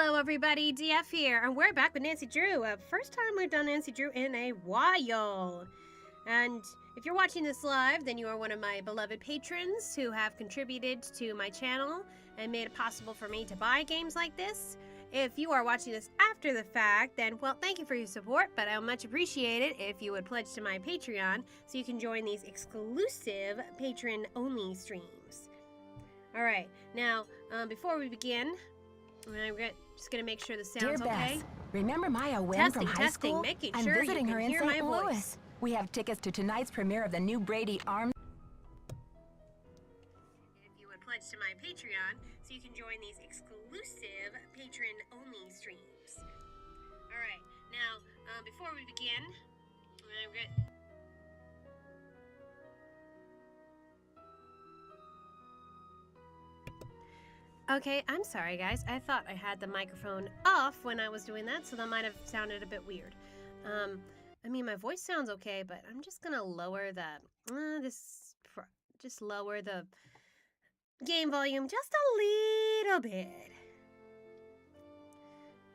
Hello everybody, DF here, and we're back with Nancy Drew. First time we've done Nancy Drew in a while. And if you're watching this live, then you are one of my beloved patrons who have contributed to my channel and made it possible for me to buy games like this. If you are watching this after the fact, then, well, thank you for your support, but I would much appreciate it if you would pledge to my Patreon so you can join these exclusive patron-only streams. Alright, now, before we begin, I'm just gonna make sure the sound's Dear okay. Bess, remember Maya Wynn from high school? Making I'm sure visiting you her can in hear my St. voice. Louis. We have tickets to tonight's premiere of the new Brady Arms. If you would pledge to my Patreon, so you can join these exclusive patron-only streams. Alright, now, before we begin, I'm gonna... Okay, I'm sorry guys. I thought I had the microphone off when I was doing that, so that might have sounded a bit weird. I mean, my voice sounds okay, but I'm just gonna lower the, just lower the game volume just a little bit.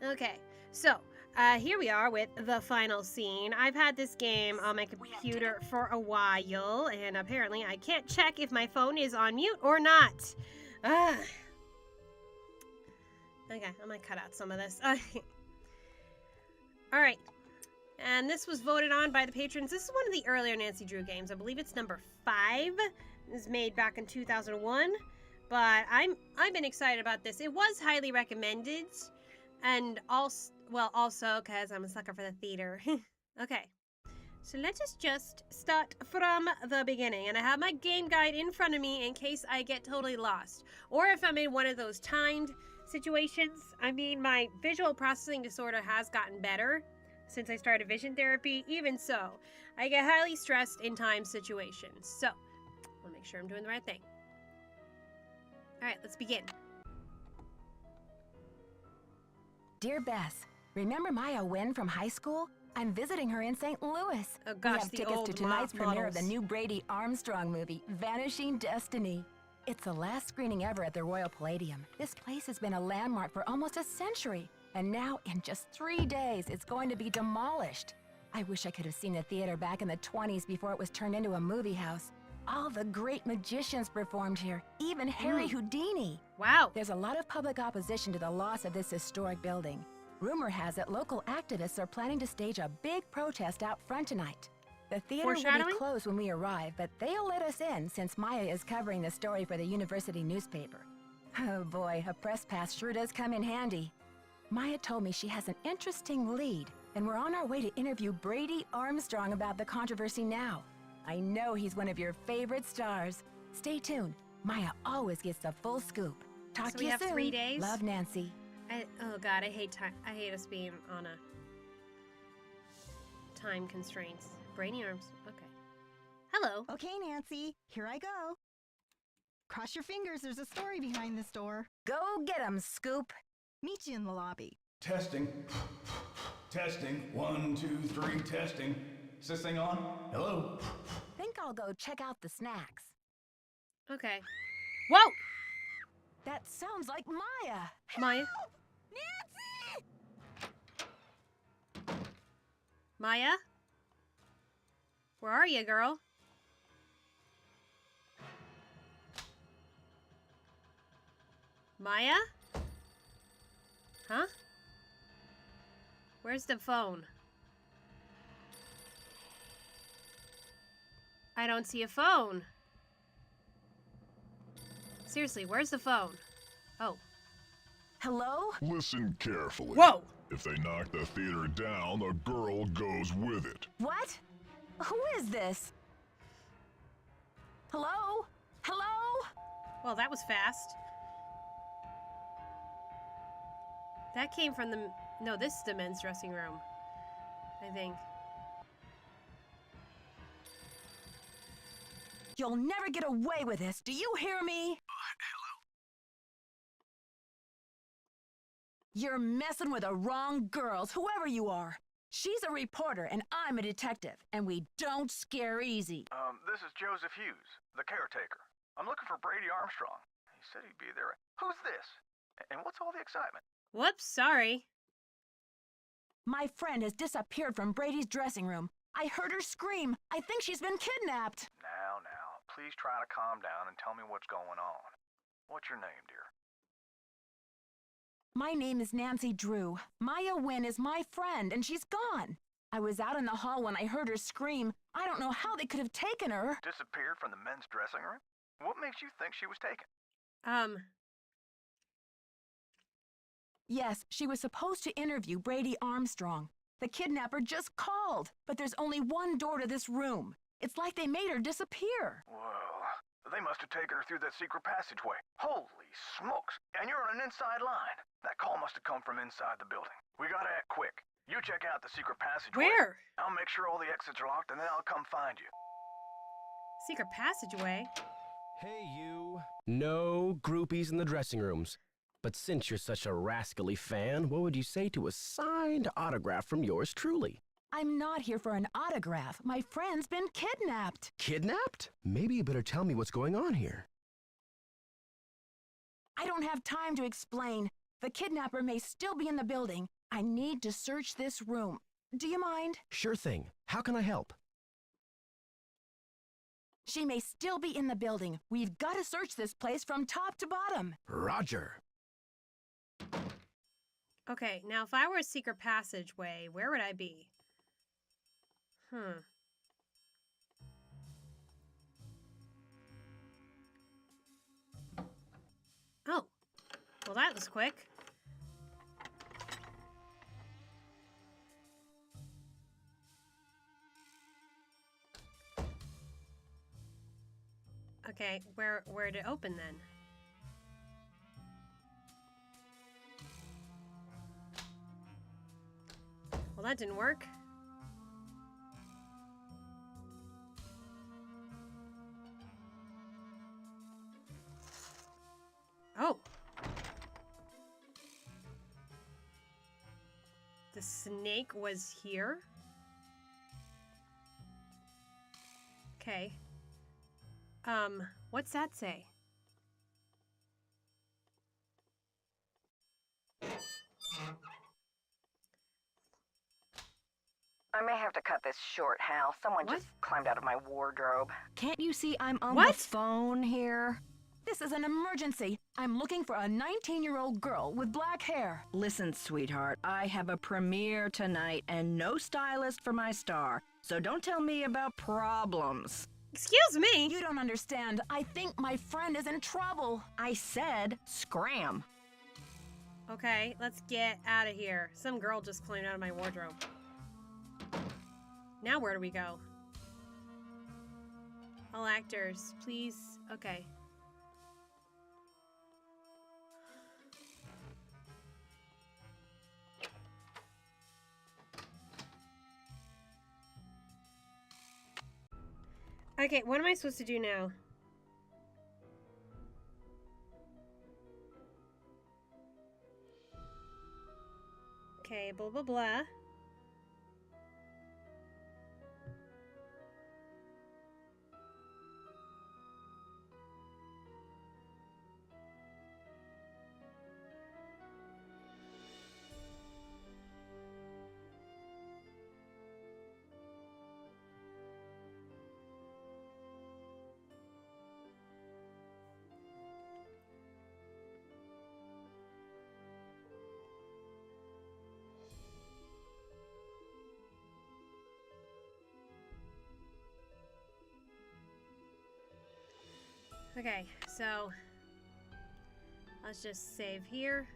Okay, so, here we are with the final scene. I've had this game on my computer for a while, and apparently I can't check if my phone is on mute or not. Okay, I'm gonna cut out some of this. Alright. And this was voted on by the patrons. This is one of the earlier Nancy Drew games. I believe it's number 5. It was made back in 2001. But I've been excited about this. It was highly recommended. And also because I'm a sucker for the theater. Okay. So let us just start from the beginning. And I have my game guide in front of me in case I get totally lost. Or if I'm in one of those timed situations. I mean, my visual processing disorder has gotten better since I started vision therapy. Even so, I get highly stressed in time situations. So, I'll make sure I'm doing the right thing. Alright, let's begin. Dear Bess, remember Maya Wynn from high school? I'm visiting her in St. Louis. Oh gosh, we have the tickets old to tonight's premiere of the models. new Brady Armstrong movie, Vanishing Destiny. It's the last screening ever at the Royal Palladium. This place has been a landmark for almost a century, and now in just 3 days, it's going to be demolished. I wish I could have seen the theater back in the 20s before it was turned into a movie house. All the great magicians performed here, even Harry Houdini. Wow. There's a lot of public opposition to the loss of this historic building. Rumor has it local activists are planning to stage a big protest out front tonight. The theater will Foreshadowing? be closed when we arrive, but they'll let us in since Maya is covering the story for the university newspaper. Oh boy, a press pass sure does come in handy. Maya told me she has an interesting lead, and we're on our way to interview Brady Armstrong about the controversy now. I know he's one of your favorite stars. Stay tuned. Maya always gets the full scoop. Talk So to we you have soon. 3 days? Love, Nancy. Oh god, I hate time. I hate us being on a time constraints. Brainy arms. Okay. Hello. Okay, Nancy, here I go. Cross your fingers, there's a story behind this door. Go get 'em, Scoop. Meet you in the lobby. Testing. Testing. 1, 2, 3, testing. Is this thing on? Hello? Think I'll go check out the snacks. Okay. Whoa! That sounds like Maya. Maya? Nancy! Maya? Where are you, girl? Maya? Huh? Where's the phone? I don't see a phone. Seriously, where's the phone? Oh. Hello? Listen carefully. Whoa! If they knock the theater down, the girl goes with it. What? Who is this? Hello? Hello? Well, that was fast. That came from the... No, this is the men's dressing room. I think. You'll never get away with this. Do you hear me? Hello? You're messing with the wrong girls, whoever you are. She's a reporter and I'm a detective, and we don't scare easy. This is Joseph Hughes, the caretaker. I'm looking for Brady Armstrong. He said he'd be there. Who's this? And what's all the excitement? Whoops, sorry. My friend has disappeared from Brady's dressing room. I heard her scream. I think she's been kidnapped. Now, please try to calm down and tell me what's going on. What's your name, dear? My name is Nancy Drew. Maya Wynn is my friend, and she's gone. I was out in the hall when I heard her scream. I don't know how they could have taken her. Disappeared from the men's dressing room? What makes you think she was taken? Yes, she was supposed to interview Brady Armstrong. The kidnapper just called, but there's only one door to this room. It's like they made her disappear. Well, they must have taken her through that secret passageway. Holy smokes! And you're on an inside line. That call must have come from inside the building. We gotta act quick. You check out the secret passageway. Where? I'll make sure all the exits are locked and then I'll come find you. Secret passageway? Hey, you. No groupies in the dressing rooms. But since you're such a rascally fan, what would you say to a signed autograph from yours truly? I'm not here for an autograph. My friend's been kidnapped. Kidnapped? Maybe you better tell me what's going on here. I don't have time to explain. The kidnapper may still be in the building. I need to search this room. Do you mind? Sure thing. How can I help? She may still be in the building. We've got to search this place from top to bottom. Roger. Okay, now if I were a secret passageway, where would I be? Oh, well that was quick. Okay, where to open then? Well, that didn't work. Oh. The snake was here? Okay. What's that say? I may have to cut this short, Hal. Someone What? just climbed out of my wardrobe. Can't you see I'm on What? the phone here? This is an emergency. I'm looking for a 19-year-old girl with black hair. Listen, sweetheart, I have a premiere tonight and no stylist for my star. So don't tell me about problems. Excuse me? You don't understand. I think my friend is in trouble. I said scram. Okay, let's get out of here. Some girl just climbed out of my wardrobe. Now where do we go? All actors, please. Okay. Okay, what am I supposed to do now? Okay, blah, blah, blah. Okay, so let's just save here.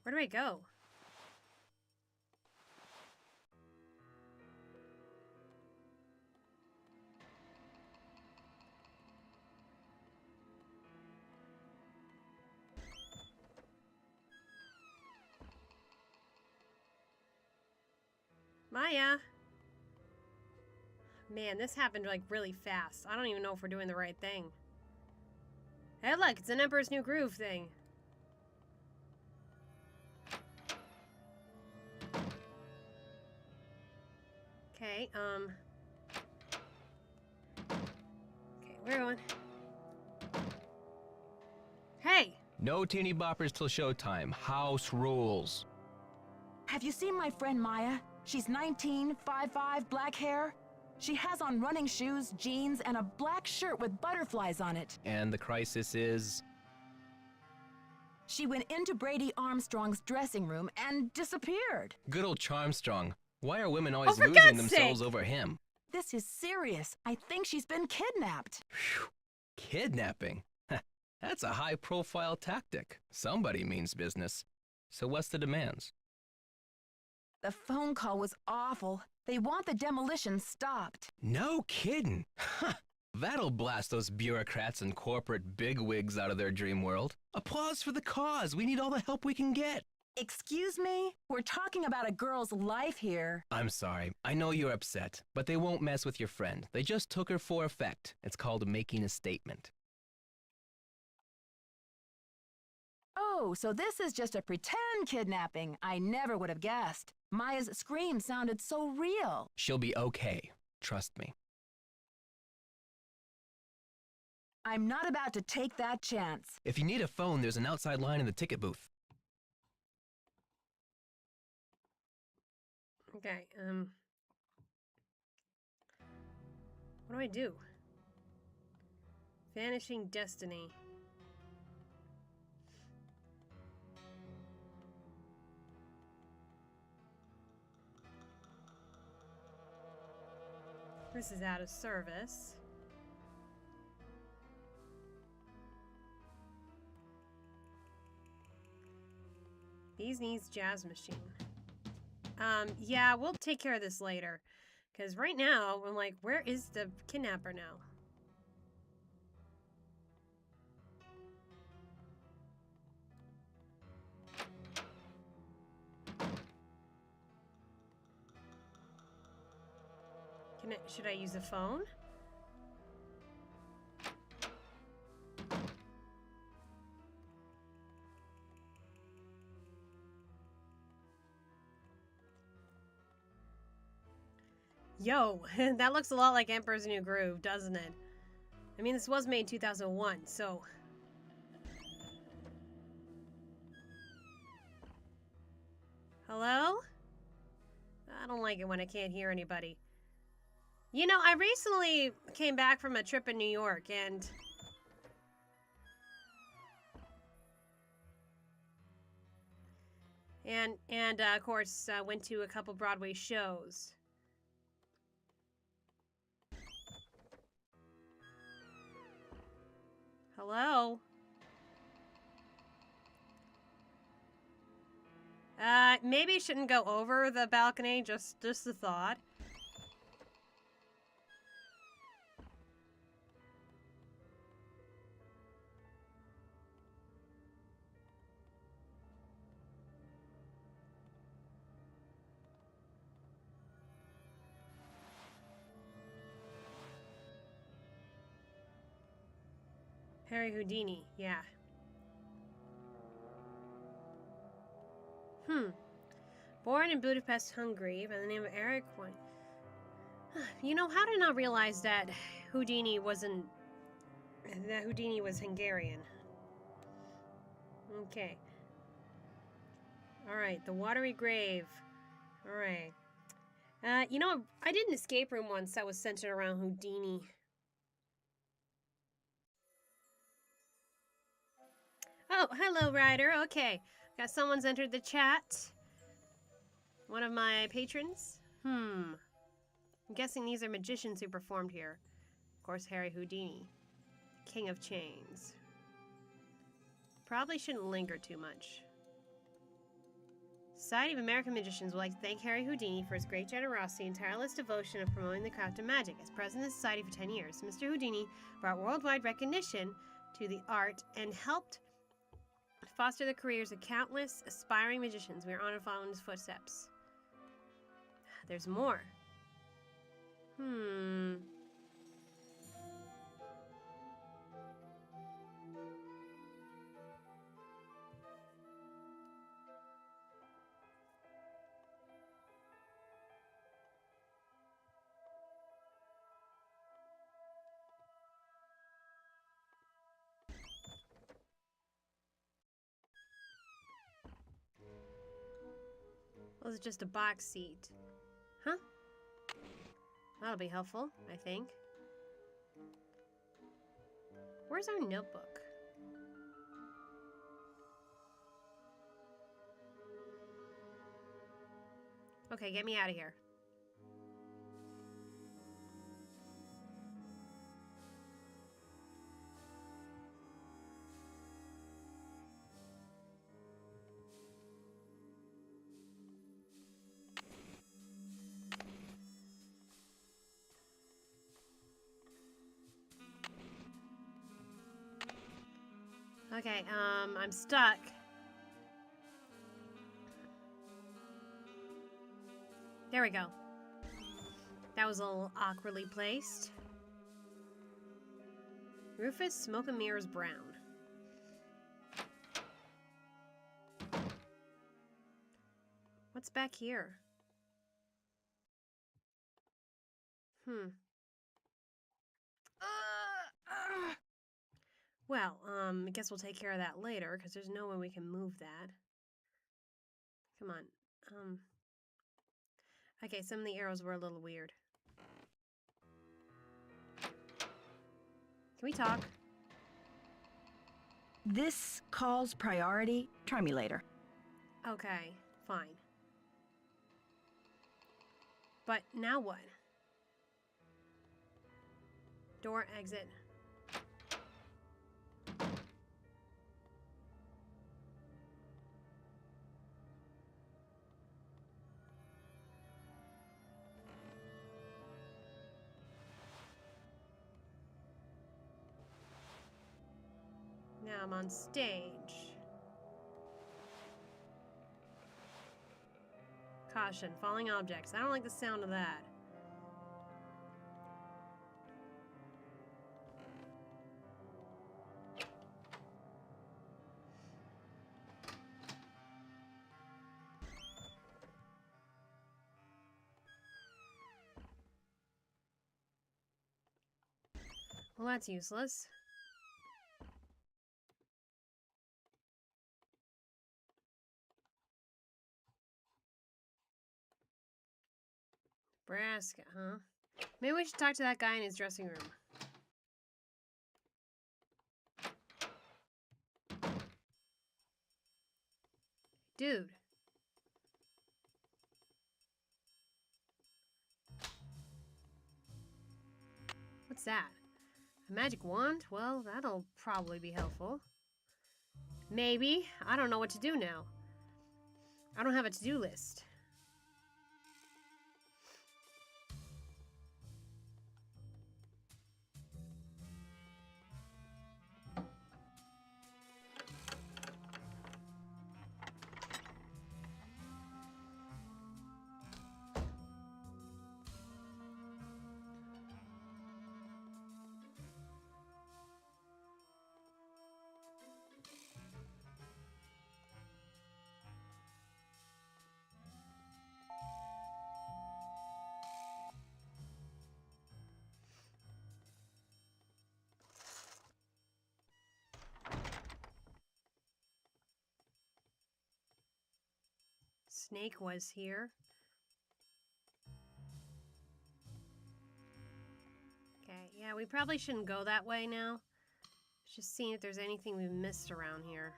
Where do I go? Maya? Man, this happened like really fast. I don't even know if we're doing the right thing. Hey, look, it's an Emperor's New Groove thing. Okay, okay, we're going. Hey! No teeny boppers till showtime. House rules. Have you seen my friend Maya? She's 19, 5'5", black hair. She has on running shoes, jeans, and a black shirt with butterflies on it. And the crisis is... She went into Brady Armstrong's dressing room and disappeared. Good old Charmstrong. Why are women always for losing God's themselves sake! over him? This is serious. I think she's been kidnapped. Phew. Kidnapping? That's a high-profile tactic. Somebody means business. So what's the demands? The phone call was awful. They want the demolition stopped. No kidding. That'll blast those bureaucrats and corporate bigwigs out of their dream world. Applause for the cause. We need all the help we can get. Excuse me? We're talking about a girl's life here. I'm sorry. I know you're upset, but they won't mess with your friend. They just took her for effect. It's called making a statement. Oh, so this is just a pretend kidnapping. I never would have guessed. Maya's scream sounded so real. She'll be okay. Trust me. I'm not about to take that chance. If you need a phone, there's an outside line in the ticket booth. Okay, what do I do? Vanishing Destiny. This is out of service. These needs jazz machine. Yeah, we'll take care of this later. Because right now, I'm like, where is the kidnapper now? Should I use a phone? Yo, that looks a lot like Emperor's New Groove, doesn't it? I mean, this was made in 2001, so... Hello? I don't like it when I can't hear anybody. You know, I recently came back from a trip in New York, and... of course, went to a couple Broadway shows. Hello? Maybe I shouldn't go over the balcony, just a thought. Harry Houdini, yeah. Born in Budapest, Hungary, by the name of Eric One. You know, how did I not realize that Houdini wasn't... that Houdini was Hungarian? Okay. Alright, the watery grave. Alright. You know, I did an escape room once that was centered around Houdini. Oh, hello, Ryder. Okay. Got someone's entered the chat. One of my patrons. I'm guessing these are magicians who performed here. Of course, Harry Houdini. King of Chains. Probably shouldn't linger too much. Society of American Magicians would like to thank Harry Houdini for his great generosity and tireless devotion of promoting the craft of magic. As president of the society for 10 years, Mr. Houdini brought worldwide recognition to the art and helped foster the careers of countless aspiring magicians. We are honored to follow in his footsteps. There's more. Hmm. Well, it's just a box seat. Huh? That'll be helpful, I think. Where's our notebook? Okay, get me out of here. Okay, I'm stuck. There we go. That was a little awkwardly placed. Rufus Smoke and Mirrors Brown. What's back here? Well, I guess we'll take care of that later, because there's no way we can move that. Come on. Okay, some of the arrows were a little weird. Can we talk? This call's priority. Try me later. Okay, fine. But now what? Door, exit. Now I'm on stage. Caution, falling objects. I don't like the sound of that. Well, that's useless. Nebraska, huh? Maybe we should talk to that guy in his dressing room. Dude. What's that? A magic wand? Well, that'll probably be helpful. Maybe. I don't know what to do now. I don't have a to-do list. Snake was here. Okay, yeah, we probably shouldn't go that way now. Just seeing if there's anything we've missed around here.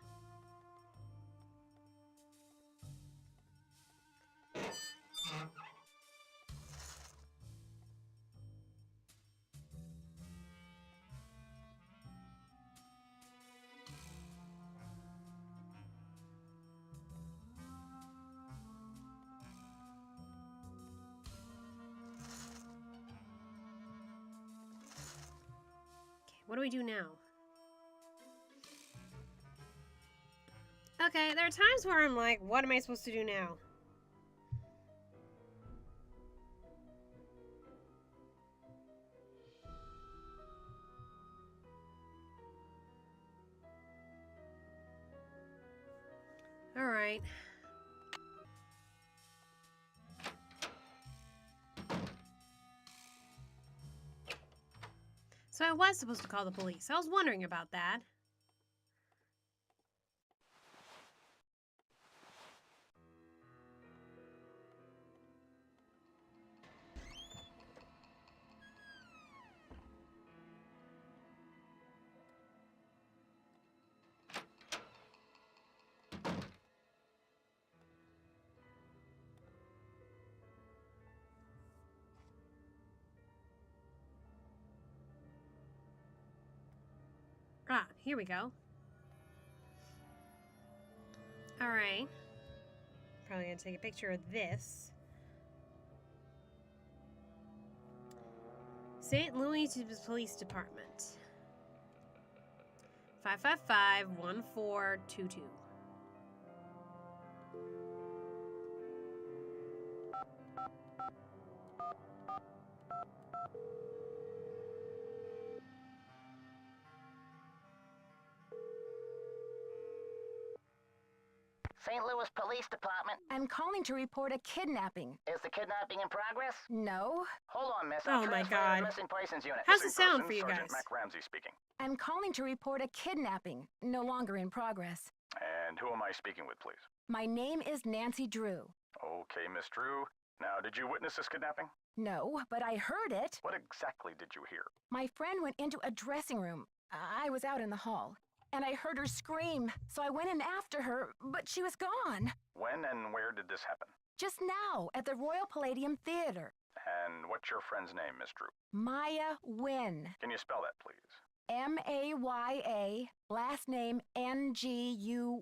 What do we do now? Okay, there are times where I'm like, what am I supposed to do now? right. So I was supposed to call the police. I was wondering about that. Ah, here we go. All right. Probably gonna take a picture of this. St. Louis Police Department. 555-1422. St. Louis Police Department. I'm calling to report a kidnapping. Is the kidnapping in progress? No. Hold on, miss. Oh I'll my transfer you to God. the missing persons unit. How's it Missing sound person, for you Sergeant guys? Mac Ramsey speaking. I'm calling to report a kidnapping. No longer in progress. And who am I speaking with, please? My name is Nancy Drew. Okay, Miss Drew. Now, did you witness this kidnapping? No, but I heard it. What exactly did you hear? My friend went into a dressing room. I was out in the hall. And I heard her scream, so I went in after her, but she was gone. When and where did this happen? Just now, at the Royal Palladium Theater. And what's your friend's name, Miss Drew? Maya Nguyen. Can you spell that, please? M-A-Y-A, last name N-G-U-Y-E-N.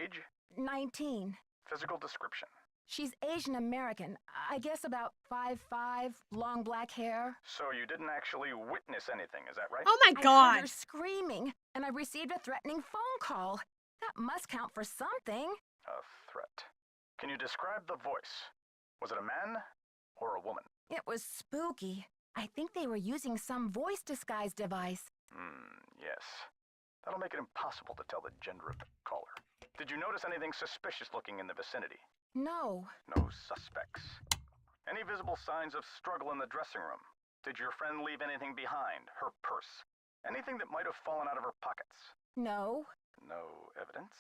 Age? 19. Physical description? She's Asian American. I guess about 5'5", long black hair. So you didn't actually witness anything, is that right? Oh my I heard God! her screaming, and I received a threatening phone call. That must count for something. A threat. Can you describe the voice? Was it a man or a woman? It was spooky. I think they were using some voice disguise device. Yes. That'll make it impossible to tell the gender of the caller. Did you notice anything suspicious looking in the vicinity? No. No suspects. Any visible signs of struggle in the dressing room? Did your friend leave anything behind? Her purse? Anything that might have fallen out of her pockets? No. No evidence.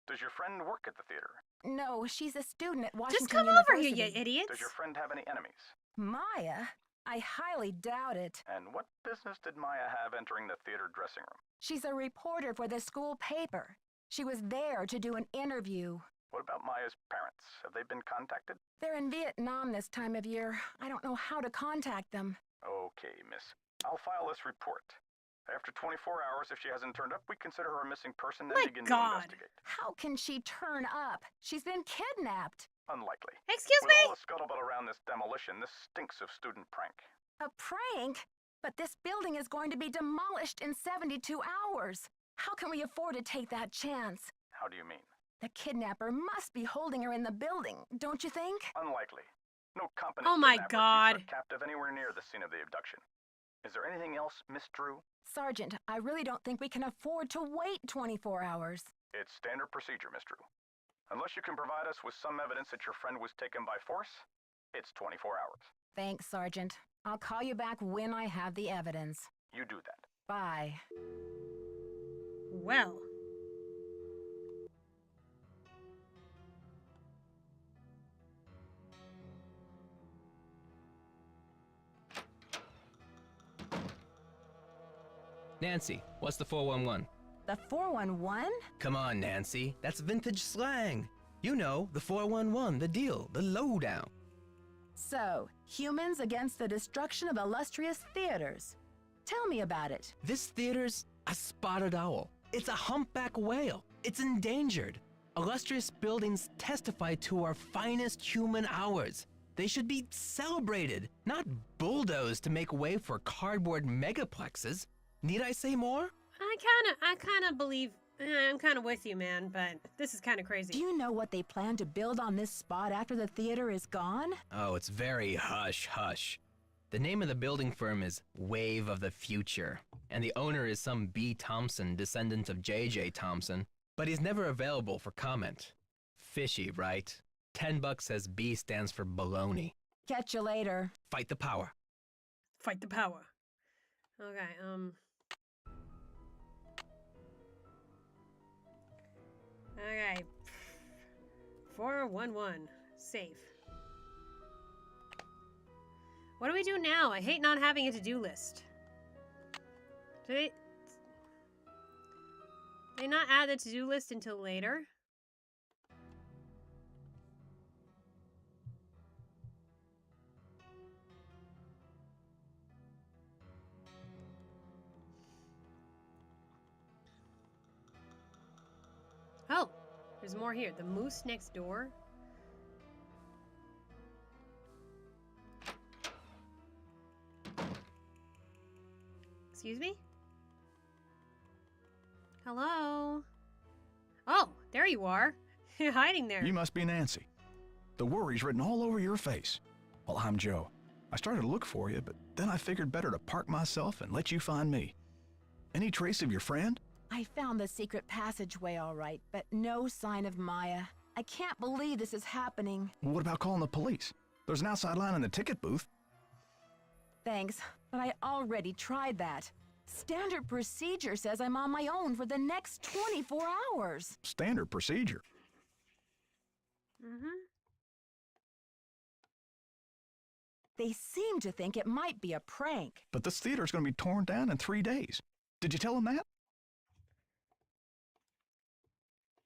Does your friend work at the theater? No, she's a student at Washington Just come over University. here, you idiots! Does your friend have any enemies? Maya? I highly doubt it. And what business did Maya have entering the theater dressing room? She's a reporter for the school paper. She was there to do an interview. What about Maya's parents? Have they been contacted? They're in Vietnam this time of year. I don't know how to contact them. Okay, miss. I'll file this report. After 24 hours, if she hasn't turned up, we consider her a missing person and My begin to God. investigate. How can she turn up? She's been kidnapped. Unlikely. Excuse With all me? the scuttlebutt around this demolition, this stinks of student prank. A prank? But this building is going to be demolished in 72 hours. How can we afford to take that chance? How do you mean? The kidnapper must be holding her in the building, don't you think? Unlikely. No competent Oh my kidnapper God. keeps her captive anywhere near the scene of the abduction. Is there anything else, Miss Drew? Sergeant, I really don't think we can afford to wait 24 hours. It's standard procedure, Miss Drew. Unless you can provide us with some evidence that your friend was taken by force, it's 24 hours. Thanks, Sergeant. I'll call you back when I have the evidence. You do that. Bye. Well. Nancy, what's the 411? The 411? Come on, Nancy. That's vintage slang. You know, the 411, the deal, the lowdown. So, humans against the destruction of illustrious theaters. Tell me about it. This theater's a spotted owl. It's a humpback whale. It's endangered. Illustrious buildings testify to our finest human hours. They should be celebrated, not bulldozed to make way for cardboard megaplexes. Need I say more? I kind of believe, I'm kind of with you, man, but this is kind of crazy. Do you know what they plan to build on this spot after the theater is gone? Oh, it's very hush-hush. The name of the building firm is Wave of the Future, and the owner is some B. Thompson, descendant of J.J. Thompson. but he's never available for comment. Fishy, right? $10 says B stands for baloney. Catch you later. Fight the power. Fight the power. Okay, Okay. 411. Save. What do we do now? I hate not having a to-do list. Do they not add the to-do list until later? Oh, there's more here. The moose next door. Excuse me? Hello? Oh, there you are. You're hiding there. You must be Nancy. The worry's written all over your face. Well, I'm Joe. I started to look for you, but then I figured better to park myself and let you find me. Any trace of your friend? I found the secret passageway all right, but no sign of Maya. I can't believe this is happening. What about calling the police? There's an outside line in the ticket booth. Thanks, but I already tried that. Standard procedure says I'm on my own for the next 24 hours. Standard procedure. Mm-hmm. They seem to think it might be a prank. But this theater's going to be torn down in 3 days. Did you tell them that?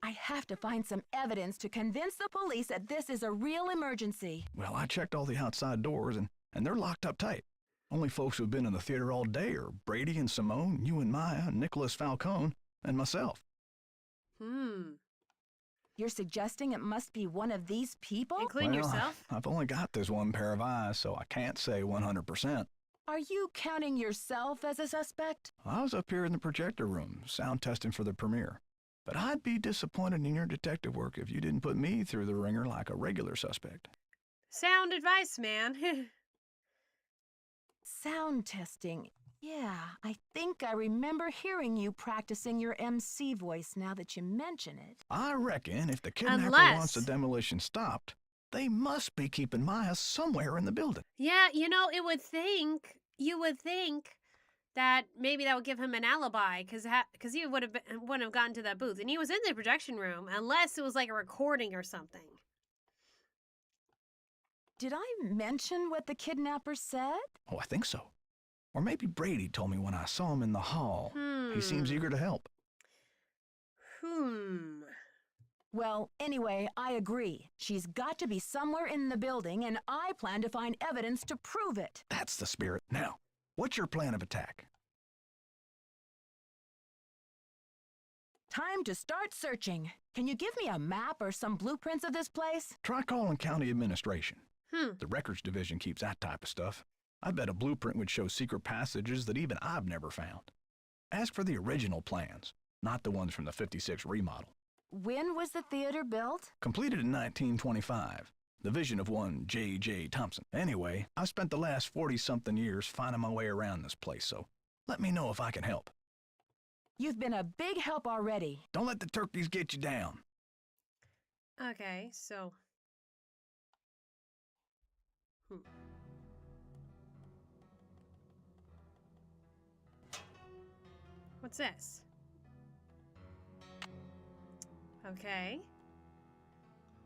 I have to find some evidence to convince the police that this is a real emergency. Well, I checked all the outside doors, and they're locked up tight. Only folks who've been in the theater all day are Brady and Simone, you and Maya, Nicholas Falcone, and myself. You're suggesting it must be one of these people? Including yourself? I've only got this one pair of eyes, so I can't say 100%. Are you counting yourself as a suspect? I was up here in the projector room, sound testing for the premiere. But I'd be disappointed in your detective work if you didn't put me through the ringer like a regular suspect. Sound advice, man. Sound testing. Yeah, I think I remember hearing you practicing your MC voice now that you mention it. I reckon if the kidnapper wants the demolition stopped, they must be keeping Maya somewhere in the building. Yeah, you know, you would think that maybe that would give him an alibi, because he wouldn't have gotten to that booth. And he was in the projection room, unless it was like a recording or something. Did I mention what the kidnapper said? Oh, I think so. Or maybe Brady told me when I saw him in the hall. He seems eager to help. Well, anyway, I agree. She's got to be somewhere in the building, and I plan to find evidence to prove it. That's the spirit. Now, what's your plan of attack? Time to start searching. Can you give me a map or some blueprints of this place? Try calling county administration. The records division keeps that type of stuff. I bet a blueprint would show secret passages that even I've never found. Ask for the original plans, not the ones from the 56 remodel. When was the theater built? Completed in 1925. The vision of one J.J. Thompson. Anyway, I've spent the last 40-something years finding my way around this place, so let me know if I can help. You've been a big help already. Don't let the turkeys get you down. Okay, so... What's this? Okay.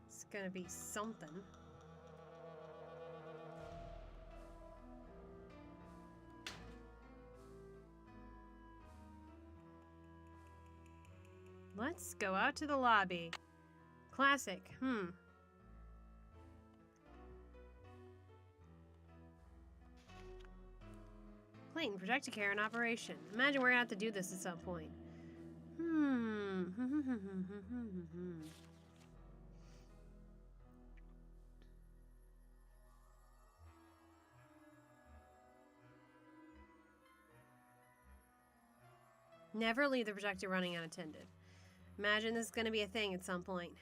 It's gonna be something. Let's go out to the lobby. Classic. Clayton, projector care in operation. Imagine we're gonna have to do this at some point. Never leave the projector running unattended. Imagine this is going to be a thing at some point.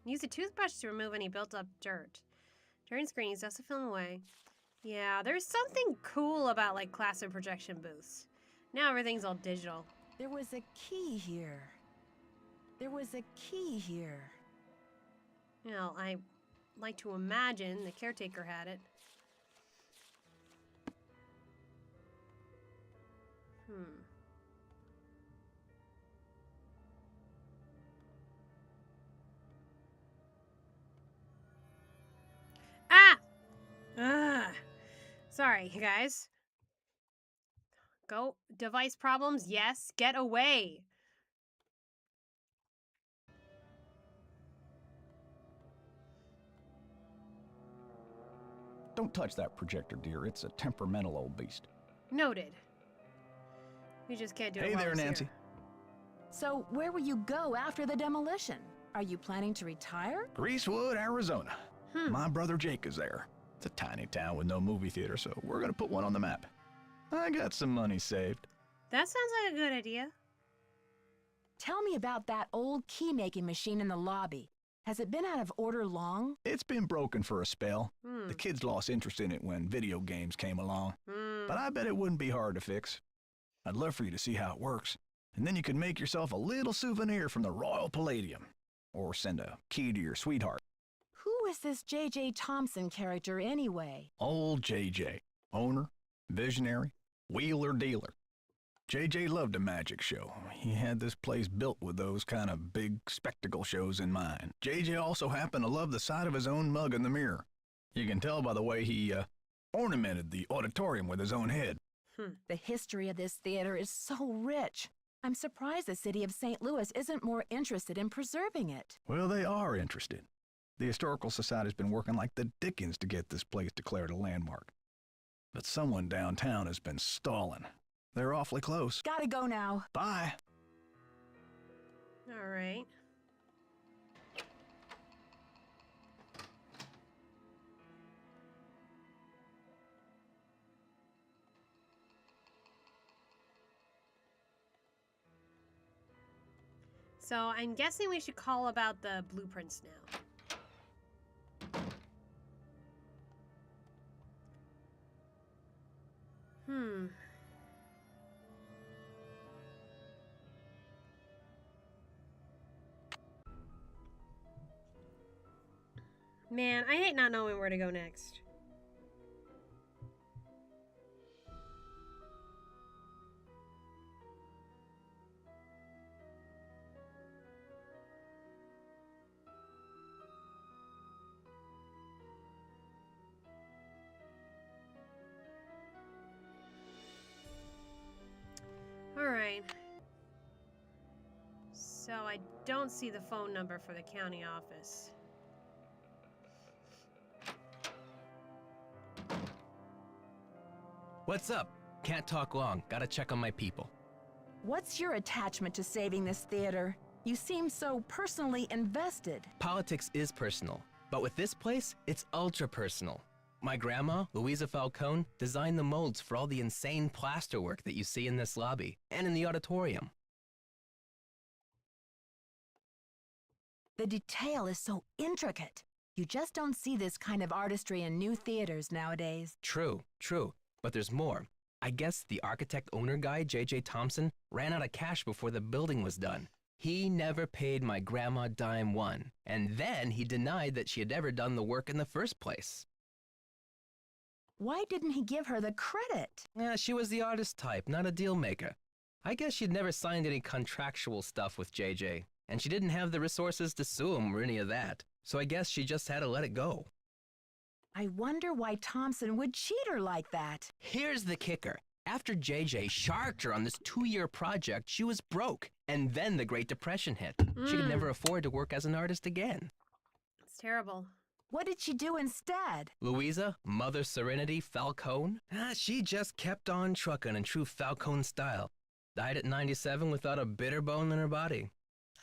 Use a toothbrush to remove any built-up dirt. Turn screens, dust the film away. Yeah, there's something cool about, like, classic projection booths. Now everything's all digital. There was a key here. There was a key here. Well, I like to imagine the caretaker had it. Ah! Ugh. Sorry, you guys. Go. Device problems? Yes. Get away. Don't touch that projector, dear. It's a temperamental old beast. Noted. We just can't do it. Hey while there, he's Nancy. here. So, where will you go after the demolition? Are you planning to retire? Greasewood, Arizona. My brother Jake is there. It's a tiny town with no movie theater, so we're gonna put one on the map. I got some money saved. That sounds like a good idea. Tell me about that old key-making machine in the lobby. Has it been out of order long? It's been broken for a spell. The kids lost interest in it when video games came along. But I bet it wouldn't be hard to fix. I'd love for you to see how it works. And then you could make yourself a little souvenir from the Royal Palladium. Or send a key to your sweetheart. Who is this J.J. Thompson character anyway? Old J.J. Owner, visionary, wheeler dealer. J.J. loved a magic show. He had this place built with those kind of big spectacle shows in mind. J.J. also happened to love the sight of his own mug in the mirror. You can tell by the way he ornamented the auditorium with his own head. The history of this theater is so rich. I'm surprised the city of St. Louis isn't more interested in preserving it. Well, they are interested. The Historical Society's been working like the dickens to get this place declared a landmark. But someone downtown has been stalling. They're awfully close. Gotta go now. Bye. All right. So I'm guessing we should call about the blueprints now. Man, I hate not knowing where to go next. Alright. So I don't see the phone number for the county office. What's up? Can't talk long. Gotta check on my people. What's your attachment to saving this theater? You seem so personally invested. Politics is personal, but with this place, it's ultra personal. My grandma, Louisa Falcone, designed the molds for all the insane plasterwork that you see in this lobby and in the auditorium. The detail is so intricate. You just don't see this kind of artistry in new theaters nowadays. True, true. But there's more. I guess the architect-owner guy, J.J. Thompson, ran out of cash before the building was done. He never paid my grandma dime one, and then he denied that she had ever done the work in the first place. Why didn't he give her the credit? Yeah, she was the artist type, not a deal maker. I guess she'd never signed any contractual stuff with J.J., and she didn't have the resources to sue him or any of that, so I guess she just had to let it go. I wonder why Thompson would cheat her like that. Here's the kicker. After JJ sharked her on this 2-year project, she was broke. And then the Great Depression hit. She could never afford to work as an artist again. It's terrible. What did she do instead? Louisa, Mother Serenity Falcone? She just kept on trucking in true Falcone style. Died at 97 without a bitter bone in her body.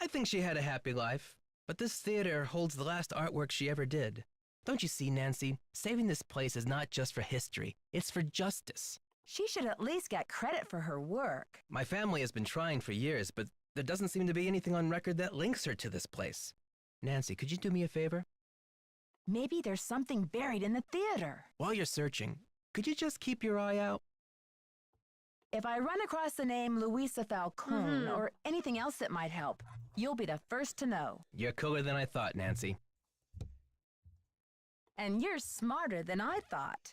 I think she had a happy life. But this theater holds the last artwork she ever did. Don't you see, Nancy? Saving this place is not just for history, it's for justice. She should at least get credit for her work. My family has been trying for years, but there doesn't seem to be anything on record that links her to this place. Nancy, could you do me a favor? Maybe there's something buried in the theater. While you're searching, could you just keep your eye out? If I run across the name Louisa Falcone or anything else that might help, you'll be the first to know. You're cooler than I thought, Nancy. And you're smarter than I thought.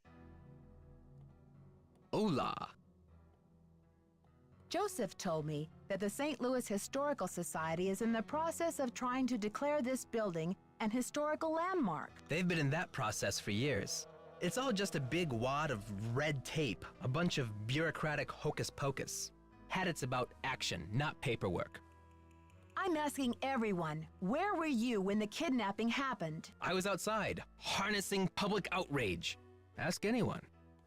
Hola. Joseph told me that the St. Louis Historical Society is in the process of trying to declare this building an historical landmark. They've been in that process for years. It's all just a big wad of red tape, a bunch of bureaucratic hocus pocus. It's about action, not paperwork. I'm asking everyone, where were you when the kidnapping happened? I was outside, harnessing public outrage. Ask anyone.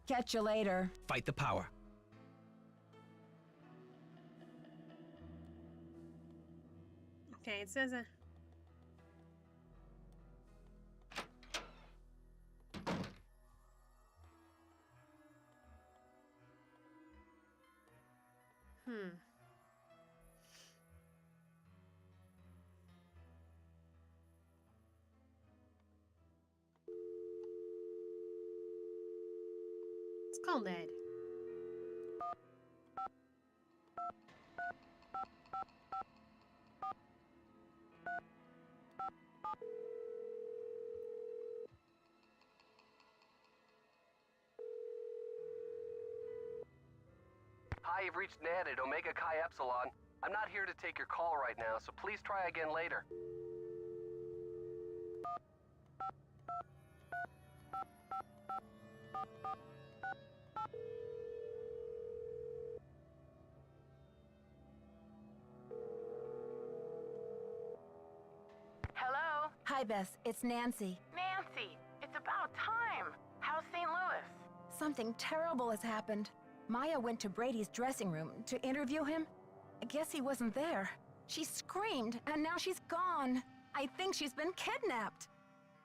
Catch you later. Fight the power. Okay, it says Let's call Ned. Hi, you've reached Ned at Omega Chi Epsilon. I'm not here to take your call right now, so please try again later. Hello? Hi, Bess. It's Nancy. Nancy, it's about time. How's St. Louis? Something terrible has happened. Maya went to Brady's dressing room to interview him. I guess he wasn't there. She screamed, and now she's gone. I think she's been kidnapped.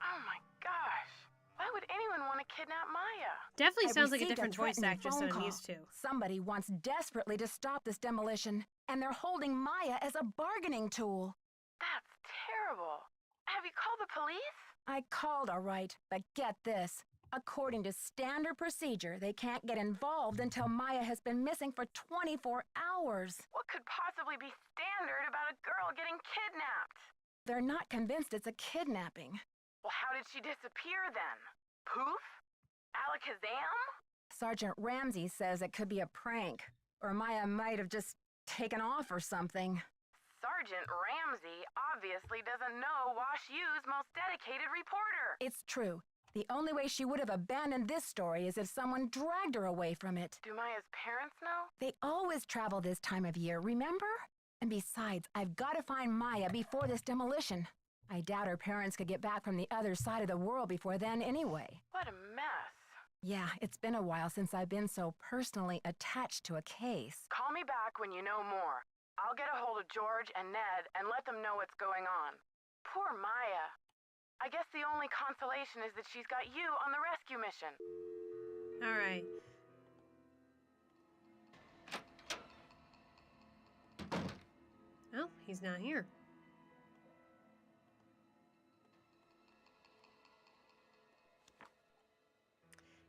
Oh my gosh. Why would anyone want to kidnap Maya? Definitely I sounds like a received different voice threatening actress phone than I'm call. used to. Somebody wants desperately to stop this demolition, and they're holding Maya as a bargaining tool. That's terrible. Have you called the police? I called, all right, but get this. According to standard procedure, they can't get involved until Maya has been missing for 24 hours. What could possibly be standard about a girl getting kidnapped? They're not convinced it's a kidnapping. Well, how did she disappear then? Poof? Alakazam? Sergeant Ramsey says it could be a prank, or Maya might have just taken off or something. Sergeant Ramsey obviously doesn't know Wash U's most dedicated reporter. It's true. The only way she would have abandoned this story is if someone dragged her away from it. Do Maya's parents know? They always travel this time of year, remember? And besides, I've got to find Maya before this demolition. I doubt her parents could get back from the other side of the world before then anyway. What a mess. Yeah, it's been a while since I've been so personally attached to a case. Call me back when you know more. I'll get a hold of George and Ned and let them know what's going on. Poor Maya. I guess the only consolation is that she's got you on the rescue mission. All right. Oh, he's not here.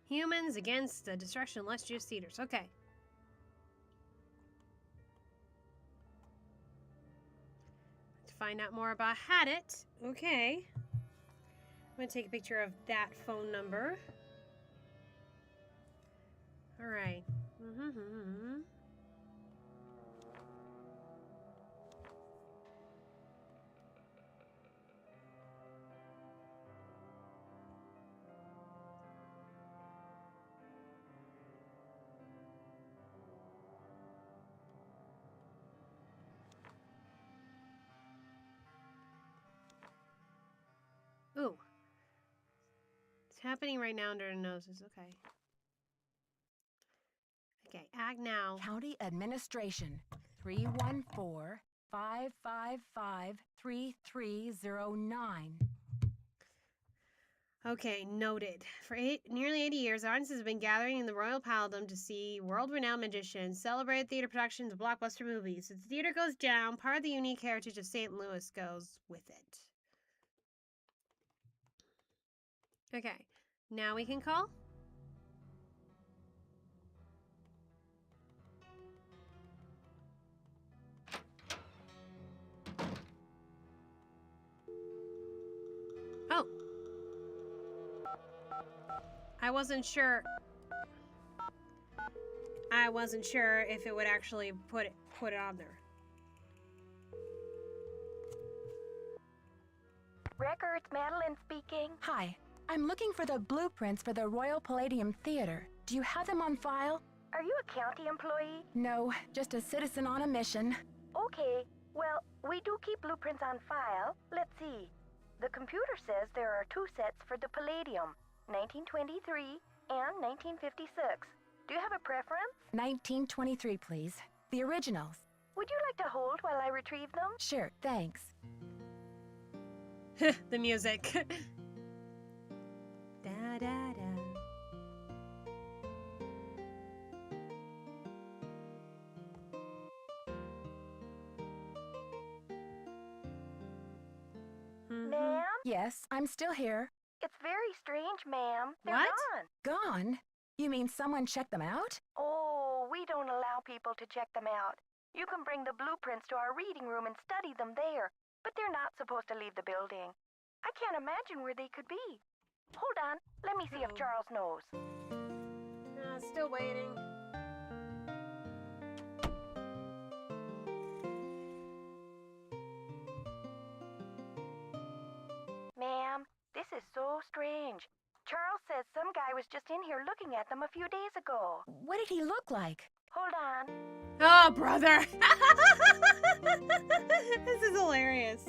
Humans against the destruction of less juice eaters. Okay. To find out more about Hadit. Okay. I'm going to take a picture of that phone number. All right. Ooh. It's happening right now under our noses. Okay. Okay, act now. County Administration, 314-555-3309. Okay, noted. For nearly 80 years, audiences have been gathering in the Royal Palladium to see world-renowned magicians celebrate theater productions of blockbuster movies. As the theater goes down, part of the unique heritage of St. Louis goes with it. Okay, now we can call? I wasn't sure. I wasn't sure if it would actually put it on there. Records, Madeline speaking. Hi. I'm looking for the blueprints for the Royal Palladium Theater. Do you have them on file? Are you a county employee? No, just a citizen on a mission. Okay. Well, we do keep blueprints on file. Let's see. The computer says there are 2 sets for the Palladium, 1923 and 1956. Do you have a preference? 1923, please. The originals. Would you like to hold while I retrieve them? Sure, thanks. The music. Da da da. Ma'am? Yes, I'm still here. It's very strange, ma'am. They're What? gone. Gone? You mean someone checked them out? Oh, we don't allow people to check them out. You can bring the blueprints to our reading room and study them there, but they're not supposed to leave the building. I can't imagine where they could be. Hold on, let me see if Charles knows. Still waiting. Ma'am, this is so strange. Charles says some guy was just in here looking at them a few days ago. What did he look like? Hold on. Oh, brother. This is hilarious.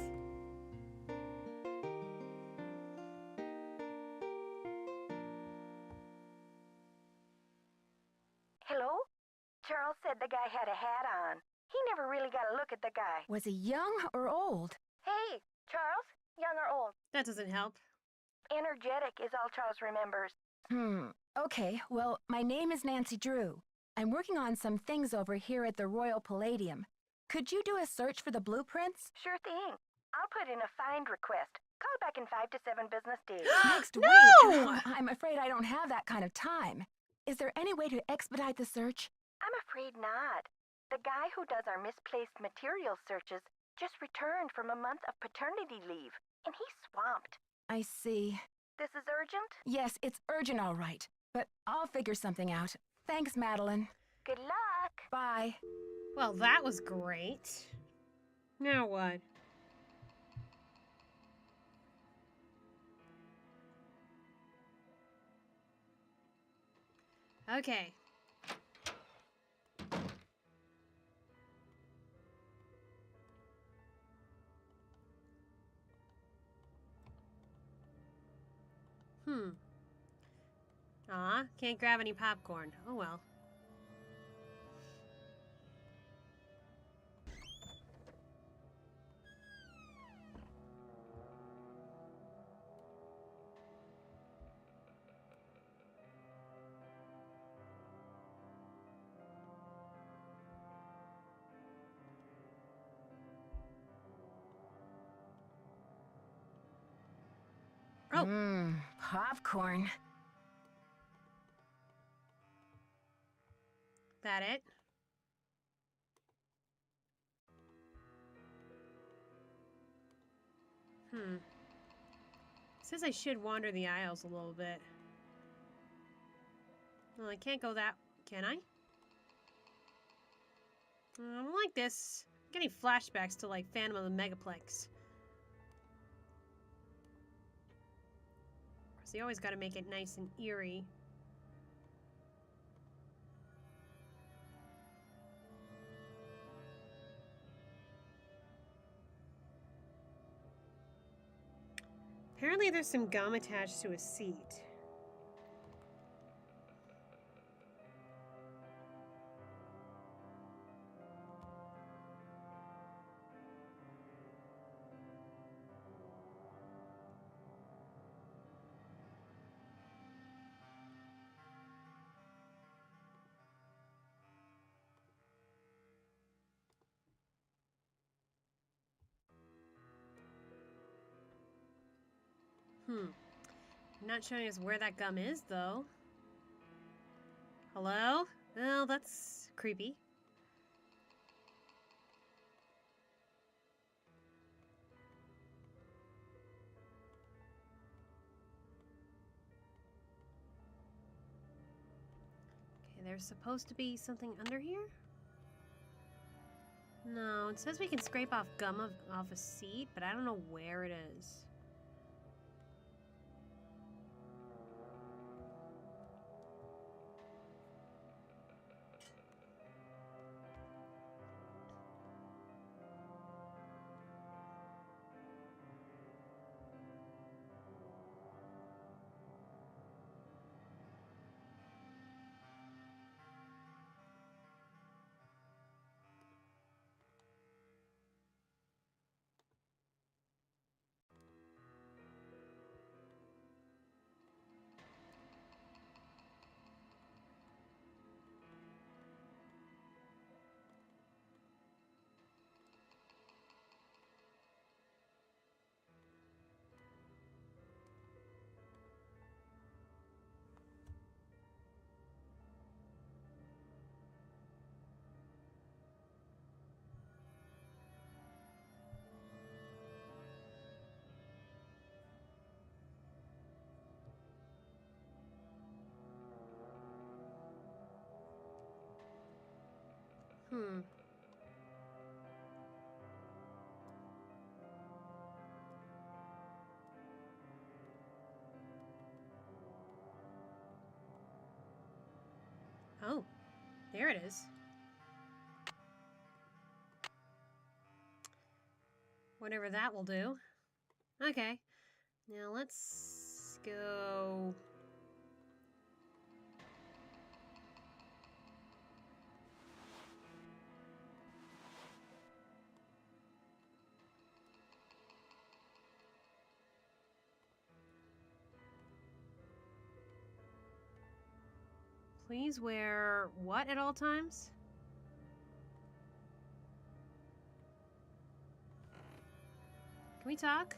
Hello? Charles said the guy had a hat on. He never really got a look at the guy. Was he young or old? Hey, Charles, young or old? That doesn't help. Energetic is all Charles remembers. Okay, well, my name is Nancy Drew. I'm working on some things over here at the Royal Palladium. Could you do a search for the blueprints? Sure thing. I'll put in a find request. Call back in 5 to 7 business days. Next No! week? Oh, I'm afraid I don't have that kind of time. Is there any way to expedite the search? I'm afraid not. The guy who does our misplaced material searches just returned from a month of paternity leave, and he's swamped. I see. This is urgent? Yes, it's urgent, all right. But I'll figure something out. Thanks, Madeline. Good luck. Bye. Well, that was great. Now what? Okay. Aw, can't grab any popcorn. Oh well. Oh. Popcorn. That it? Says I should wander the aisles a little bit. Well, I can't go that... Can I? I don't like this. I'm getting flashbacks to, like, Phantom of the Megaplex. So you always gotta make it nice and eerie. Apparently there's some gum attached to a seat. Not showing us where that gum is, though. Hello? Well, that's creepy. there's supposed to be something under here? No, it says we can scrape off gum off a seat, but I don't know where it is. Oh, there it is. Whatever that will do. Okay. Now let's go... Please wear what at all times? Can we talk?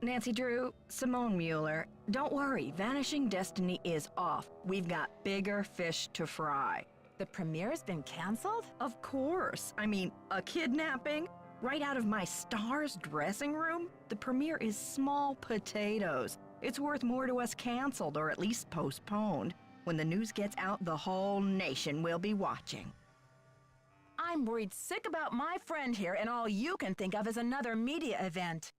Nancy Drew, Simone Mueller, don't worry, Vanishing Destiny is off. We've got bigger fish to fry. The premiere's been canceled? Of course. I mean, a kidnapping? Right out of my star's dressing room? The premiere is small potatoes. It's worth more to us canceled, or at least postponed. When the news gets out, the whole nation will be watching. I'm worried sick about my friend here, and all you can think of is another media event.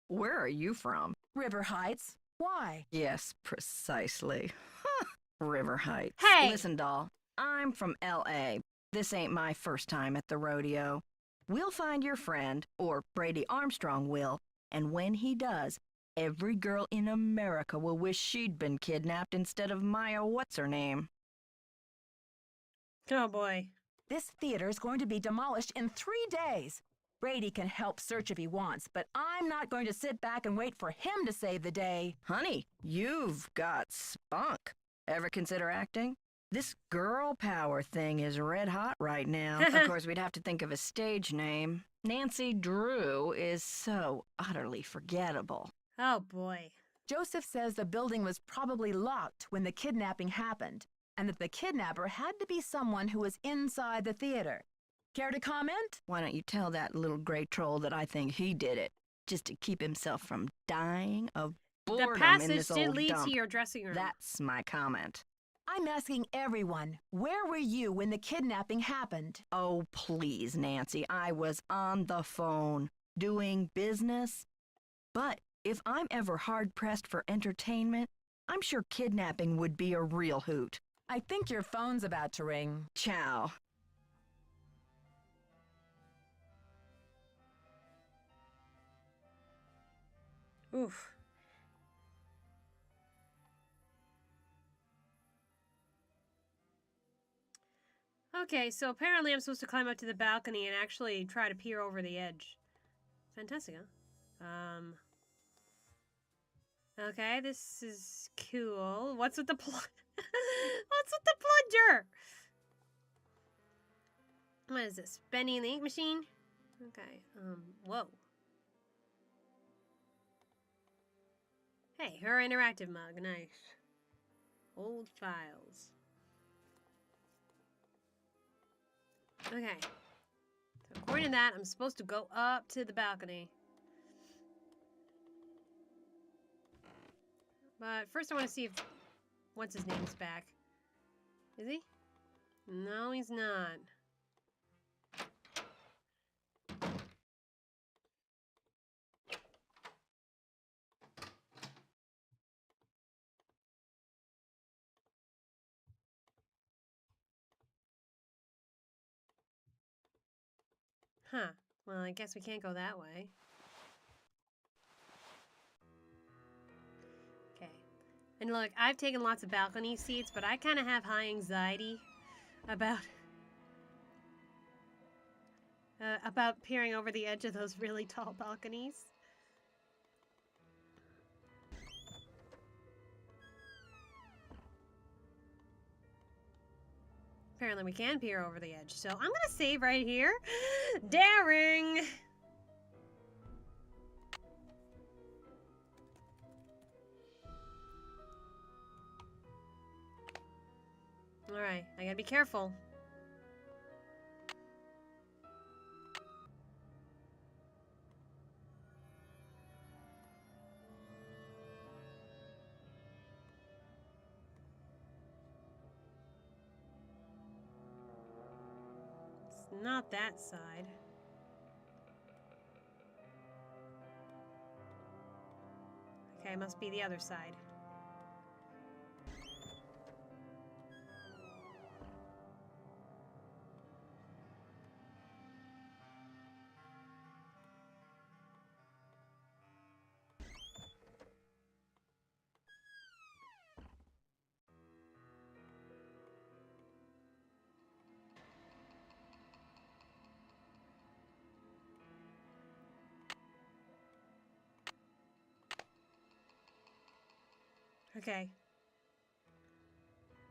Where are you from? River Heights. Why? Yes, precisely. River Heights. Hey! Listen, doll, I'm from L.A. This ain't my first time at the rodeo. We'll find your friend, or Brady Armstrong will, and when he does, every girl in America will wish she'd been kidnapped instead of Maya what's-her-name. Oh boy. This theater's going to be demolished in 3 days. Brady can help search if he wants, but I'm not going to sit back and wait for him to save the day. Honey, you've got spunk. Ever consider acting? This girl power thing is red hot right now. Of course, we'd have to think of a stage name. Nancy Drew is so utterly forgettable. Oh boy. Joseph says the building was probably locked when the kidnapping happened, and that the kidnapper had to be someone who was inside the theater. Care to comment? Why don't you tell that little gray troll that I think he did it, just to keep himself from dying of boredom The passage in this did old lead dump. to your dressing room. That's my comment. I'm asking everyone, where were you when the kidnapping happened? Oh, please, Nancy, I was on the phone, doing business. But if I'm ever hard-pressed for entertainment, I'm sure kidnapping would be a real hoot. I think your phone's about to ring. Ciao. Oof. Okay, so apparently I'm supposed to climb up to the balcony and actually try to peer over the edge. Fantastic, huh? Okay, this is cool. What's with the What's with the plunger? What is this? Benny and the Ink Machine? Okay, whoa. Hey, her interactive mug, nice. Old files. Okay. So according to that, I'm supposed to go up to the balcony. But first I want to see if... What's his name's back? Is he? No, he's not. Huh. Well, I guess we can't go that way. Okay. And look, I've taken lots of balcony seats, but I kind of have high anxiety about peering over the edge of those really tall balconies. Apparently we can peer over the edge, so I'm gonna save right here. Daring! Alright, I gotta be careful. It's not that side. Okay, must be the other side. Okay.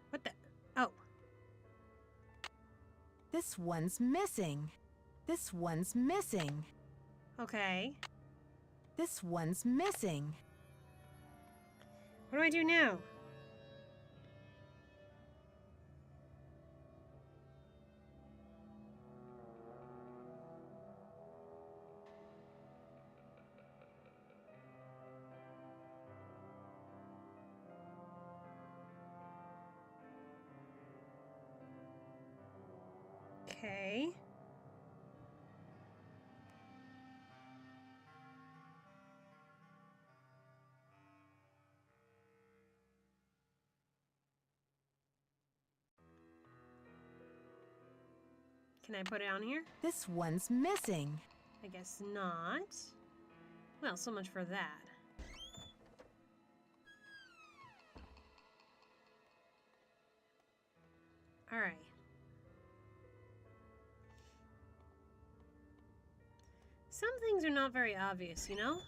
What the? Oh. This one's missing. This one's missing. Okay. This one's missing. What do I do now? Okay. Can I put it on here? This one's missing. I guess not. Well, so much for that. All right. Some things are not very obvious, you know?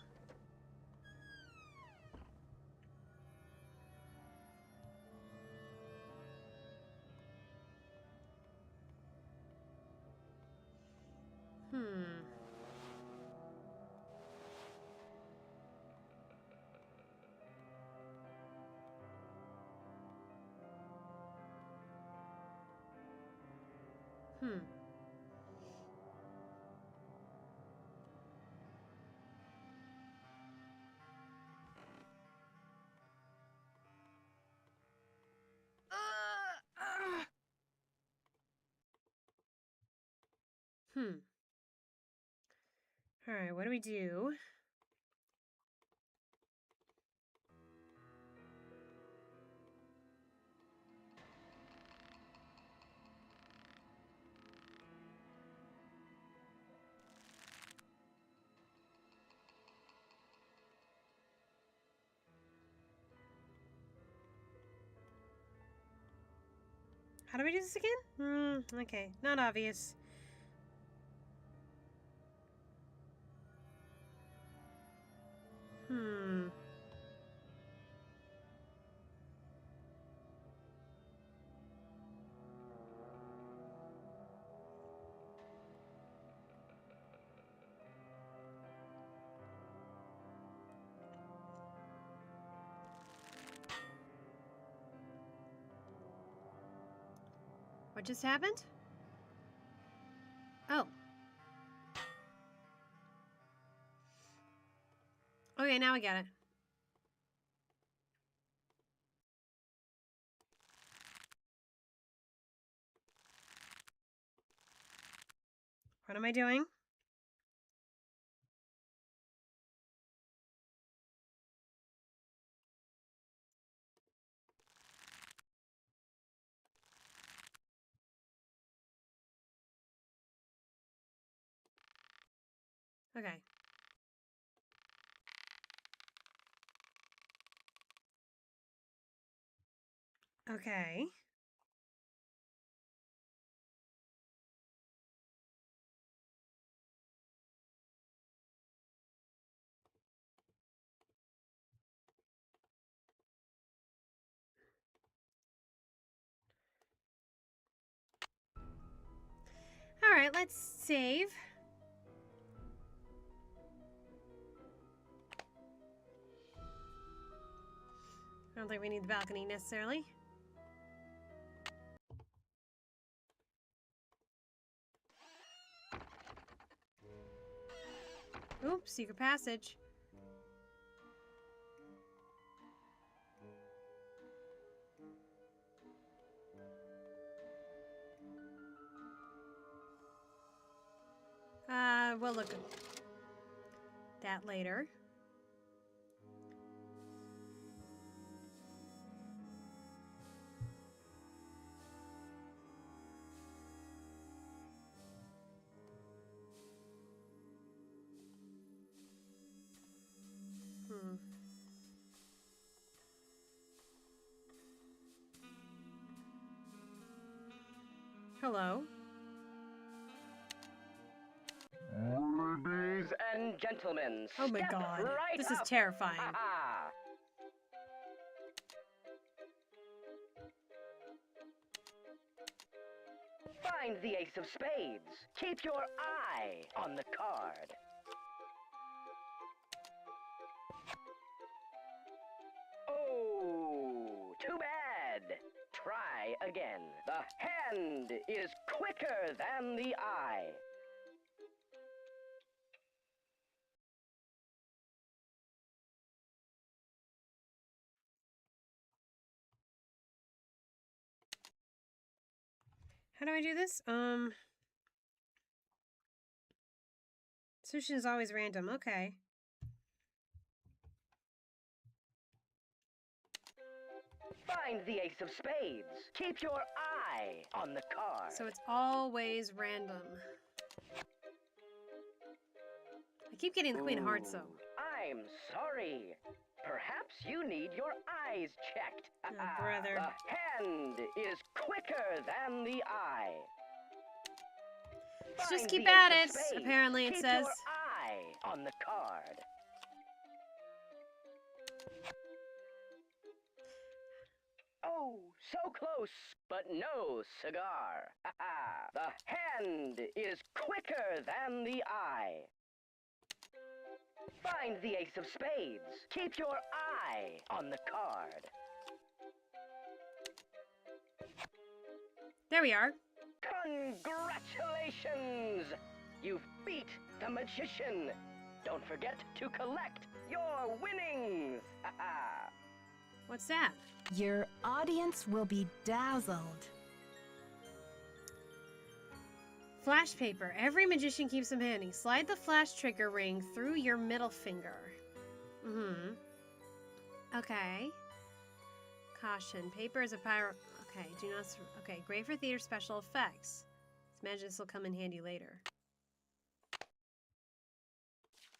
All right, what do we do? How do we do this again? Okay, not obvious. What just happened? Oh. Okay, now I get it. What am I doing? Okay. Okay. All right, let's save. I don't think we need the balcony necessarily. Oops, secret passage. We'll look at that later. Hello. Ladies and gentlemen, Oh my step god. right This is up. terrifying. Find the ace of spades. Keep your eye on the card. Oh, too bad. Try again. The hand is quicker than the eye. How do I do this? Solution is always random. Okay. Find the ace of spades. Keep your eye on the card. So it's always random. I keep getting the Queen of Hearts, though. I'm sorry. Perhaps you need your eyes checked. Oh, brother. The hand is quicker than the eye. Let's just Find keep the at ace it, of spades. apparently it Keep says. your eye on the card. Oh, so close, but no cigar. The hand is quicker than the eye. Find the ace of spades. Keep your eye on the card. There we are. Congratulations! You've beat the magician. Don't forget to collect your winnings. What's that? Your audience will be dazzled. Flash paper. Every magician keeps them handy. Slide the flash trigger ring through your middle finger. Okay. Caution. Paper is a pyro... Okay, do not... Okay, great for theater special effects. Imagine this will come in handy later.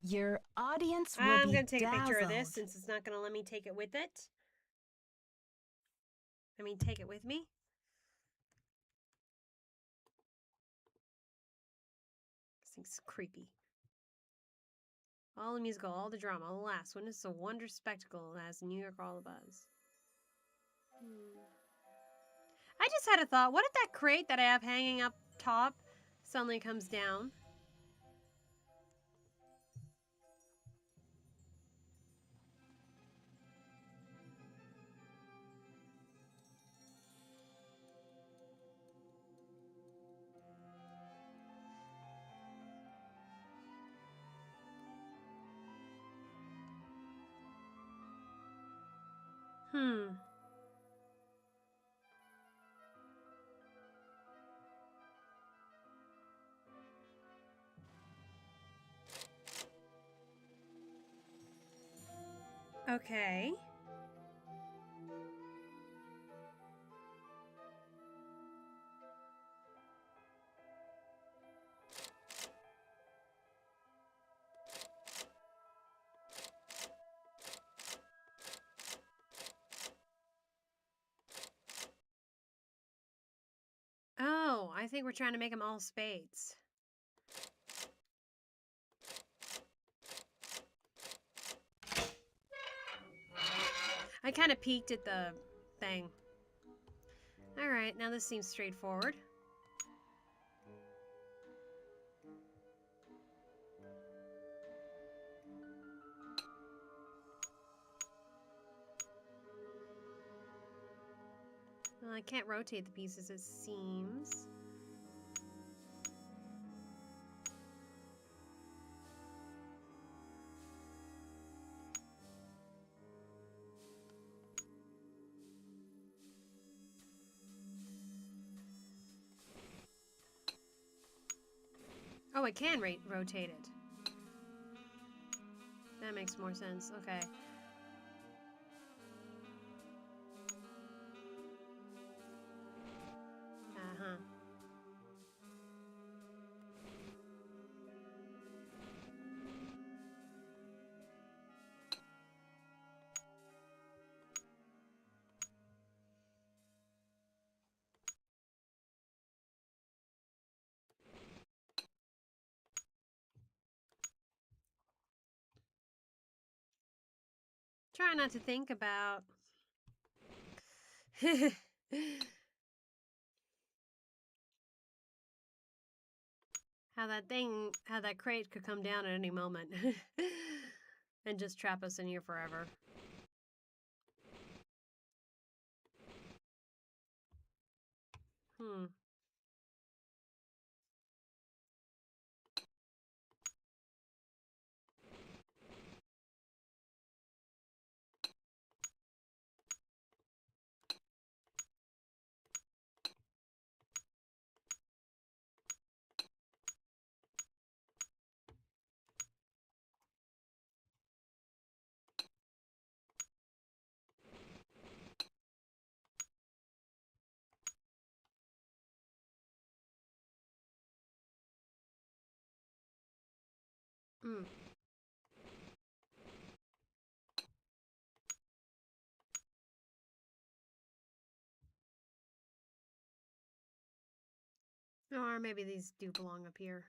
Your audience will I'm be going to take a picture of this dazzled. since it's not going to let me take it with it. I mean, take it with me. This thing's creepy. All the musical, all the drama, all the laughs. Witness a wondrous spectacle that has New York all abuzz. I just had a thought. What if that crate that I have hanging up top suddenly comes down? Okay. Oh, I think we're trying to make them all spades. I kind of peeked at the thing. Alright, now this seems straightforward. Well, I can't rotate the pieces, it seems. Oh, I can rotate it. That makes more sense. Okay. Uh-huh. Try not to think about how that crate could come down at any moment and just trap us in here forever. Hmm. Hmm. Or maybe these do belong up here.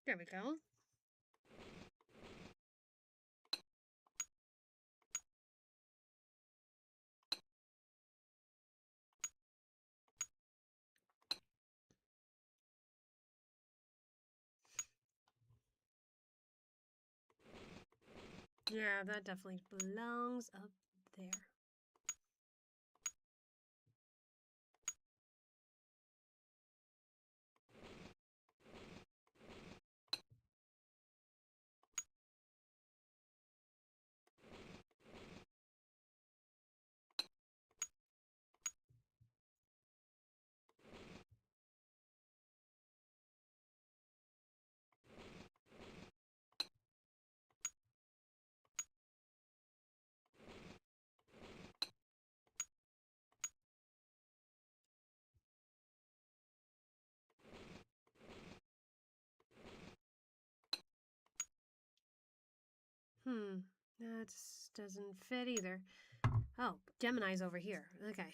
There we go. Yeah, that definitely belongs up there. That doesn't fit either. Oh, Gemini's over here. Okay.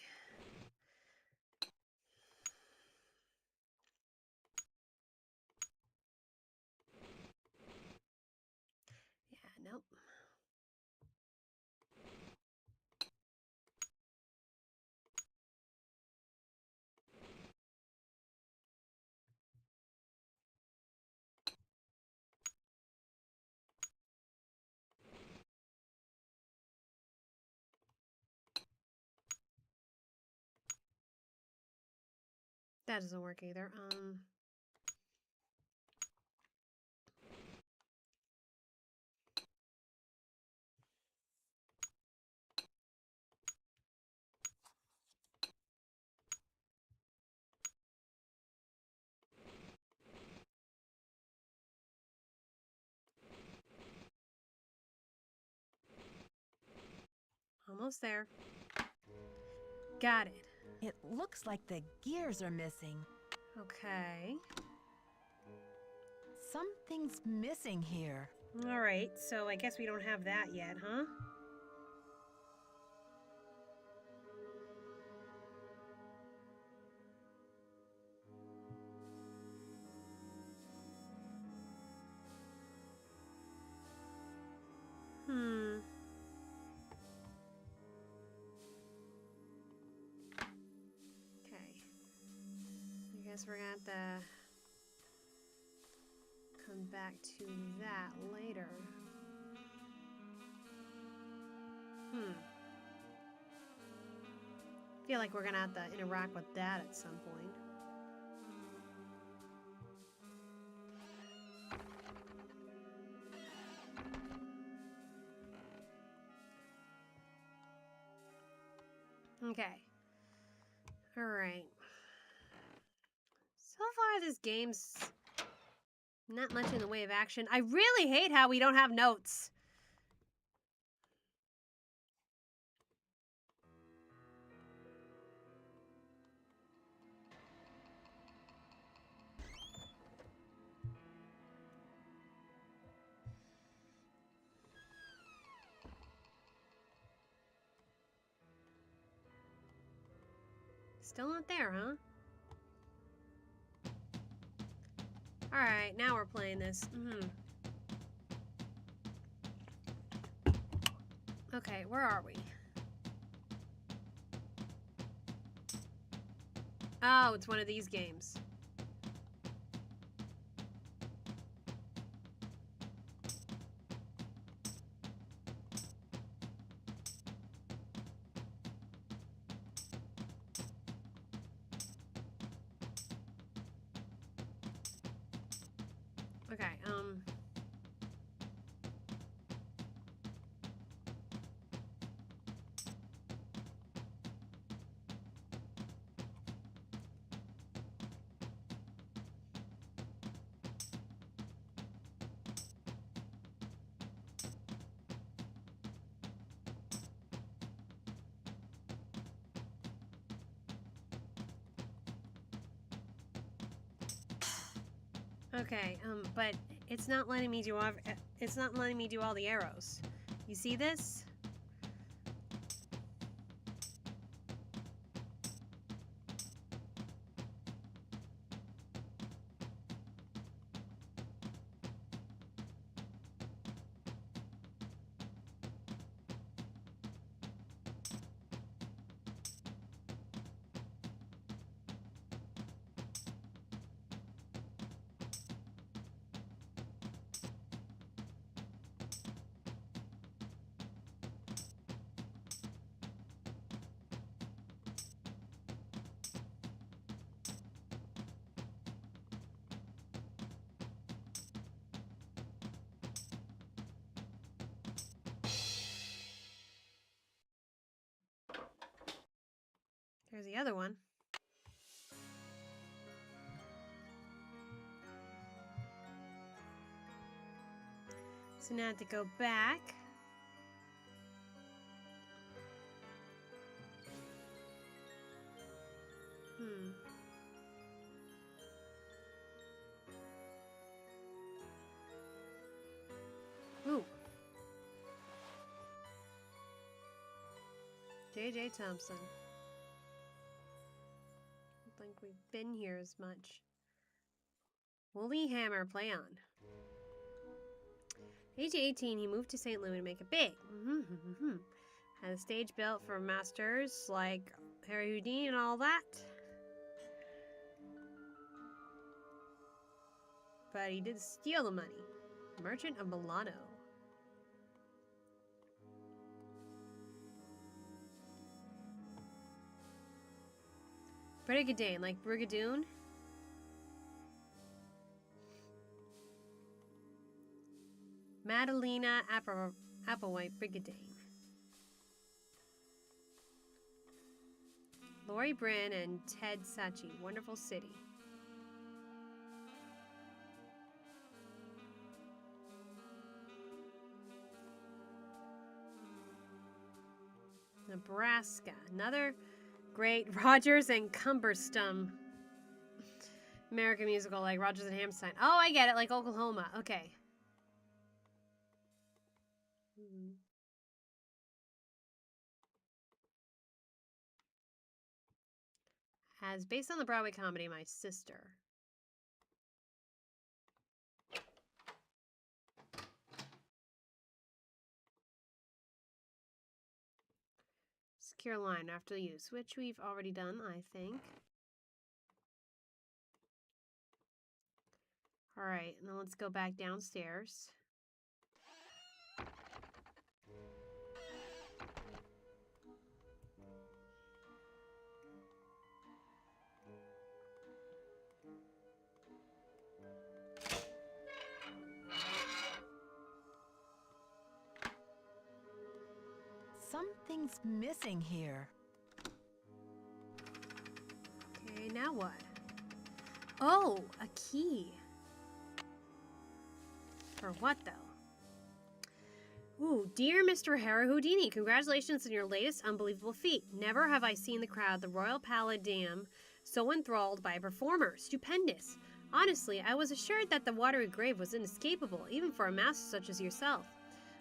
Yeah, nope. That doesn't work either. Almost there. Got it. It looks like the gears are missing. Okay. Something's missing here. All right, so I guess we don't have that yet, huh? Okay. I guess we're gonna have to come back to that later. Feel like we're gonna have to interact with that at some point. Okay. Alright. So far, this game's not much in the way of action. I really hate how we don't have notes. Still not there, huh? Alright, now we're playing this. Okay, where are we? Oh, it's one of these games. Okay, okay, but it's not letting me do it's not letting me do all the arrows. You see this? There's the other one. So now I have to go back. Ooh. J.J. Thompson. I don't think we've been here as much. Woolly Hammer, play on. Age 18, he moved to St. Louis to make it big. Had a stage built for masters like Harry Houdini and all that. But he did steal the money. Merchant of Milano. Brigadoon, like Brigadoon? Madalena Applewhite Brigadoon. Lori Bryn and Ted Sachi, Wonderful City. Nebraska. Another great Rogers and Cumberstum American musical like Rogers and Hammerstein. Oh, I get it. Like Oklahoma. Okay. As based on the Broadway comedy My Sister. Secure line after use, which we've already done, I think. All right, now let's go back downstairs. Something's missing here. Okay, now what? Oh, a key. For what, though? Ooh, dear Mr. Harry Houdini, congratulations on your latest unbelievable feat. Never have I seen the crowd, the Royal Palladium, so enthralled by a performer. Stupendous. Honestly, I was assured that the watery grave was inescapable, even for a master such as yourself.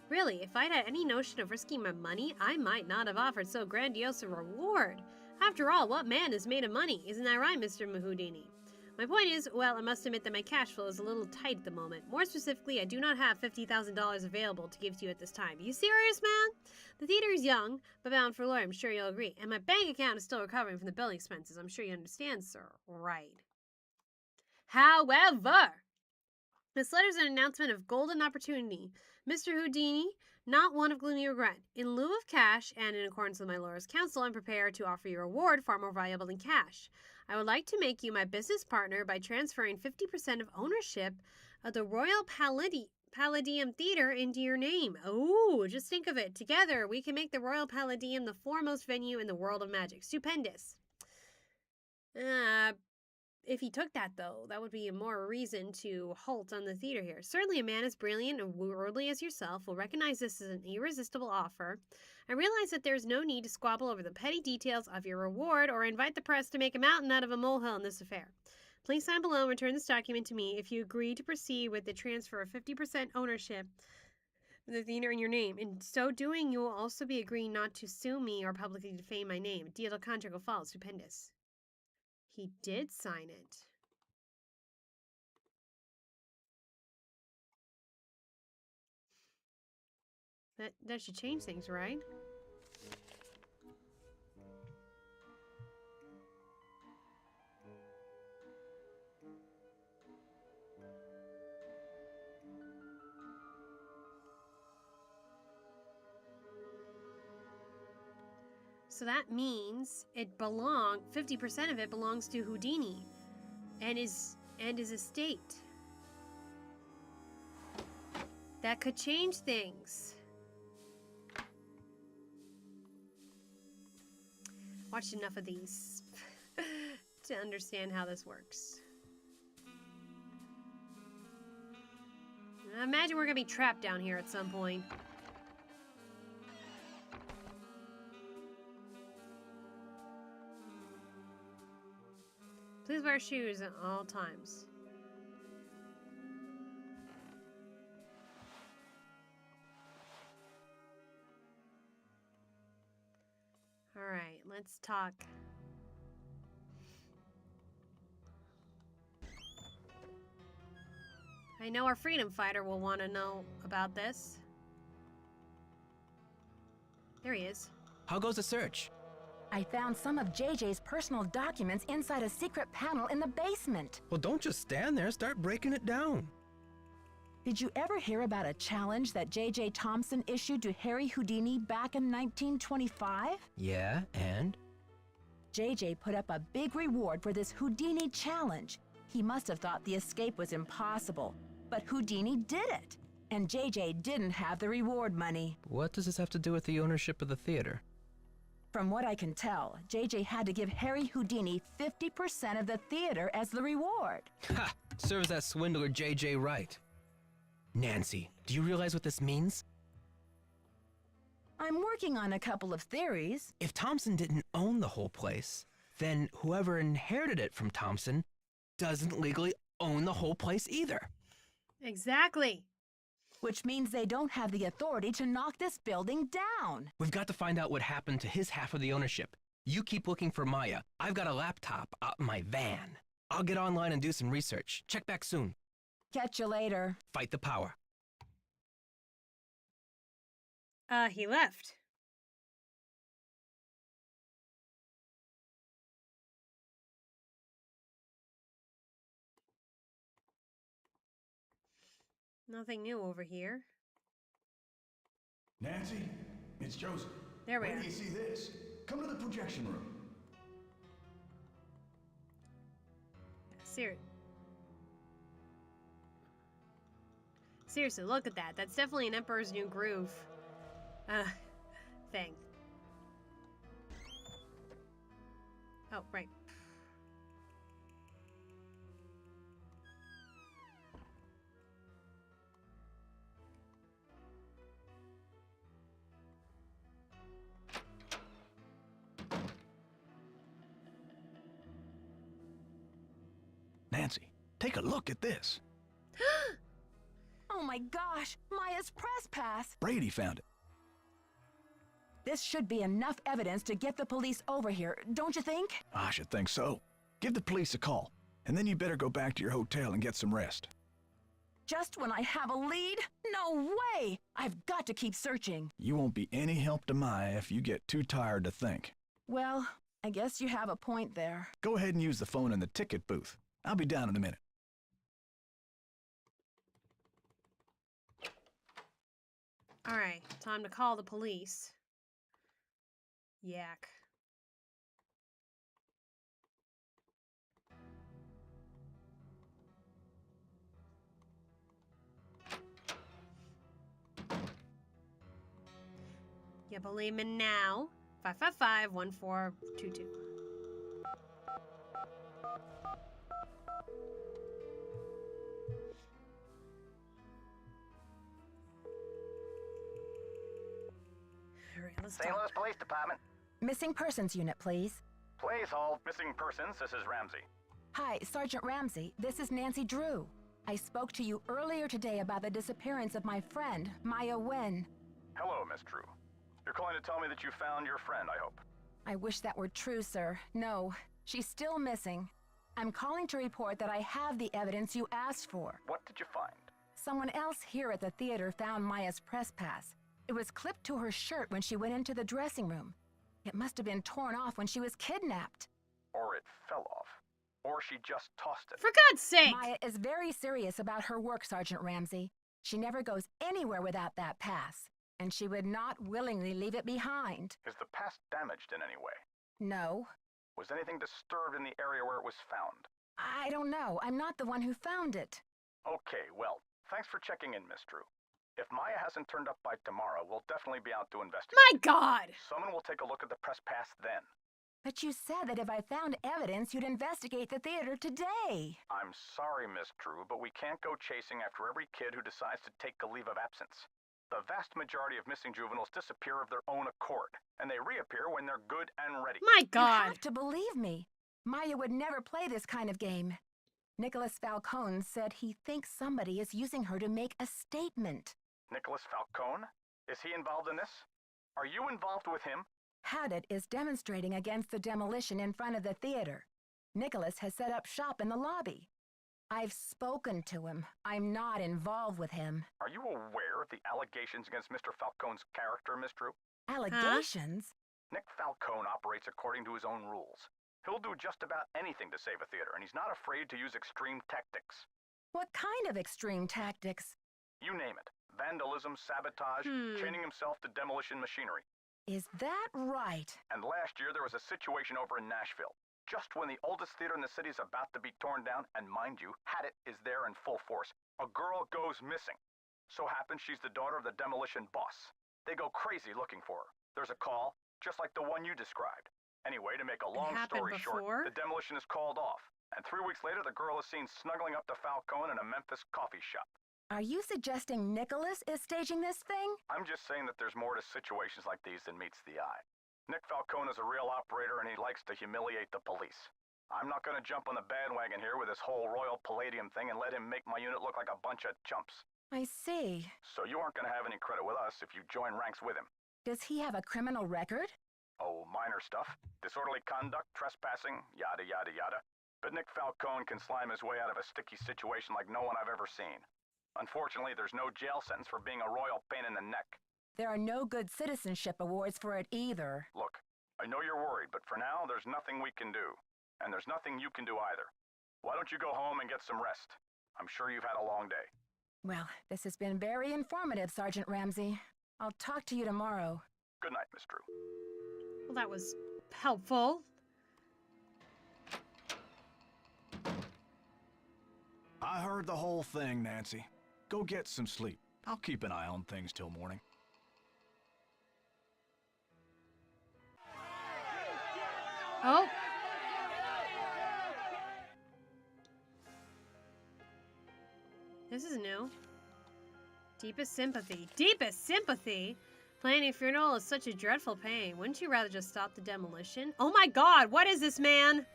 Really, if I'd had any notion of risking my money, I might not have offered so grandiose a reward. After all, what man is made of money? Isn't that right, Mr. Houdini? My point is, well, I must admit that my cash flow is a little tight at the moment. More specifically, I do not have $50,000 available to give to you at this time. You serious, man? The theater is young, but bound for glory, I'm sure you'll agree. And my bank account is still recovering from the building expenses. I'm sure you understand, sir. Right. However, this letter is an announcement of golden opportunity. Mr. Houdini, not one of gloomy regret. In lieu of cash, and in accordance with my lawyer's counsel, I'm prepared to offer you a reward far more valuable than cash. I would like to make you my business partner by transferring 50% of ownership of the Royal Palladium Theater into your name. Oh, just think of it. Together, we can make the Royal Palladium the foremost venue in the world of magic. Stupendous. If he took that, though, that would be more reason to halt on the theater here. Certainly a man as brilliant and worldly as yourself will recognize this as an irresistible offer. I realize that there's no need to squabble over the petty details of your reward or invite the press to make a mountain out of a molehill in this affair. Please sign below and return this document to me if you agree to proceed with the transfer of 50% ownership of the theater in your name. In so doing, you will also be agreeing not to sue me or publicly defame my name. Deal to contract will follow. Stupendous. He did sign it. That should change things, right? So that means 50% of it belongs to Houdini and his estate. That could change things. Watched enough of these to understand how this works. I imagine we're gonna be trapped down here at some point. Please wear shoes at all times. All right, let's talk. I know our freedom fighter will want to know about this. There he is. How goes the search? I found some of JJ's personal documents inside a secret panel in the basement. Well, don't just stand there. Start breaking it down. Did you ever hear about a challenge that JJ Thompson issued to Harry Houdini back in 1925? Yeah, and? JJ put up a big reward for this Houdini challenge. He must have thought the escape was impossible, but Houdini did it. And JJ didn't have the reward money. What does this have to do with the ownership of the theater? From what I can tell, JJ had to give Harry Houdini 50% of the theater as the reward. Ha! Serves that swindler JJ right. Nancy, do you realize what this means? I'm working on a couple of theories. If Thompson didn't own the whole place, then whoever inherited it from Thompson doesn't legally own the whole place either. Exactly. Which means they don't have the authority to knock this building down. We've got to find out what happened to his half of the ownership. You keep looking for Maya. I've got a laptop out in my van. I'll get online and do some research. Check back soon. Catch you later. Fight the power. He left. Nothing new over here. Nancy, it's Joseph. There we Where are. do you see this? Come to the projection room. Seriously, look at that. That's definitely an Emperor's New Groove thing. Oh, right. Nancy, take a look at this. Oh my gosh, Maya's press pass. Brady found it. This should be enough evidence to get the police over here, don't you think? I should think so. Give the police a call, and then you better go back to your hotel and get some rest. Just when I have a lead? No way! I've got to keep searching. You won't be any help to Maya if you get too tired to think. Well, I guess you have a point there. Go ahead and use the phone in the ticket booth. I'll be down in a minute. All right, time to call the police. Yak. You believe me now? 555-1422. All right, let's St. talk. Louis Police Department. Missing persons unit, please. Please hold. Missing persons, this is Ramsey. Hi, Sergeant Ramsey. This is Nancy Drew. I spoke to you earlier today about the disappearance of my friend, Maya Wen. Hello, Miss Drew. You're calling to tell me that you found your friend, I hope. I wish that were true, sir. No, she's still missing. I'm calling to report that I have the evidence you asked for. What did you find? Someone else here at the theater found Maya's press pass. It was clipped to her shirt when she went into the dressing room. It must have been torn off when she was kidnapped. Or it fell off. Or she just tossed it. For God's sake! Maya is very serious about her work, Sergeant Ramsey. She never goes anywhere without that pass, and she would not willingly leave it behind. Is the pass damaged in any way? No. Was anything disturbed in the area where it was found? I don't know. I'm not the one who found it. Okay, well, thanks for checking in, Miss Drew. If Maya hasn't turned up by tomorrow, we'll definitely be out to investigate. My God! Someone will take a look at the press pass then. But you said that if I found evidence, you'd investigate the theater today. I'm sorry, Miss Drew, but we can't go chasing after every kid who decides to take a leave of absence. The vast majority of missing juveniles disappear of their own accord, and they reappear when they're good and ready. My God! You have to believe me. Maya would never play this kind of game. Nicholas Falcone said he thinks somebody is using her to make a statement. Nicholas Falcone? Is he involved in this? Are you involved with him? Haddad is demonstrating against the demolition in front of the theater. Nicholas has set up shop in the lobby. I've spoken to him. I'm not involved with him. Are you aware of the allegations against Mr. Falcone's character, Miss Drew? Allegations? Nick Falcone operates according to his own rules. He'll do just about anything to save a theater, and he's not afraid to use extreme tactics. What kind of extreme tactics? You name it. Vandalism, sabotage, chaining himself to demolition machinery. Is that right? And last year there was a situation over in Nashville. Just when the oldest theater in the city is about to be torn down, and mind you, Haddad is there in full force, a girl goes missing. So happens she's the daughter of the demolition boss. They go crazy looking for her. There's a call, just like the one you described. Anyway, to make a long story short, the demolition is called off. And 3 weeks later, the girl is seen snuggling up to Falcone in a Memphis coffee shop. Are you suggesting Nicholas is staging this thing? I'm just saying that there's more to situations like these than meets the eye. Nick Falcone is a real operator and he likes to humiliate the police. I'm not gonna jump on the bandwagon here with this whole Royal Palladium thing and let him make my unit look like a bunch of chumps. I see. So you aren't gonna have any credit with us if you join ranks with him. Does he have a criminal record? Oh, minor stuff. Disorderly conduct, trespassing, yada yada yada. But Nick Falcone can slime his way out of a sticky situation like no one I've ever seen. Unfortunately, there's no jail sentence for being a royal pain in the neck. There are no good citizenship awards for it either. Look, I know you're worried, but for now, there's nothing we can do. And there's nothing you can do either. Why don't you go home and get some rest? I'm sure you've had a long day. Well, this has been very informative, Sergeant Ramsey. I'll talk to you tomorrow. Good night, Miss Drew. Well, that was helpful. I heard the whole thing, Nancy. Go get some sleep. I'll keep an eye on things till morning. Oh. This is new. Deepest sympathy. Deepest sympathy? Planning a funeral is such a dreadful pain. Wouldn't you rather just stop the demolition? Oh my god, what is this, man?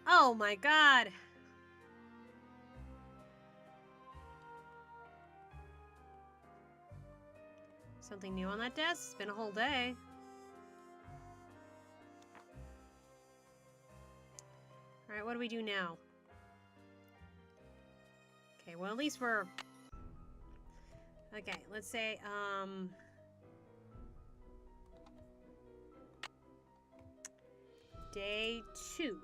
Oh my god. Something new on that desk? It's been a whole day. Alright, what do we do now? Okay, well at least we're... Okay, let's say, Day 2.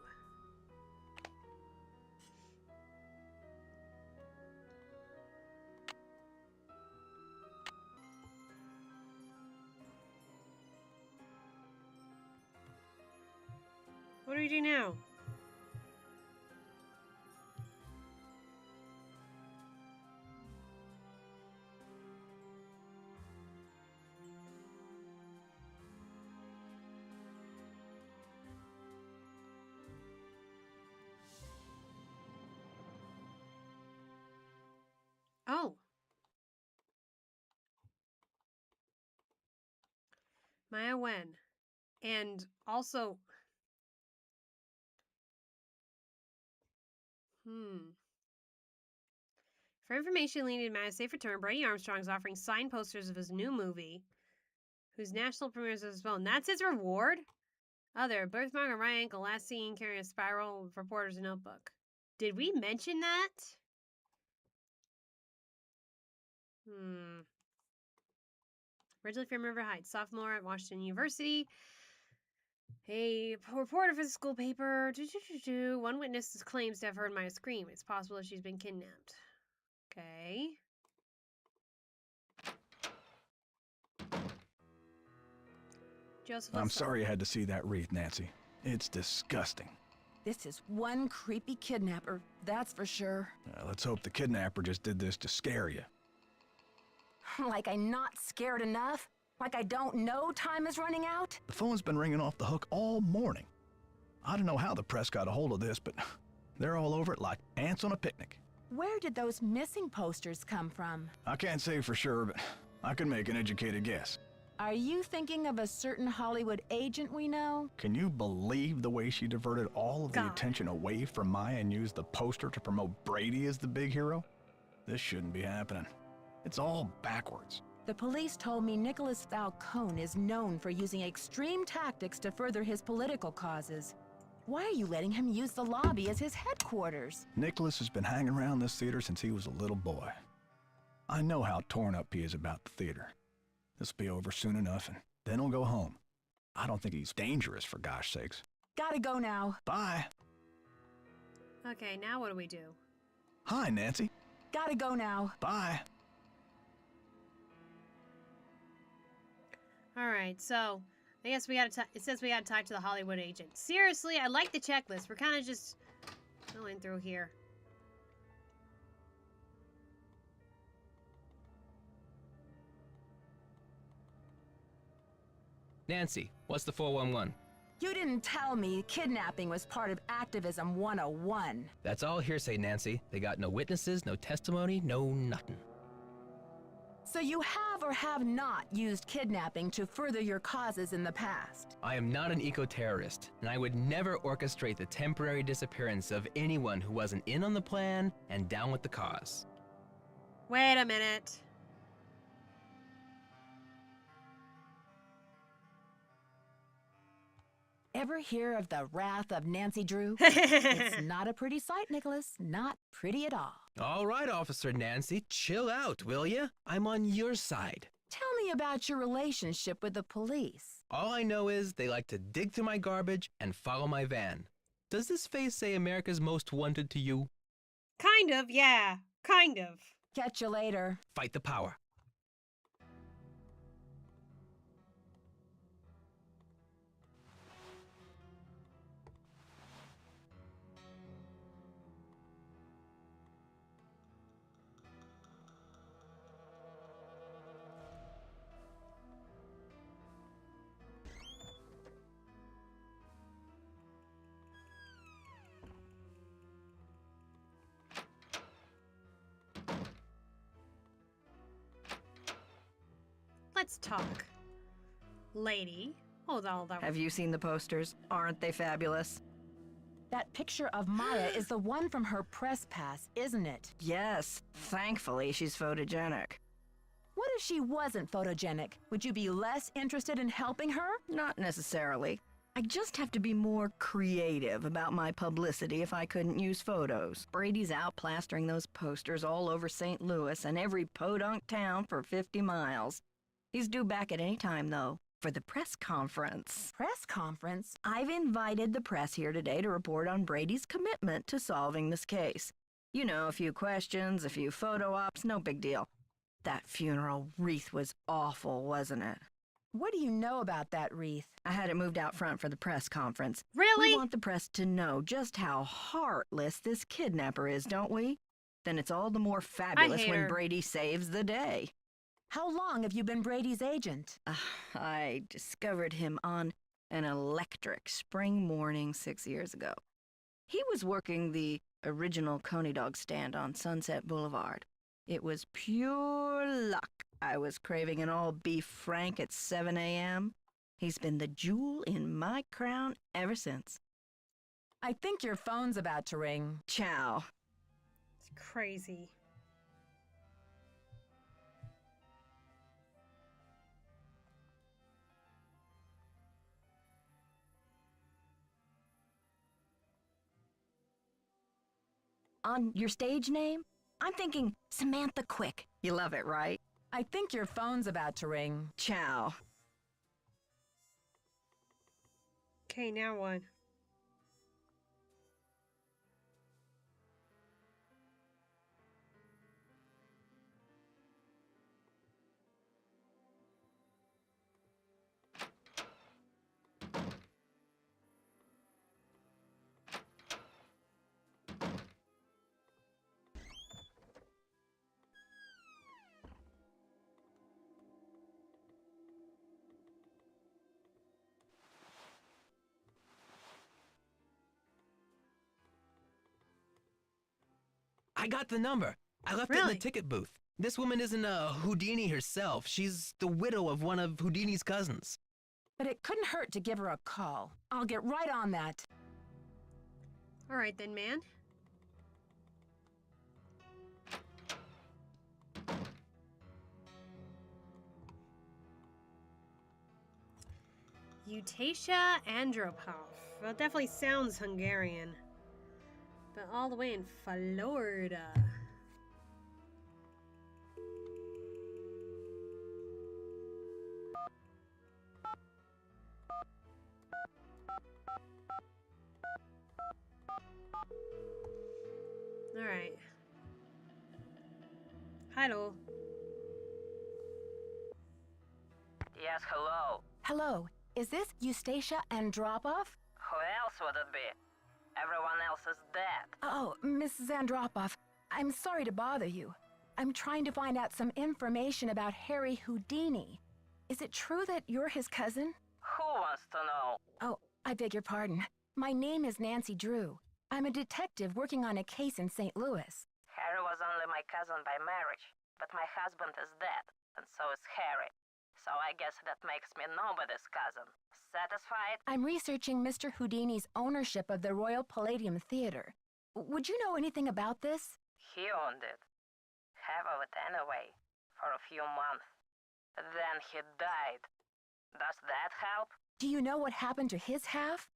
What do we do now? Oh. Maya Wen. And also... For information leading to Maya's safe return, Brady Armstrong is offering signed posters of his new movie, whose national premiere is as well. And that's his reward? Other birthmark on right ankle, last seen carrying a spiral of reporter's notebook. Did we mention that? Originally from River Heights, sophomore at Washington University. A reporter for the school paper. One witness claims to have heard Maya scream. It's possible that she's been kidnapped. Okay. Joseph, I'm sorry you had to see that wreath, Nancy. It's disgusting. This is one creepy kidnapper, that's for sure. Let's hope the kidnapper just did this to scare you. Like I'm not scared enough? Like I don't know time is running out? The phone's been ringing off the hook all morning. I don't know how the press got a hold of this, but they're all over it like ants on a picnic. Where did those missing posters come from? I can't say for sure, but I could make an educated guess. Are you thinking of a certain Hollywood agent we know? Can you believe the way she diverted all of the attention away from Maya and used the poster to promote Brady as the big hero? This shouldn't be happening. It's all backwards. The police told me Nicholas Falcone is known for using extreme tactics to further his political causes. Why are you letting him use the lobby as his headquarters? Nicholas has been hanging around this theater since he was a little boy. I know how torn up he is about the theater. This'll be over soon enough, and then he'll go home. I don't think he's dangerous, for gosh sakes. Gotta go now. Bye. Okay, now what do we do? Hi, Nancy. Gotta go now. Bye. Alright, so I guess we gotta it says we gotta talk to the Hollywood agent. Seriously, I like the checklist. We're kind of just going through here. Nancy, what's the 411? You didn't tell me kidnapping was part of Activism 101. That's all hearsay, Nancy. They got no witnesses, no testimony, no nothing. So you have or have not used kidnapping to further your causes in the past? I am not an eco-terrorist, and I would never orchestrate the temporary disappearance of anyone who wasn't in on the plan and down with the cause. Wait a minute. Ever hear of the wrath of Nancy Drew? It's not a pretty sight, Nicholas. Not pretty at all. All right, Officer Nancy, chill out, will ya? I'm on your side. Tell me about your relationship with the police. All I know is they like to dig through my garbage and follow my van. Does this face say America's Most Wanted to you? Kind of, yeah. Kind of. Catch you later. Fight the power. Let's talk. Lady, hold on. Have you seen the posters? Aren't they fabulous? That picture of Maya is the one from her press pass, isn't it? Yes. Thankfully, she's photogenic. What if she wasn't photogenic? Would you be less interested in helping her? Not necessarily. I just have to be more creative about my publicity if I couldn't use photos. Brady's out plastering those posters all over St. Louis and every podunk town for 50 miles. He's due back at any time, though, for the press conference. Press conference? I've invited the press here today to report on Brady's commitment to solving this case. You know, a few questions, a few photo ops, no big deal. That funeral wreath was awful, wasn't it? What do you know about that wreath? I had it moved out front for the press conference. Really? We want the press to know just how heartless this kidnapper is, don't we? Then it's all the more fabulous when Brady saves the day. How long have you been Brady's agent? I discovered him on an electric spring morning 6 years ago. He was working the original Coney Dog stand on Sunset Boulevard. It was pure luck. I was craving an all-beef Frank at 7 a.m. He's been the jewel in my crown ever since. I think your phone's about to ring. Ciao. It's crazy. On your stage name? I'm thinking Samantha Quick. You love it, right? I think your phone's about to ring. Ciao. Okay, now what? I got the number. I left it in the ticket booth. This woman isn't a Houdini herself. She's the widow of one of Houdini's cousins. But it couldn't hurt to give her a call. I'll get right on that. All right then, man. Utasia Andropov. Well, it definitely sounds Hungarian. But all the way in Florida. All right. Hello. Yes, hello. Hello. Is this Eustacia Andropov? Who else would it be? Everyone else is dead. Oh, Mrs. Andropov, I'm sorry to bother you. I'm trying to find out some information about Harry Houdini. Is it true that you're his cousin? Who wants to know? Oh, I beg your pardon. My name is Nancy Drew. I'm a detective working on a case in St. Louis. Harry was only my cousin by marriage, but my husband is dead, and so is Harry. So I guess that makes me nobody's cousin. Satisfied? I'm researching Mr. Houdini's ownership of the Royal Palladium Theater. Would you know anything about this? He owned it. Half of it anyway, for a few months. Then he died. Does that help? Do you know what happened to his half?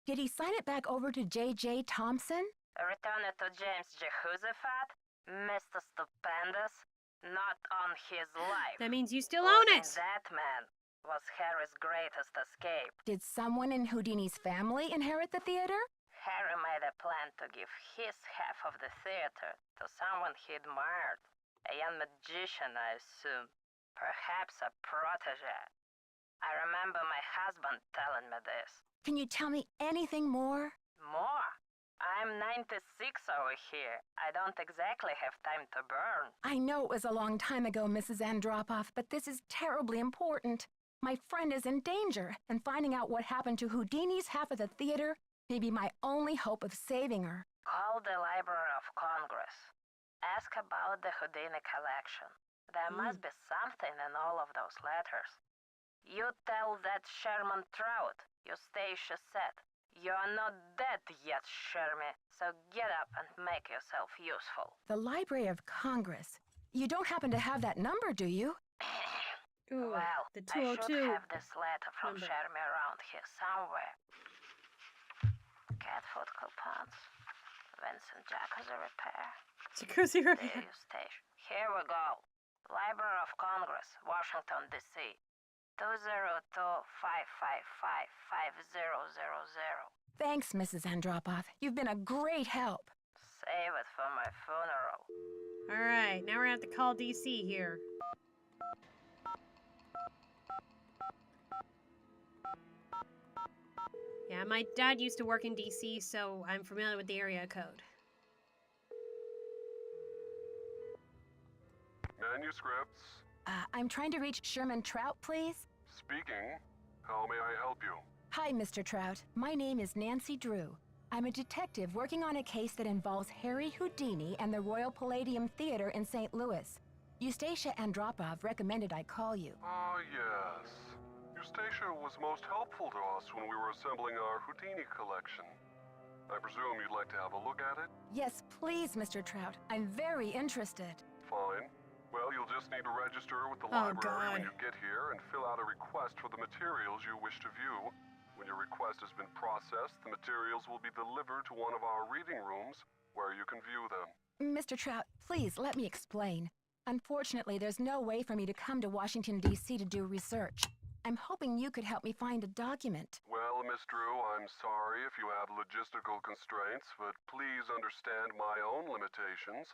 Did he sign it back over to J.J. Thompson? Return it to James Jehoshaphat? Mr. Stupendous? Not on his life. That means you still own it. That man was Harry's greatest escape. Did someone in Houdini's family inherit the theater? Harry made a plan to give his half of the theater to someone he admired. A young magician, I assume. Perhaps a protege. I remember my husband telling me this. Can you tell me anything more? More? I'm 96 over here. I don't exactly have time to burn. I know it was a long time ago, Mrs. Andropoff, but this is terribly important. My friend is in danger, and finding out what happened to Houdini's half of the theater may be my only hope of saving her. Call the Library of Congress. Ask about the Houdini collection. There must be something in all of those letters. You tell that Sherman Trout, Eustacia said. You're not dead yet, Shermy, so get up and make yourself useful. The Library of Congress. You don't happen to have that number, do you? Ooh, well, the I 202 should have this letter from number. Shermy around here somewhere. Cat food coupons. Vincent Jacuzzi repair. Jacuzzi repair. Dear Eustacia, here we go. Library of Congress, Washington, D.C. 202-555-5000. Thanks, Mrs. Andropoff. You've been a great help. Save it for my funeral. All right, now we're gonna have to call DC here. Yeah, my dad used to work in DC, so I'm familiar with the area code. Manuscripts. I'm trying to reach Sherman Trout, please. Speaking. How may I help you? Hi, Mr. Trout. My name is Nancy Drew. I'm a detective working on a case that involves Harry Houdini and the Royal Palladium Theater in St. Louis. Eustacia Andropov recommended I call you. Ah, yes. Eustacia was most helpful to us when we were assembling our Houdini collection. I presume you'd like to have a look at it? Yes, please, Mr. Trout. I'm very interested. Fine. Well, you'll just need to register with the Oh, library when God. you get here and fill out a request for the materials you wish to view. When your request has been processed, the materials will be delivered to one of our reading rooms where you can view them. Mr. Trout, please let me explain. Unfortunately, there's no way for me to come to Washington, D.C. to do research. I'm hoping you could help me find a document. Well, Miss Drew, I'm sorry if you have logistical constraints, but please understand my own limitations.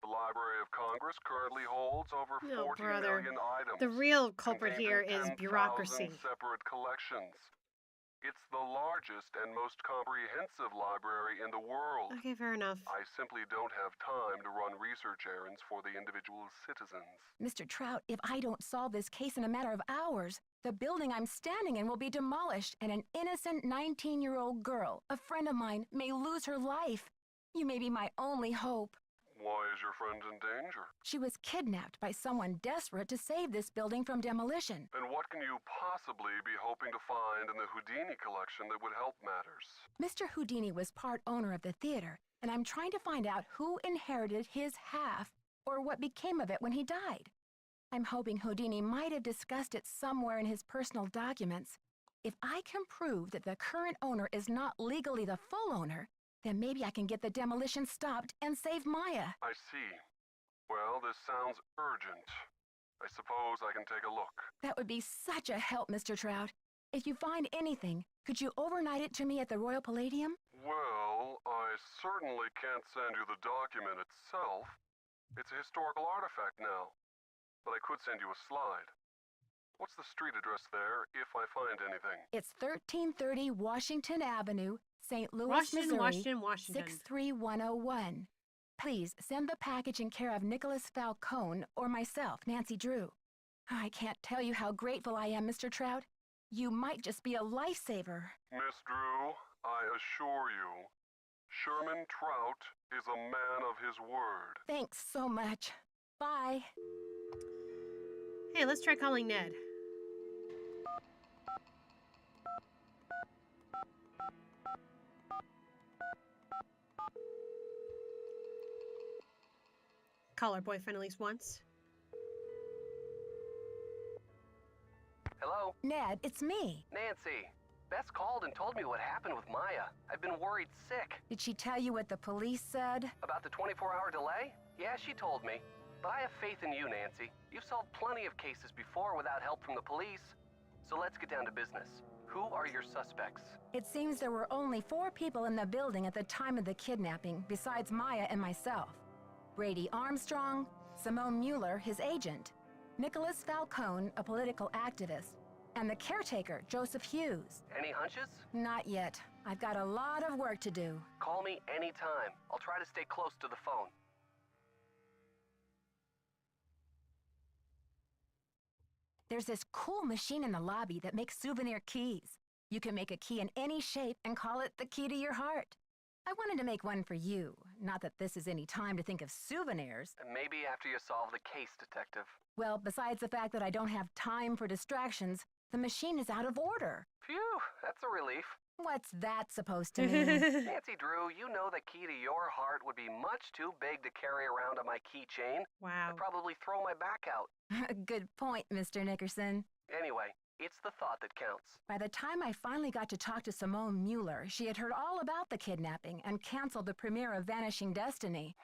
The Library of Congress currently holds over 40 brother. million items. The real culprit here is 10,000 bureaucracy. separate collections. It's the largest and most comprehensive library in the world. Okay, fair enough. I simply don't have time to run research errands for the individual citizens. Mr. Trout, if I don't solve this case in a matter of hours, the building I'm standing in will be demolished and an innocent 19-year-old girl, a friend of mine, may lose her life. You may be my only hope. Why is your friend in danger? She was kidnapped by someone desperate to save this building from demolition. And what can you possibly be hoping to find in the Houdini collection that would help matters? Mr. Houdini was part owner of the theater, and I'm trying to find out who inherited his half or what became of it when he died. I'm hoping Houdini might have discussed it somewhere in his personal documents. If I can prove that the current owner is not legally the full owner, then maybe I can get the demolition stopped and save Maya. I see. Well, this sounds urgent. I suppose I can take a look. That would be such a help, Mr. Trout. If you find anything, could you overnight it to me at the Royal Palladium? Well, I certainly can't send you the document itself. It's a historical artifact now. But I could send you a slide. What's the street address there, if I find anything? It's 1330 Washington Avenue, St. Louis, Washington, Missouri, Washington. 63101. Please send the package in care of Nicholas Falcone or myself, Nancy Drew. I can't tell you how grateful I am, Mr. Trout. You might just be a lifesaver. Miss Drew, I assure you, Sherman Trout is a man of his word. Thanks so much. Bye. Hey, let's try calling Ned. Call our boyfriend at least once. Hello? Ned, it's me. Nancy. Bess called and told me what happened with Maya. I've been worried sick. Did she tell you what the police said? About the 24-hour delay? Yeah, she told me. But I have faith in you, Nancy. You've solved plenty of cases before without help from the police. So let's get down to business. Who are your suspects? It seems there were only 4 people in the building at the time of the kidnapping, besides Maya and myself. Brady Armstrong, Simone Mueller, his agent, Nicholas Falcone, a political activist, and the caretaker, Joseph Hughes. Any hunches? Not yet. I've got a lot of work to do. Call me anytime. I'll try to stay close to the phone. There's this cool machine in the lobby that makes souvenir keys. You can make a key in any shape and call it the key to your heart. I wanted to make one for you. Not that this is any time to think of souvenirs. Maybe after you solve the case, Detective. Well, besides the fact that I don't have time for distractions, the machine is out of order. Phew, that's a relief. What's that supposed to mean? Nancy Drew, you know the key to your heart would be much too big to carry around on my keychain. Wow. I'd probably throw my back out. Good point, Mr. Nickerson. Anyway, it's the thought that counts. By the time I finally got to talk to Simone Mueller, she had heard all about the kidnapping and canceled the premiere of Vanishing Destiny.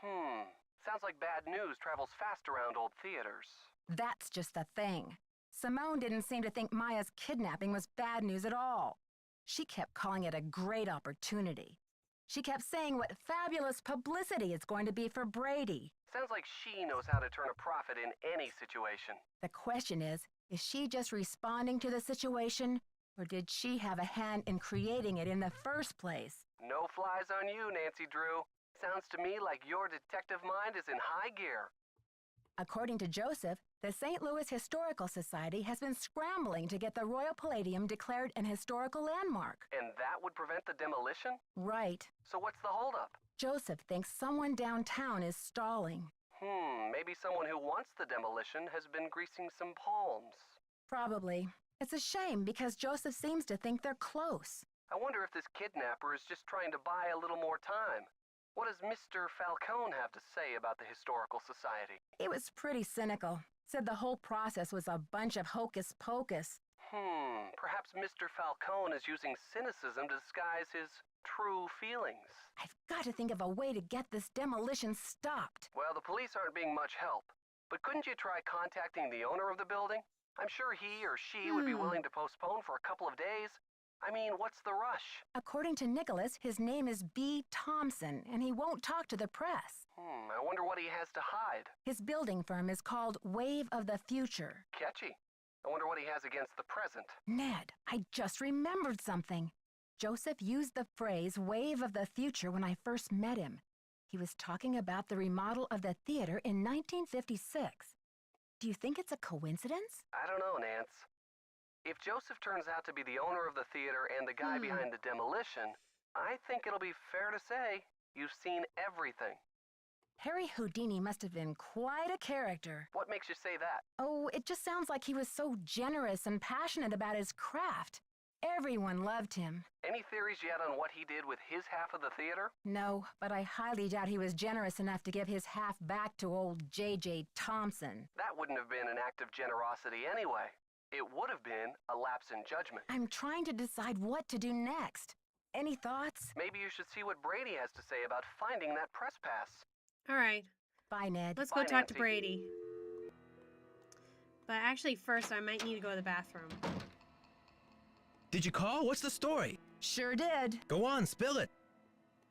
Sounds like bad news travels fast around old theaters. That's just the thing. Simone didn't seem to think Maya's kidnapping was bad news at all. She kept calling it a great opportunity. She kept saying what fabulous publicity it's going to be for Brady. Sounds like she knows how to turn a profit in any situation. The question is she just responding to the situation, or did she have a hand in creating it in the first place? No flies on you, Nancy Drew. Sounds to me like your detective mind is in high gear. According to Joseph, the St. Louis Historical Society has been scrambling to get the Royal Palladium declared an historical landmark. And that would prevent the demolition? Right. So what's the holdup? Joseph thinks someone downtown is stalling. Maybe someone who wants the demolition has been greasing some palms. Probably. It's a shame because Joseph seems to think they're close. I wonder if this kidnapper is just trying to buy a little more time. What does Mr. Falcone have to say about the Historical Society? He was pretty cynical. Said the whole process was a bunch of hocus pocus. Perhaps Mr. Falcone is using cynicism to disguise his true feelings. I've got to think of a way to get this demolition stopped. Well, the police aren't being much help. But couldn't you try contacting the owner of the building? I'm sure he or she would be willing to postpone for a couple of days. I mean, what's the rush? According to Nicholas, his name is B. Thompson, and he won't talk to the press. I wonder what he has to hide. His building firm is called Wave of the Future. Catchy. I wonder what he has against the present. Ned, I just remembered something. Joseph used the phrase Wave of the Future when I first met him. He was talking about the remodel of the theater in 1956. Do you think it's a coincidence? I don't know, Nance. If Joseph turns out to be the owner of the theater and the guy behind the demolition, I think it'll be fair to say you've seen everything. Harry Houdini must have been quite a character. What makes you say that? Oh, it just sounds like he was so generous and passionate about his craft. Everyone loved him. Any theories yet on what he did with his half of the theater? No, but I highly doubt he was generous enough to give his half back to old J.J. Thompson. That wouldn't have been an act of generosity anyway. It would have been a lapse in judgment. I'm trying to decide what to do next. Any thoughts? Maybe you should see what Brady has to say about finding that press pass. All right. Bye, Ned. Let's go talk to Brady. But actually, first, I might need to go to the bathroom. Did you call? What's the story? Sure did. Go on, spill it.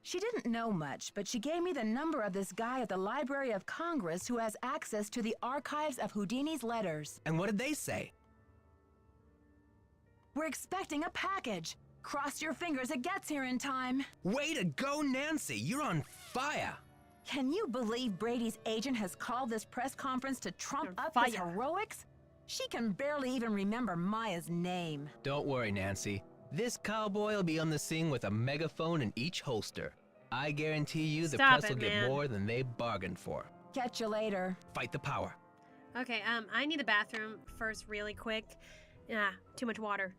She didn't know much, but she gave me the number of this guy at the Library of Congress who has access to the archives of Houdini's letters. And what did they say? We're expecting a package. Cross your fingers it gets here in time. Way to go, Nancy. You're on fire. Can you believe Brady's agent has called this press conference to trump up his heroics? She can barely even remember Maya's name. Don't worry, Nancy. This cowboy will be on the scene with a megaphone in each holster. I guarantee you the Stop press it, will get man. more than they bargained for. Catch you later. Fight the power. Okay, I need the bathroom first really quick. Too much water.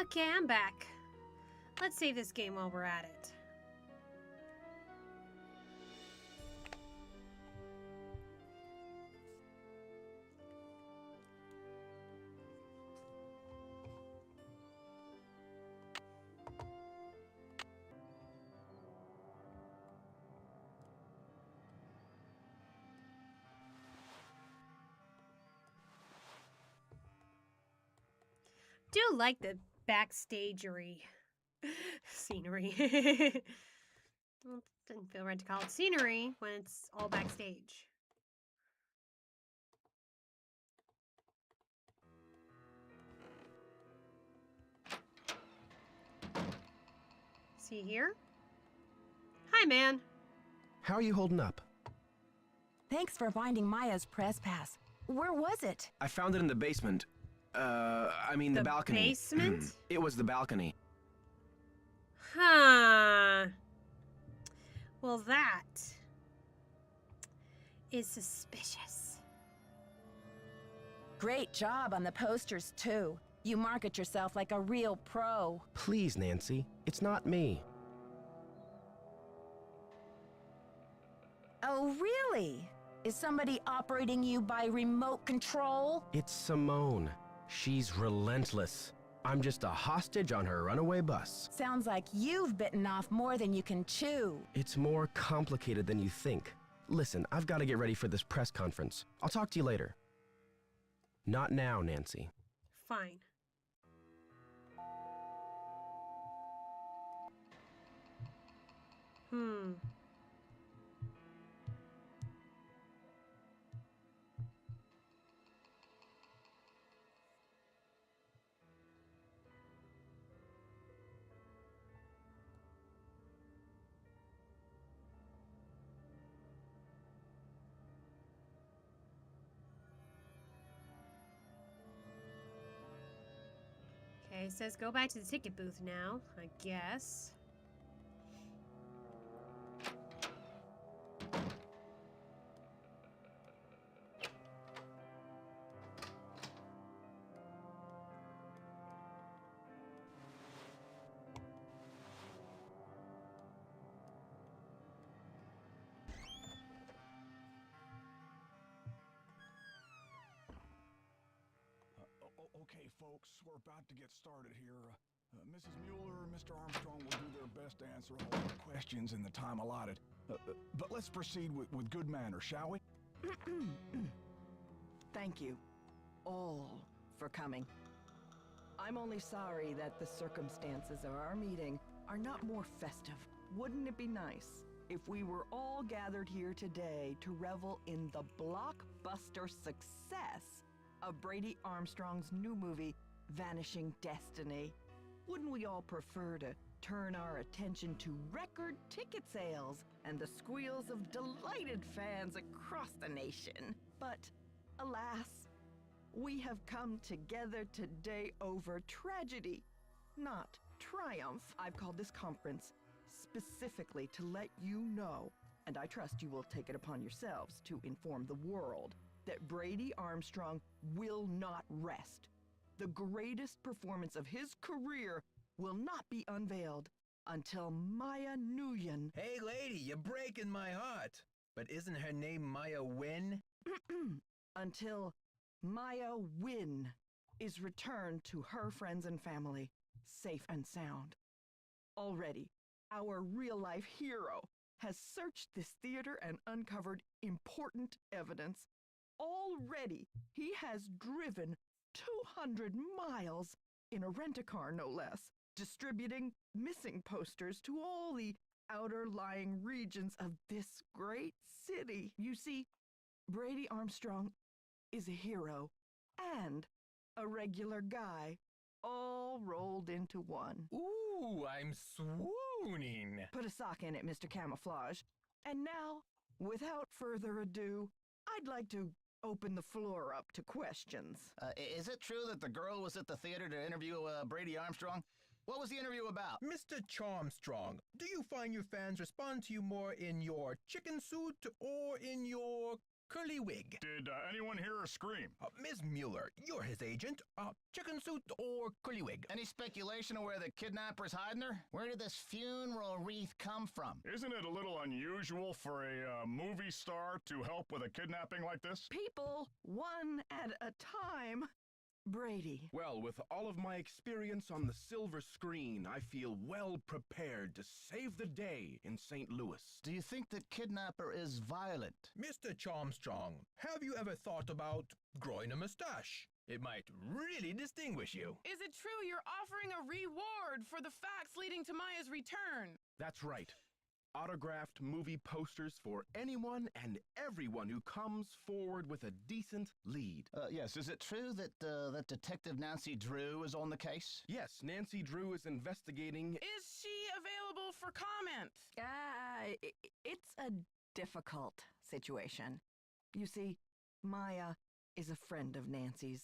Okay, I'm back. Let's save this game while we're at it. Do like the backstagery scenery. Well, didn't feel right to call it scenery when it's all backstage. See here? Hi, man. How are you holding up? Thanks for finding Maya's press pass. Where was it? I found it in the basement. I mean the balcony. Basement? It was the balcony. Huh. Well, that is suspicious. Great job on the posters, too. You market yourself like a real pro. Please, Nancy. It's not me. Oh, really? Is somebody operating you by remote control? It's Simone. She's relentless. I'm just a hostage on her runaway bus. Sounds like you've bitten off more than you can chew. It's more complicated than you think. Listen, I've got to get ready for this press conference. I'll talk to you later. Not now, Nancy. Fine. Okay, it says go back to the ticket booth now, I guess. Okay, folks, we're about to get started here. Mrs. Mueller, Mr. Armstrong will do their best to answer all the questions in the time allotted. But let's proceed with good manners, shall we? Thank you, all, for coming. I'm only sorry that the circumstances of our meeting are not more festive. Wouldn't it be nice if we were all gathered here today to revel in the blockbuster success of Brady Armstrong's new movie, Vanishing Destiny? Wouldn't we all prefer to turn our attention to record ticket sales and the squeals of delighted fans across the nation? But, alas, we have come together today over tragedy, not triumph. I've called this conference specifically to let you know, and I trust you will take it upon yourselves to inform the world, that Brady Armstrong will not rest. The greatest performance of his career will not be unveiled until Maya Nguyen. Hey, lady, you're breaking my heart. But isn't her name Maya Wynn? Until Maya Wynn is returned to her friends and family, safe and sound. Already, our real-life hero has searched this theater and uncovered important evidence. Already, he has driven 200 miles in a rent-a-car, no less, distributing missing posters to all the outer-lying regions of this great city. You see, Brady Armstrong is a hero and a regular guy, all rolled into one. Ooh, I'm swooning. Put a sock in it, Mr. Camouflage. And now, without further ado, I'd like to open the floor up to questions. Is it true that the girl was at the theater to interview Brady Armstrong? What was the interview about? Mr. Charmstrong, do you find your fans respond to you more in your chicken suit or in your curly wig? Did anyone hear her scream? Ms. Mueller, you're his agent. Chicken suit or curly wig? Any speculation of where the kidnapper's hiding her? Where did this funeral wreath come from? Isn't it a little unusual for a movie star to help with a kidnapping like this? People, one at a time. Brady. Well, with all of my experience on the silver screen, I feel well prepared to save the day in St. Louis. Do you think the kidnapper is violent? Mr. Charmstrong, have you ever thought about growing a mustache? It might really distinguish you. Is it true you're offering a reward for the facts leading to Maya's return? That's right. Autographed movie posters for anyone and everyone who comes forward with a decent lead. Yes, is it true that that Detective Nancy Drew is on the case? Yes, Nancy Drew is investigating. Is she available for comment? It's a difficult situation. You see, Maya is a friend of Nancy's,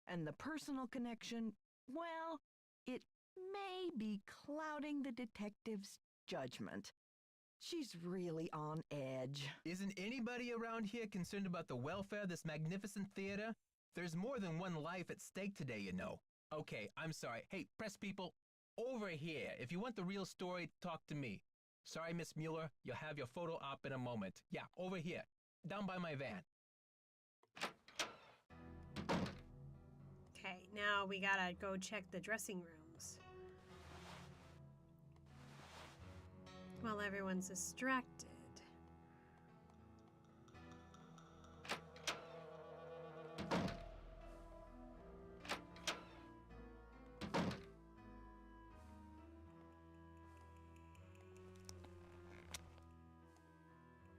and the personal connection, well, it may be clouding the detective's judgment. She's really on edge. Isn't anybody around here concerned about the welfare of this magnificent theater? There's more than one life at stake today, you know. Okay, I'm sorry. Hey, press people, over here. If you want the real story, talk to me. Sorry, Miss Mueller, you'll have your photo op in a moment. Yeah, over here, down by my van. Okay, now we gotta go check the dressing rooms. While everyone's distracted.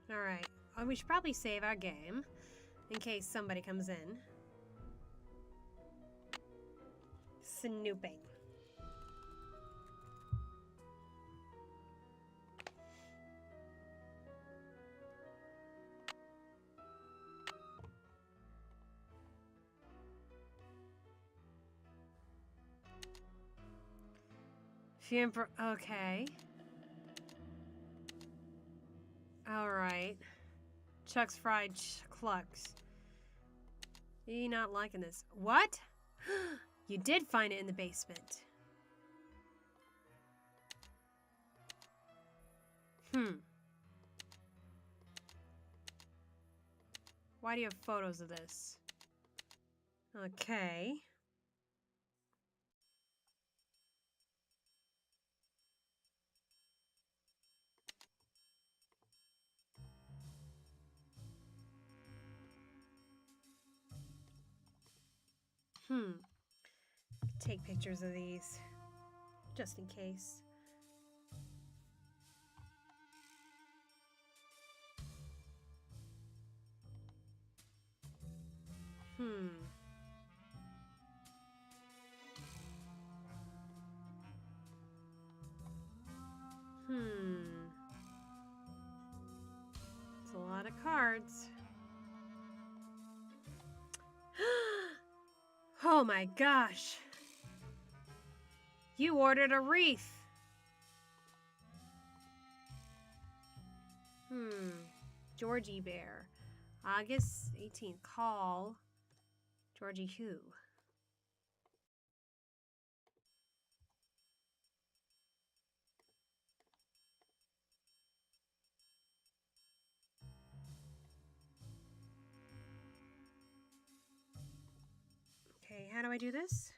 Alright, we should probably save our game in case somebody comes in. Snooping. Okay. Alright. Chuck's Fried Clucks. You not liking this. What? You did find it in the basement. Why do you have photos of this? Okay. Take pictures of these, just in case. It's a lot of cards. Oh my gosh. You ordered a wreath. Georgie Bear. August 18th. Call. Georgie who? Okay, how do I do this?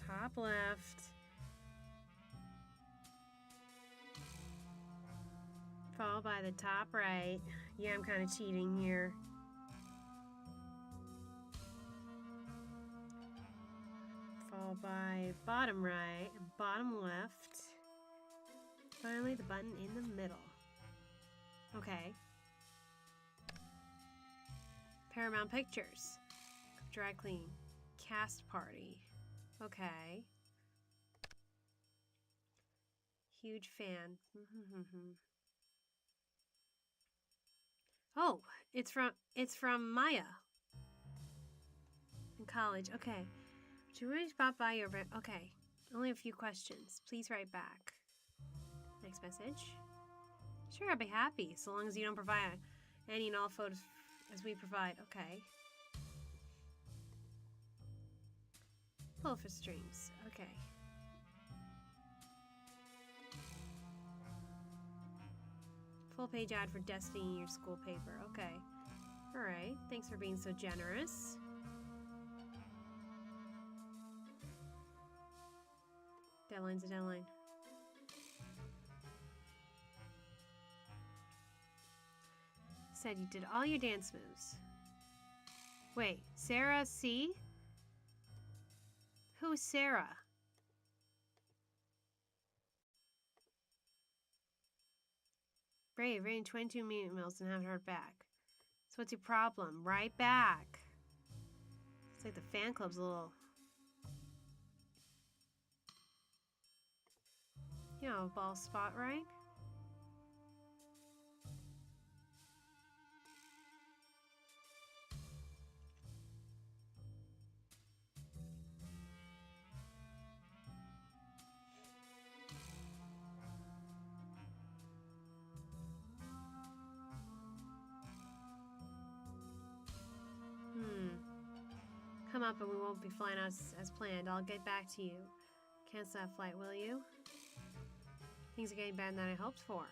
Top left. Followed by the top right. Yeah, I'm kind of cheating here. Followed by bottom right, bottom left. Finally, the button in the middle. Okay. Paramount Pictures. Dry clean. Cast party. Okay. Huge fan. Oh, it's from Maya. In college. Okay. Should we stop by your okay. Only a few questions. Please write back. Next message. Sure, I'll be happy, so long as you don't provide any and all photos as we provide. Okay. Pull for strings. Okay. Full page ad for Destiny in your school paper. Okay. Alright. Thanks for being so generous. Deadline's a deadline. Said you did all your dance moves. Wait, Sarah C? Who's Sarah? Brave, written 22 emails and haven't heard back. So what's your problem? Write back. It's like the fan club's a little... You know, ball spot, right? Come up and we won't be flying as planned. I'll get back to you. Cancel that flight, will you? Things are getting better than I hoped for.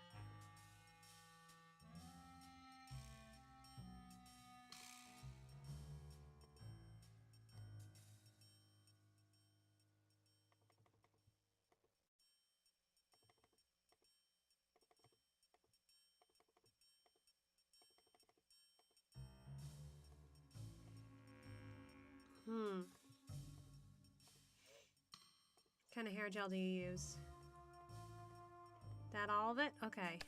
What kind of hair gel do you use? That all of it? Okay.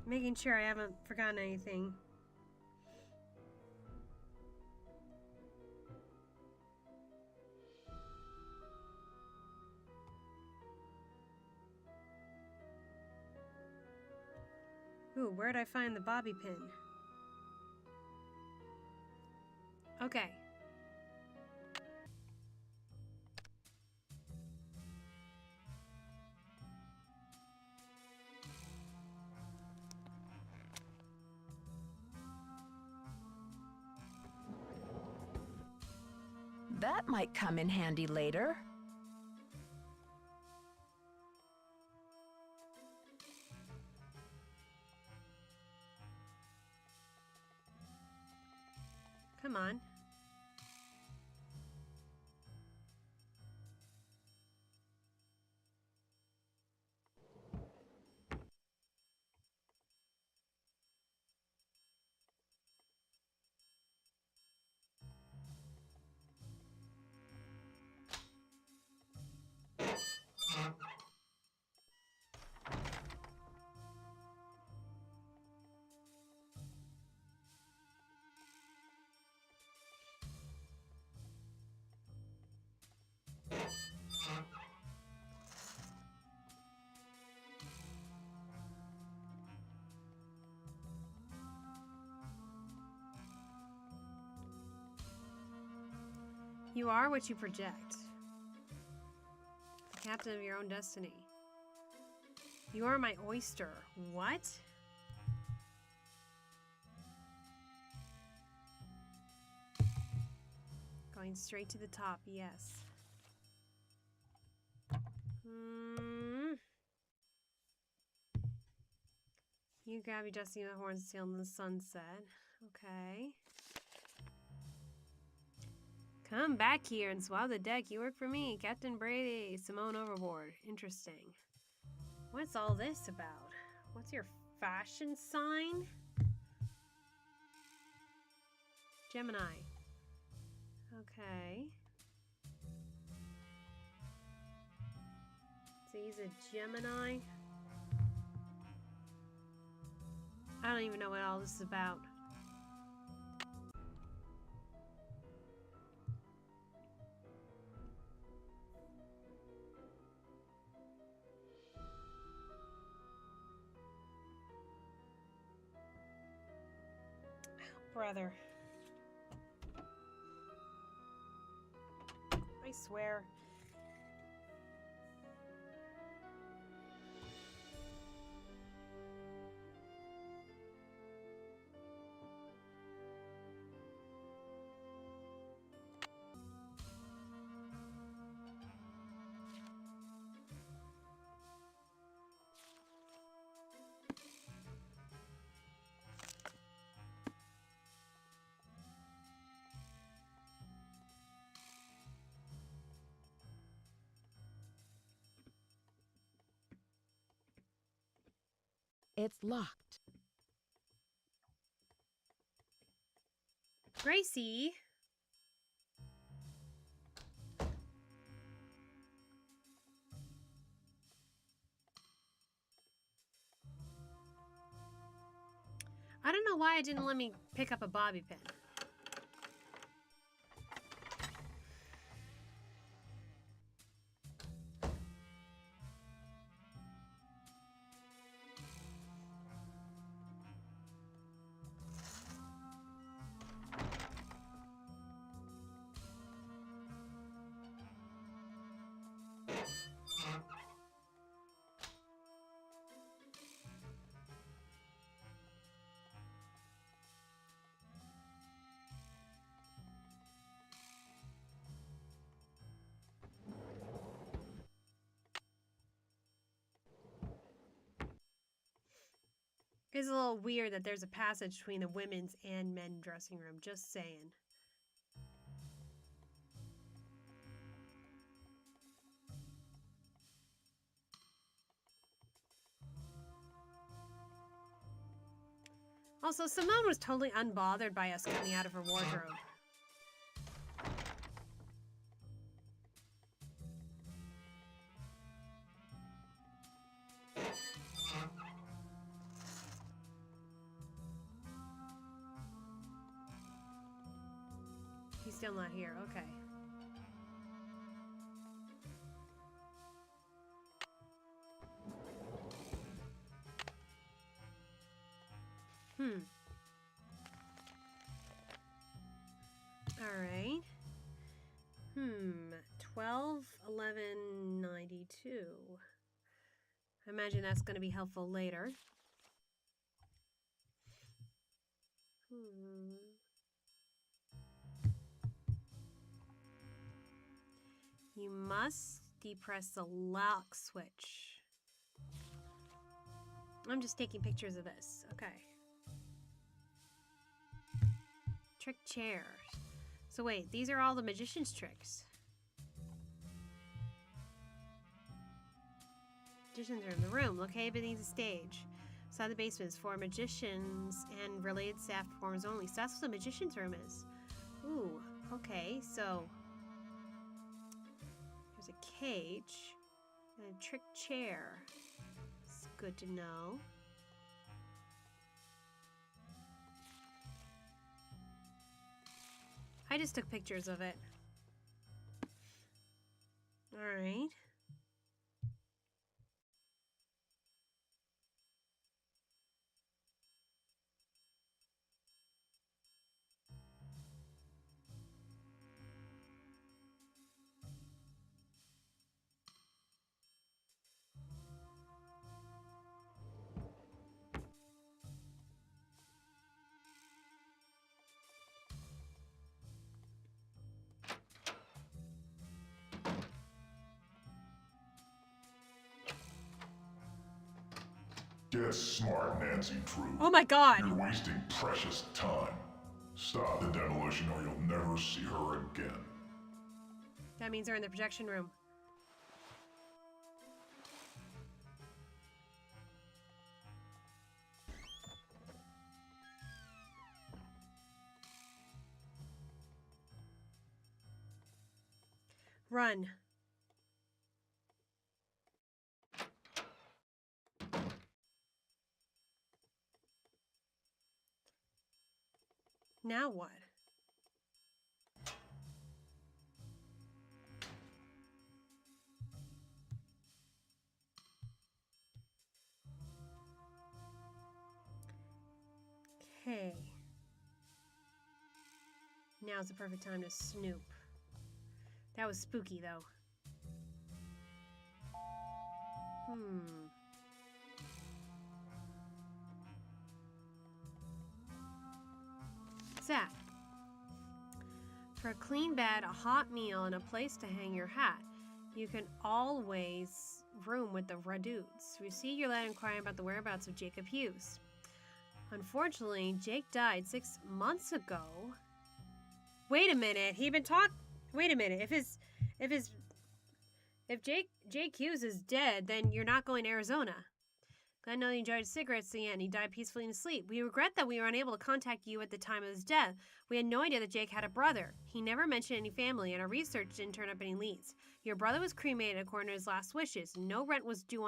Making sure I haven't forgotten anything. Ooh, where'd I find the bobby pin? Okay. That might come in handy later. Come on. You are what you project. The captain of your own destiny. You are my oyster. What? Going straight to the top, yes. You grab your dusty horns and sail in the sunset. Okay. Come back here and swab the deck. You work for me, Captain Brady. Simone overboard. Interesting. What's all this about? What's your fashion sign? Gemini. Okay. So he's a Gemini. I don't even know what all this is about. Brother. I swear. It's locked. Gracie. I don't know why it didn't let me pick up a bobby pin. It's a little weird that there's a passage between the women's and men's dressing room. Just saying. Also, Simone was totally unbothered by us coming out of her wardrobe. He's still not here. Okay. All right. 12/11/92. I imagine that's going to be helpful later. You must depress the lock switch. I'm just taking pictures of this. Okay. Trick chairs. So wait, these are all the magician's tricks. Magicians are in the room, located beneath the stage. Inside the basement is for magicians and related staff performers only. So that's what the magician's room is. Ooh, okay, so there's a cage and a trick chair. It's good to know. I just took pictures of it. All right. Get smart, Nancy Drew. Oh my god! You're wasting precious time. Stop the demolition or you'll never see her again. That means they're in the projection room. Run. Now what? Okay. Now's the perfect time to snoop. That was spooky, though. What's that? For a clean bed, a hot meal, and a place to hang your hat, you can always room with the Radudes. We see your letter inquiring about the whereabouts of Jacob Hughes. Unfortunately, Jake died 6 months ago. Wait a minute. Wait a minute. If Jake Hughes is dead, then you're not going to Arizona. I know you enjoyed cigarettes in the end. He died peacefully in his sleep. We regret that we were unable to contact you at the time of his death. We had no idea that Jake had a brother. He never mentioned any family, and our research didn't turn up any leads. Your brother was cremated according to his last wishes. No rent was due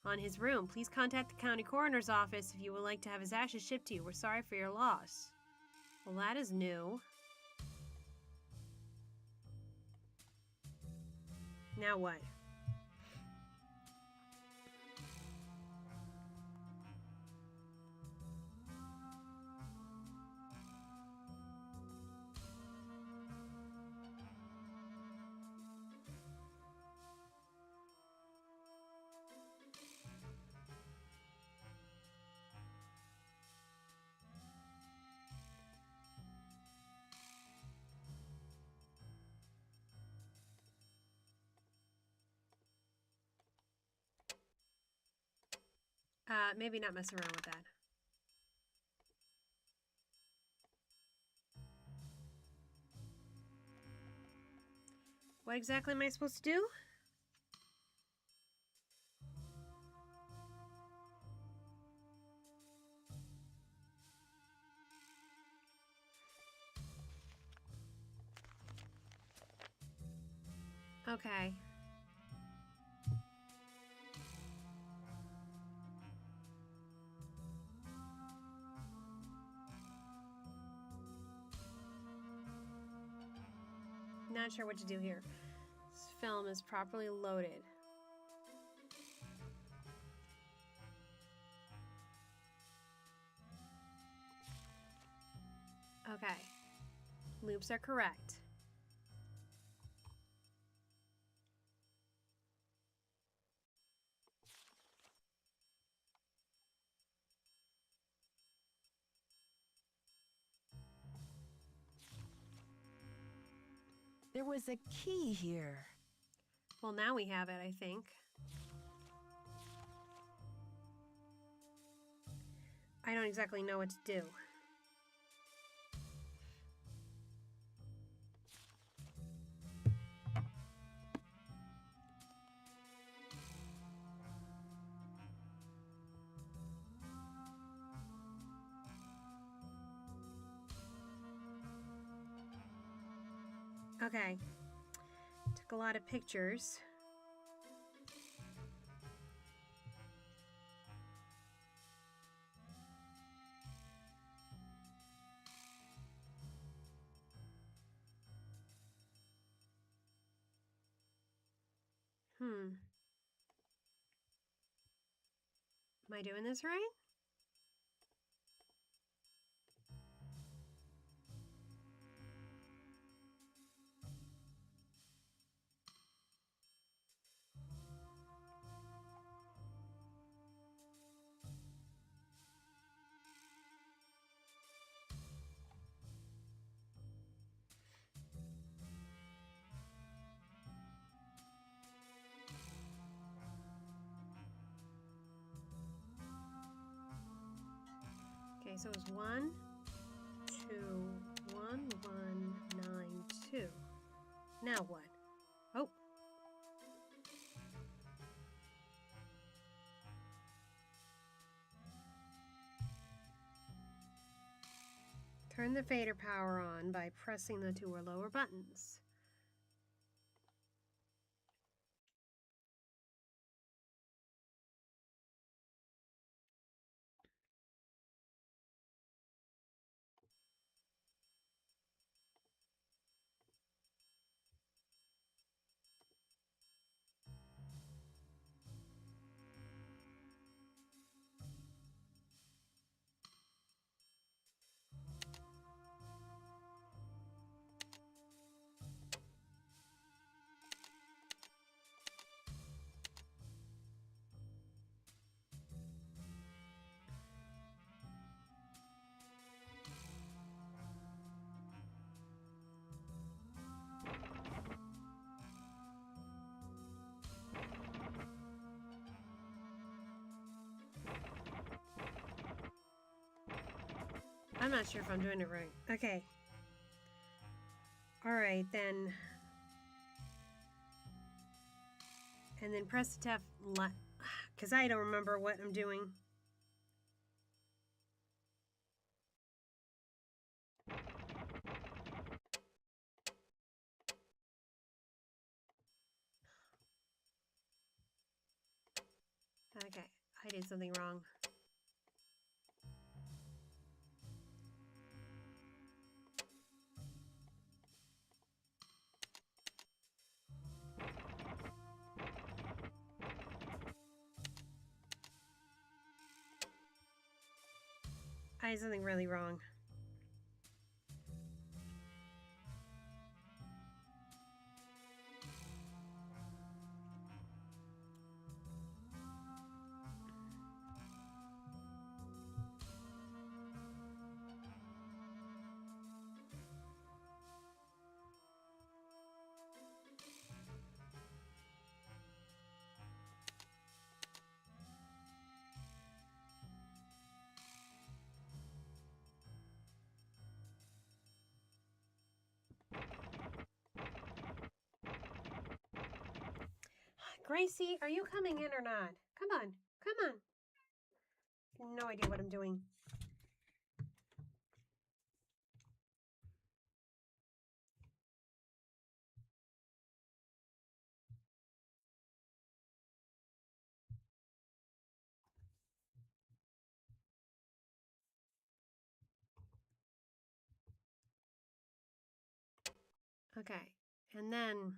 on his room. Please contact the county coroner's office if you would like to have his ashes shipped to you. We're sorry for your loss. Well, that is new. Now what? Maybe not mess around with that. What exactly am I supposed to do? Okay. Not sure what to do here. This film is properly loaded. Okay. Loops are correct. There was a key here. Well, now we have it, I think. I don't exactly know what to do. Okay. Took a lot of pictures. Am I doing this right? so it was 1, 2, 1, 1, 9, 2. Now what? Oh. Turn the fader power on by pressing the 2 or lower buttons. I'm not sure if I'm doing it right. Okay. All right, then. And then press the tab, because I don't remember what I'm doing. Okay, I did something wrong. I did something really wrong. Gracie, are you coming in or not? Come on, come on. No idea what I'm doing. Okay, and then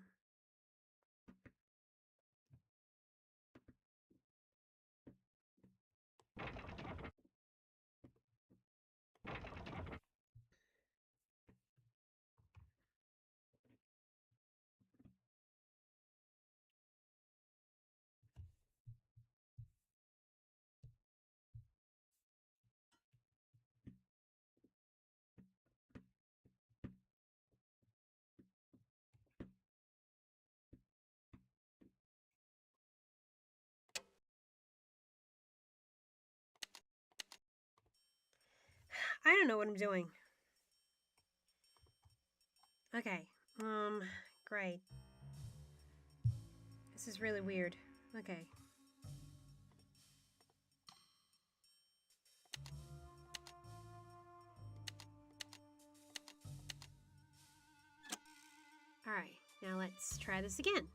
I don't know what I'm doing. Okay, great. This is really weird. Okay. All right, now let's try this again.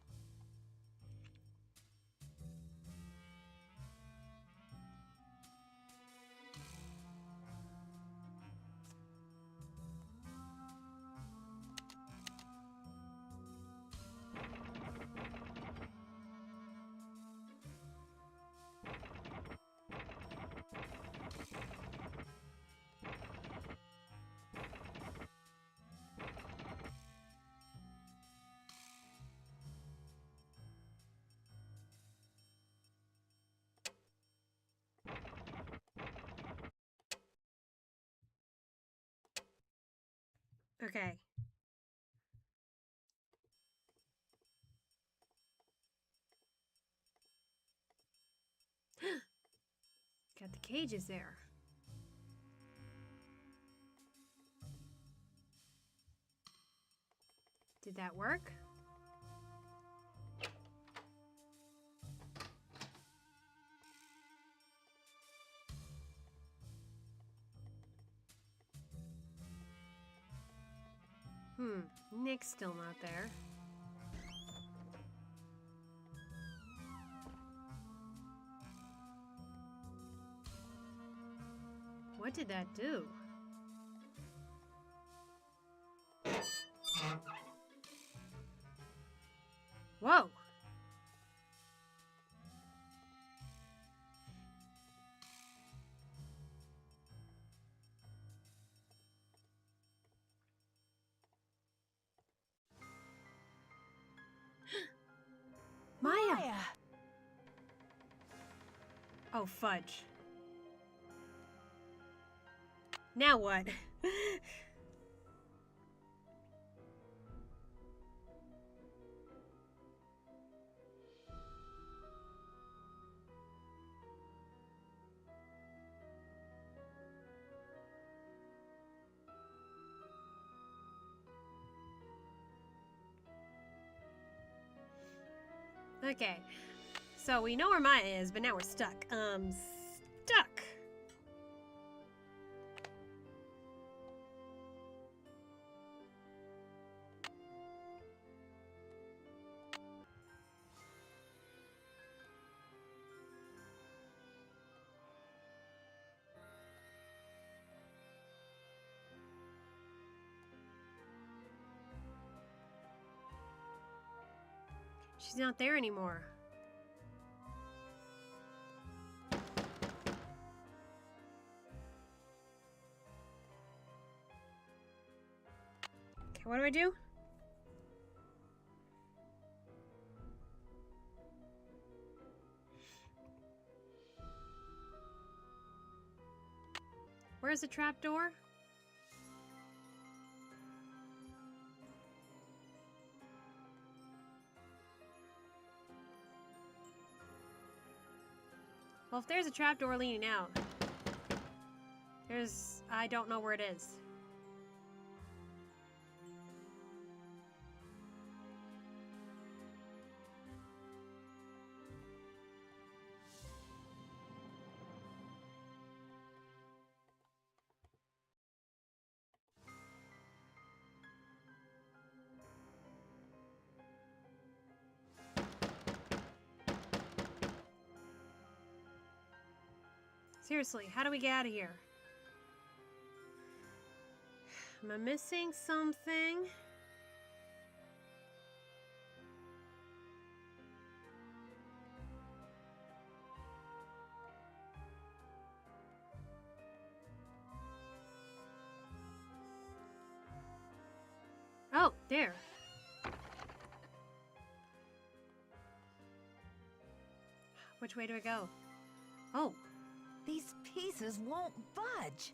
Okay. Got the cages there. Did that work? Nick's still not there. What did that do? Whoa! Maya! Oh, fudge. Now what? Okay, so we know where Maya is, but now we're stuck. Stuck. She's not there anymore. Okay, what do I do? Where's the trap door? Well, if there's a trapdoor leaning out, I don't know where it is. Seriously, how do we get out of here? Am I missing something? Oh, there. Which way do I go? Oh. These pieces won't budge.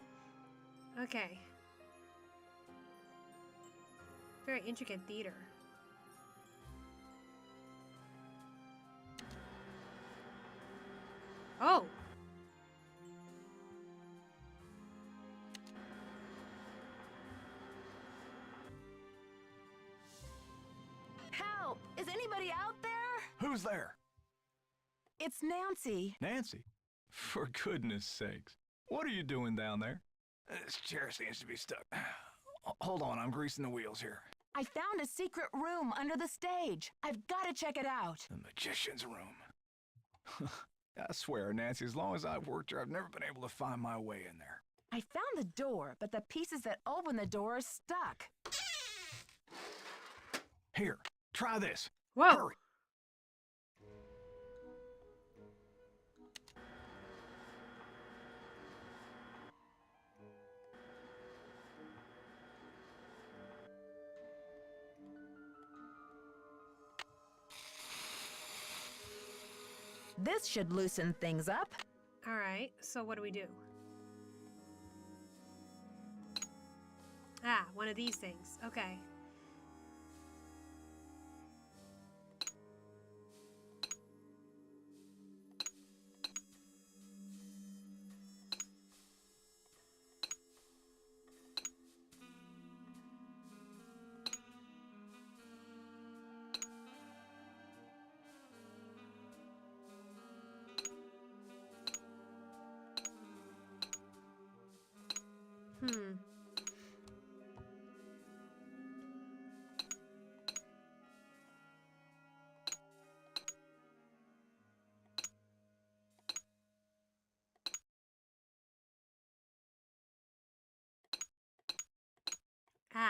Okay. Very intricate theater. Oh! Help! Is anybody out there? Who's there? It's Nancy. Nancy? For goodness sakes. What are you doing down there? This chair seems to be stuck. Hold on, I'm greasing the wheels here. I found a secret room under the stage. I've got to check it out. The magician's room. I swear, Nancy, as long as I've worked here, I've never been able to find my way in there. I found the door, but the pieces that open the door are stuck. Here, try this. Whoa! Hurry. This should loosen things up. All right, so what do we do? Ah, one of these things. Okay.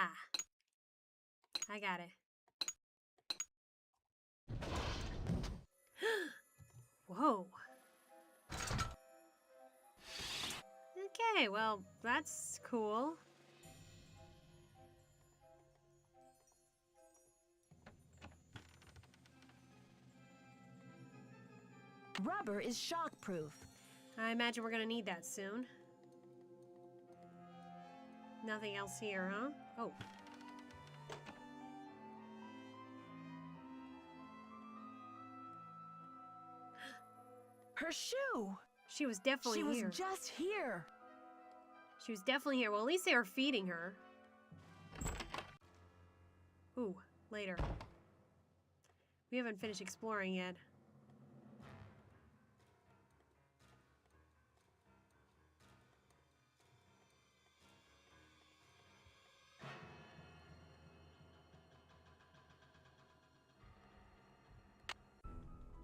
Ah. I got it. Whoa. Okay, well, that's cool. Rubber is shockproof. I imagine we're gonna need that soon. Nothing else here, huh? Oh. Her shoe! She was definitely here. She was just here. She was definitely here. Well, at least they were feeding her. Ooh, later. We haven't finished exploring yet.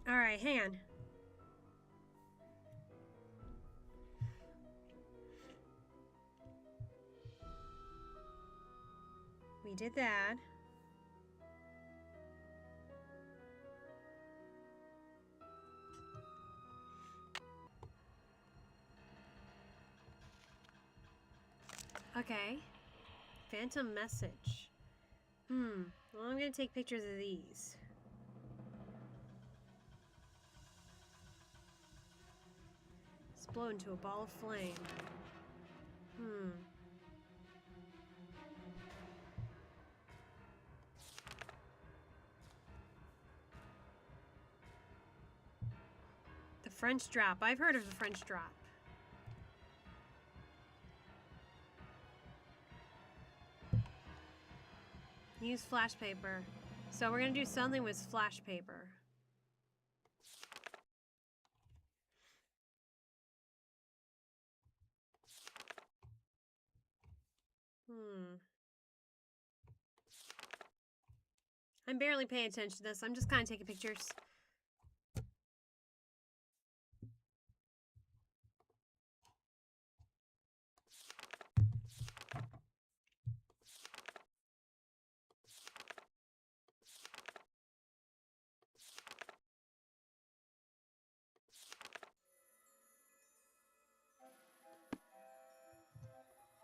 Alright, hang on. We did that. Okay. Phantom message. Well, I'm gonna take pictures of these. Explode into a ball of flame. The French drop. I've heard of the French drop. Use flash paper. So we're gonna do something with flash paper. I'm barely paying attention to this. I'm just kind of taking pictures.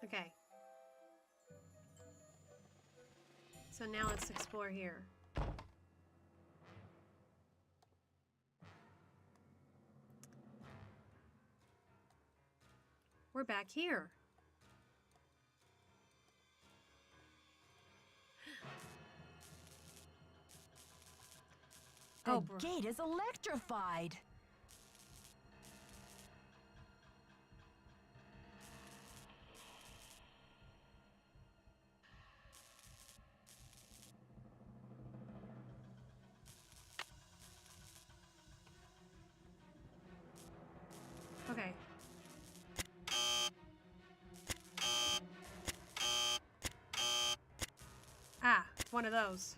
Okay. So now let's explore here. We're back here. The gate is electrified. Okay. Ah, one of those.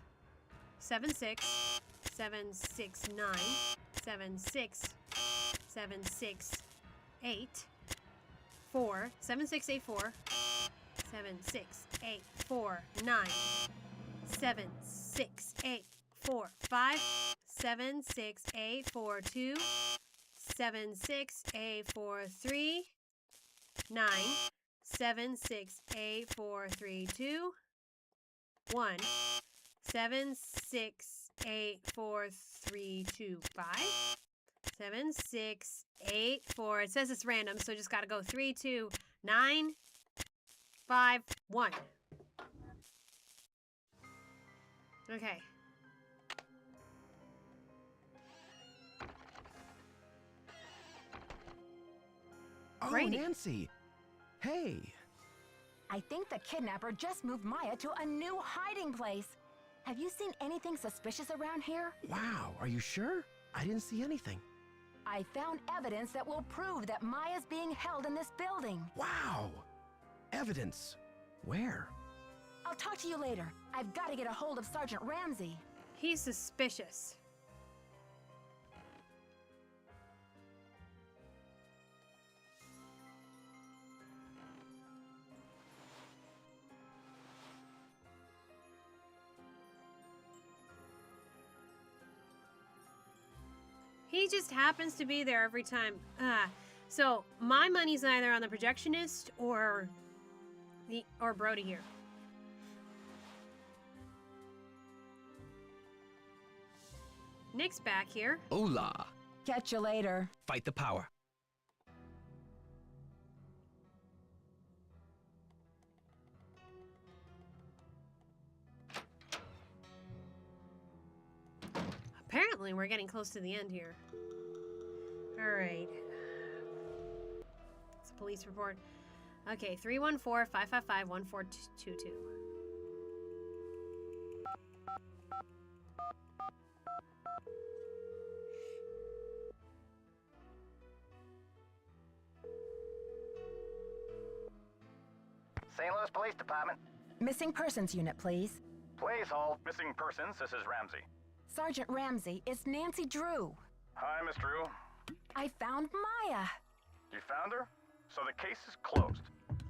7 6 7 6 9 7 6 7 6 8 4 7 6 8 4 7 6 8 4 9 7 6 8 4 5 7 6 8 4 2 7 6 8 4 3 9 7 6 8 4 3 2 1 7 6 8 4 3 2 5 7 6 8 4. It says it's random, so just gotta go 3 2 9 5 1. Okay. Oh, Brady. Nancy. Hey. I think the kidnapper just moved Maya to a new hiding place. Have you seen anything suspicious around here? Wow, are you sure? I didn't see anything. I found evidence that will prove that Maya's being held in this building. Wow. Evidence. Where? I'll talk to you later. I've got to get a hold of Sergeant Ramsey. He's suspicious. He just happens to be there every time. So my money's either on the projectionist or Brody here. Nick's back here. Hola. Catch you later. Fight the power. Apparently, we're getting close to the end here. All right. It's a police report. Okay, 314-555-1422. St. Louis Police Department. Missing persons unit, please. Please hold. Missing persons, this is Ramsey. Sergeant Ramsey, it's Nancy Drew. Hi, Miss Drew. I found Maya. You found her? So the case is closed.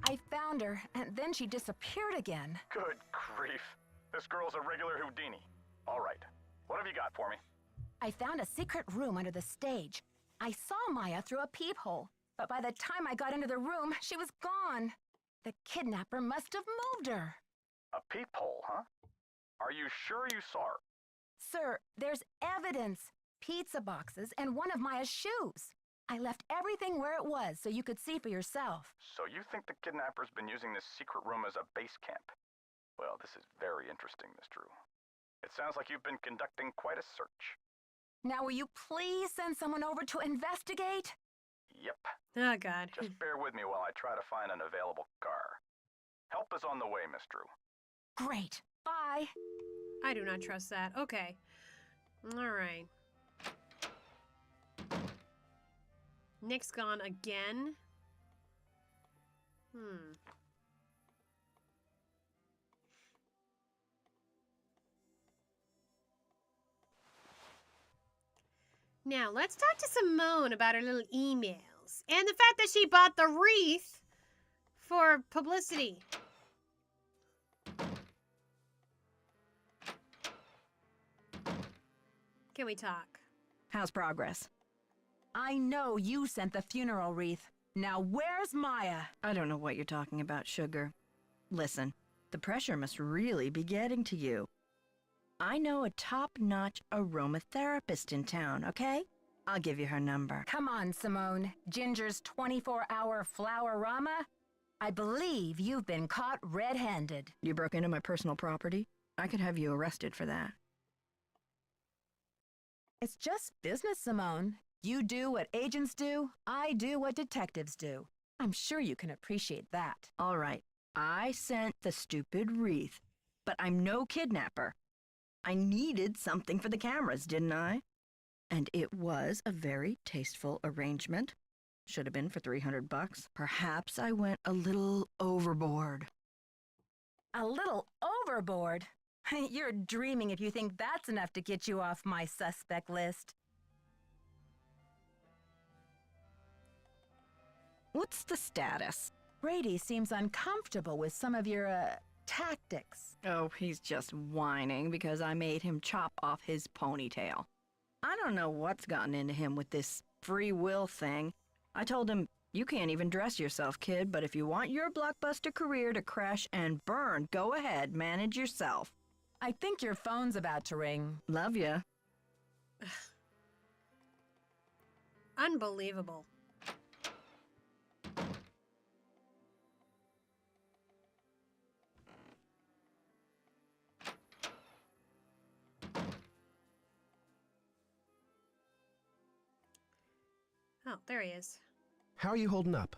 I found her, and then she disappeared again. Good grief. This girl's a regular Houdini. All right. What have you got for me? I found a secret room under the stage. I saw Maya through a peephole, but by the time I got into the room, she was gone. The kidnapper must have moved her. A peephole, huh? Are you sure you saw her? Sir, there's evidence. Pizza boxes and one of Maya's shoes. I left everything where it was so you could see for yourself. So you think the kidnapper's been using this secret room as a base camp? Well, this is very interesting, Miss Drew. It sounds like you've been conducting quite a search. Now will you please send someone over to investigate? Yep. Oh, God. Just bear with me while I try to find an available car. Help is on the way, Miss Drew. Great. Bye. I do not trust that. Okay. All right. Nick's gone again. Now, let's talk to Simone about her little emails. And the fact that she bought the wreath for publicity. Can we talk? How's progress? I know you sent the funeral wreath. Now where's Maya? I don't know what you're talking about, Sugar. Listen, the pressure must really be getting to you. I know a top-notch aromatherapist in town, okay? I'll give you her number. Come on, Simone. Ginger's 24-hour flower-rama? I believe you've been caught red-handed. You broke into my personal property? I could have you arrested for that. It's just business, Simone. You do what agents do, I do what detectives do. I'm sure you can appreciate that. All right, I sent the stupid wreath, but I'm no kidnapper. I needed something for the cameras, didn't I? And it was a very tasteful arrangement. Should have been for $300. Perhaps I went a little overboard. A little overboard? You're dreaming if you think that's enough to get you off my suspect list. What's the status? Brady seems uncomfortable with some of your, tactics. Oh, he's just whining because I made him chop off his ponytail. I don't know what's gotten into him with this free will thing. I told him, you can't even dress yourself, kid, but if you want your blockbuster career to crash and burn, go ahead, manage yourself. I think your phone's about to ring. Love ya. Unbelievable. Oh, there he is. How are you holding up?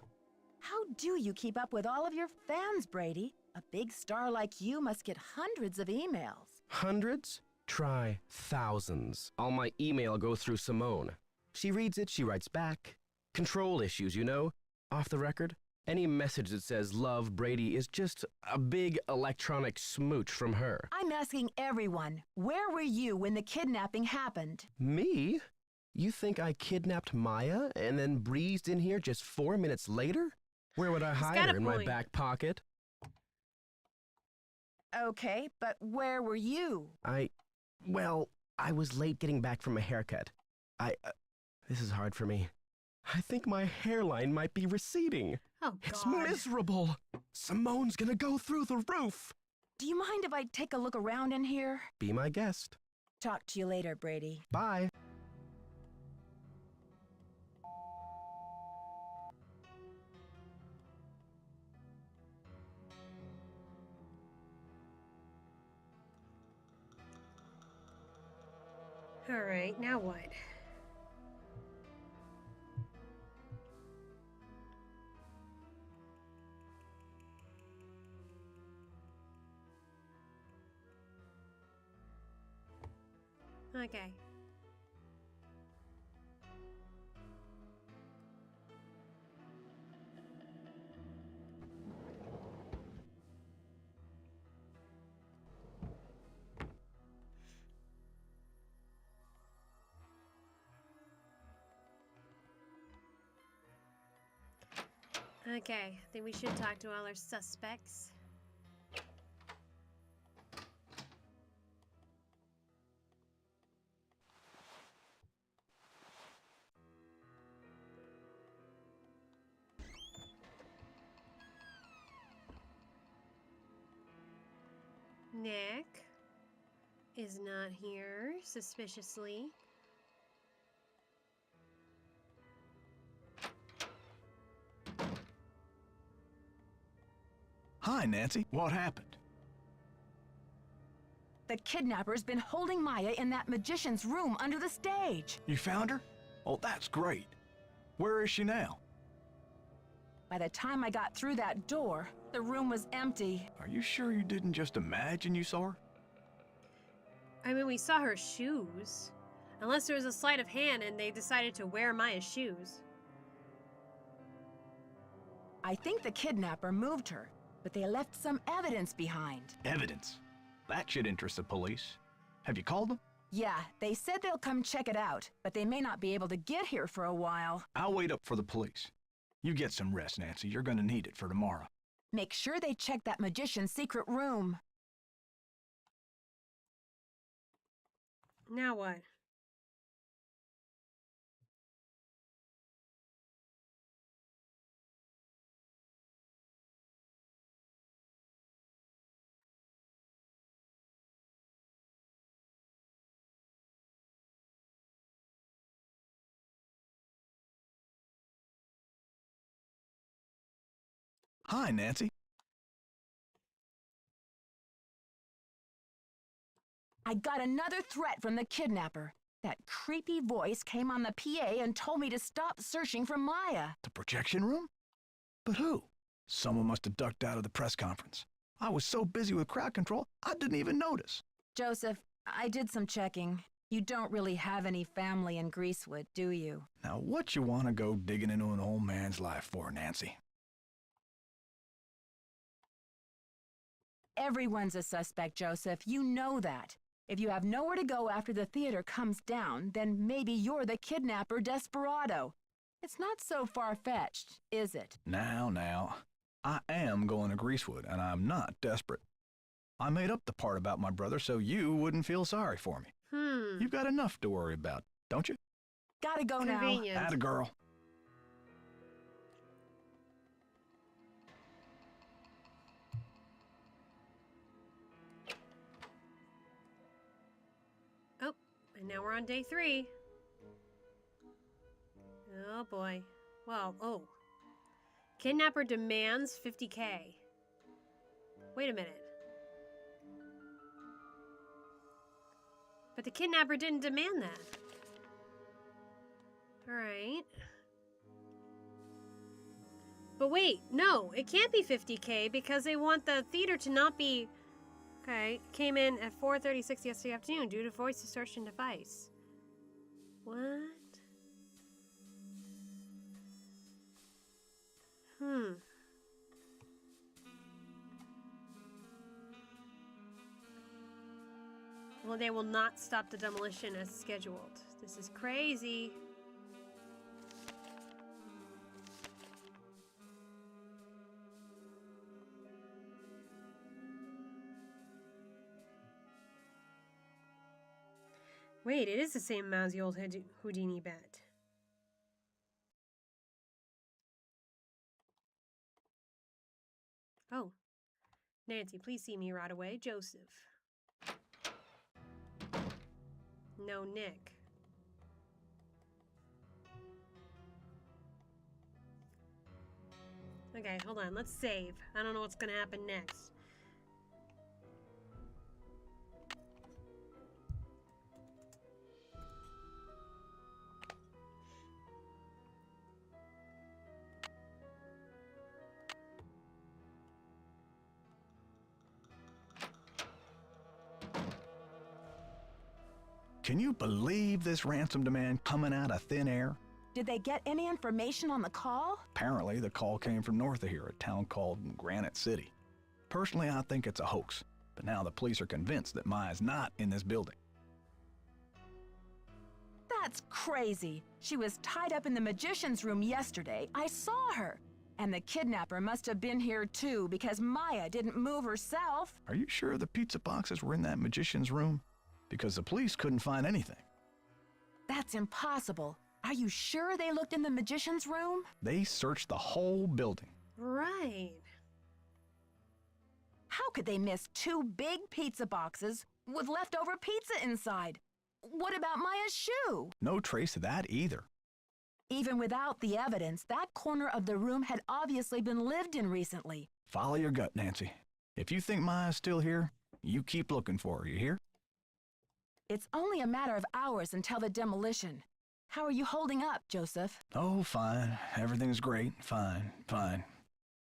How do you keep up with all of your fans, Brady? A big star like you must get hundreds of emails. Hundreds? Try thousands. All my email go through Simone. She reads it, she writes back. Control issues, you know? Off the record. Any message that says love Brady is just a big electronic smooch from her. I'm asking everyone, where were you when the kidnapping happened? Me? You think I kidnapped Maya and then breezed in here just 4 minutes later? Where would I hide her? In my back pocket? Okay, but where were you? Well, I was late getting back from a haircut. This is hard for me. I think my hairline might be receding. Oh, God. It's miserable. Simone's gonna go through the roof. Do you mind if I take a look around in here? Be my guest. Talk to you later, Brady. Bye. All right, now what? Okay. Okay, I think we should talk to all our suspects. Nick is not here, suspiciously. Hi, Nancy. What happened? The kidnapper's been holding Maya in that magician's room under the stage. You found her? Oh, that's great. Where is she now? By the time I got through that door, the room was empty. Are you sure you didn't just imagine you saw her? I mean, we saw her shoes. Unless there was a sleight of hand and they decided to wear Maya's shoes. I think the kidnapper moved her, but they left some evidence behind. Evidence? That should interest the police. Have you called them? Yeah, they said they'll come check it out, but they may not be able to get here for a while. I'll wait up for the police. You get some rest, Nancy. You're gonna need it for tomorrow. Make sure they check that magician's secret room. Now what? Hi, Nancy. I got another threat from the kidnapper. That creepy voice came on the PA and told me to stop searching for Maya. The projection room? But who? Someone must have ducked out of the press conference. I was so busy with crowd control, I didn't even notice. Joseph, I did some checking. You don't really have any family in Greasewood, do you? Now, what you want to go digging into an old man's life for, Nancy? Everyone's a suspect, Joseph. You know that. If you have nowhere to go after the theater comes down, then maybe you're the kidnapper desperado. It's not so far-fetched, is it? Now. I am going to Greasewood, and I'm not desperate. I made up the part about my brother so you wouldn't feel sorry for me. You've got enough to worry about, don't you? Gotta go Convenient. now. Atta girl. Oh, and now we're on day 3. Oh boy. Well, oh. Kidnapper demands $50K. Wait a minute. But the kidnapper didn't demand that. Alright. But wait, no, it can't be $50K because they want the theater to not be... Okay, came in at 4:36 yesterday afternoon due to voice distortion device. What? Well, they will not stop the demolition as scheduled. This is crazy. Wait, it is the same amount as the old Houdini bet. Nancy, please see me right away. Joseph. No, Nick. Okay, hold on. Let's save. I don't know what's gonna happen next. Can you believe this ransom demand coming out of thin air? Did they get any information on the call? Apparently, the call came from north of here, a town called Granite City. Personally, I think it's a hoax, but now the police are convinced that Maya's not in this building. That's crazy. She was tied up in the magician's room yesterday. I saw her. And the kidnapper must have been here too, because Maya didn't move herself. Are you sure the pizza boxes were in that magician's room? Because the police couldn't find anything. That's impossible. Are you sure they looked in the magician's room? They searched the whole building. Right. How could they miss 2 big pizza boxes with leftover pizza inside? What about Maya's shoe? No trace of that either. Even without the evidence, that corner of the room had obviously been lived in recently. Follow your gut, Nancy. If you think Maya's still here, you keep looking for her, you hear? It's only a matter of hours until the demolition. How are you holding up, Joseph? Oh, fine. Everything's great. Fine.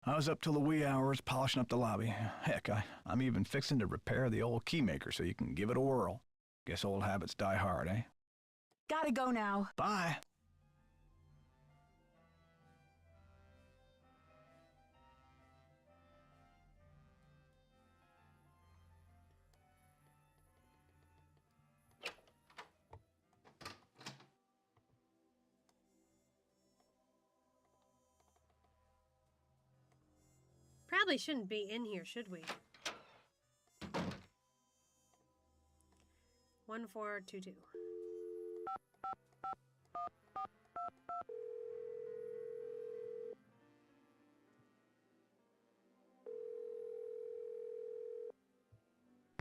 I was up till the wee hours polishing up the lobby. Heck, I'm even fixing to repair the old keymaker so you can give it a whirl. Guess old habits die hard, eh? Gotta go now. Bye. Probably shouldn't be in here, should we? 1422.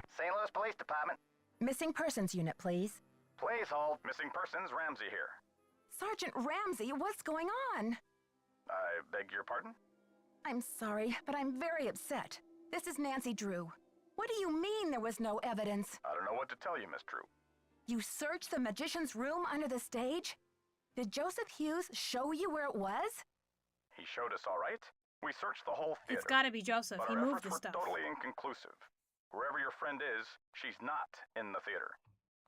St. Louis Police Department. Missing persons unit, please. Please hold. Missing persons, Ramsey here. Sergeant Ramsey, what's going on? I beg your pardon? I'm sorry, but I'm very upset. This is Nancy Drew. What do you mean there was no evidence? I don't know what to tell you, Miss Drew. You searched the magician's room under the stage? Did Joseph Hughes show you where it was? He showed us all right. We searched the whole theater. It's gotta be Joseph. But He our moved efforts the stuff. were totally inconclusive. Wherever your friend is, she's not in the theater.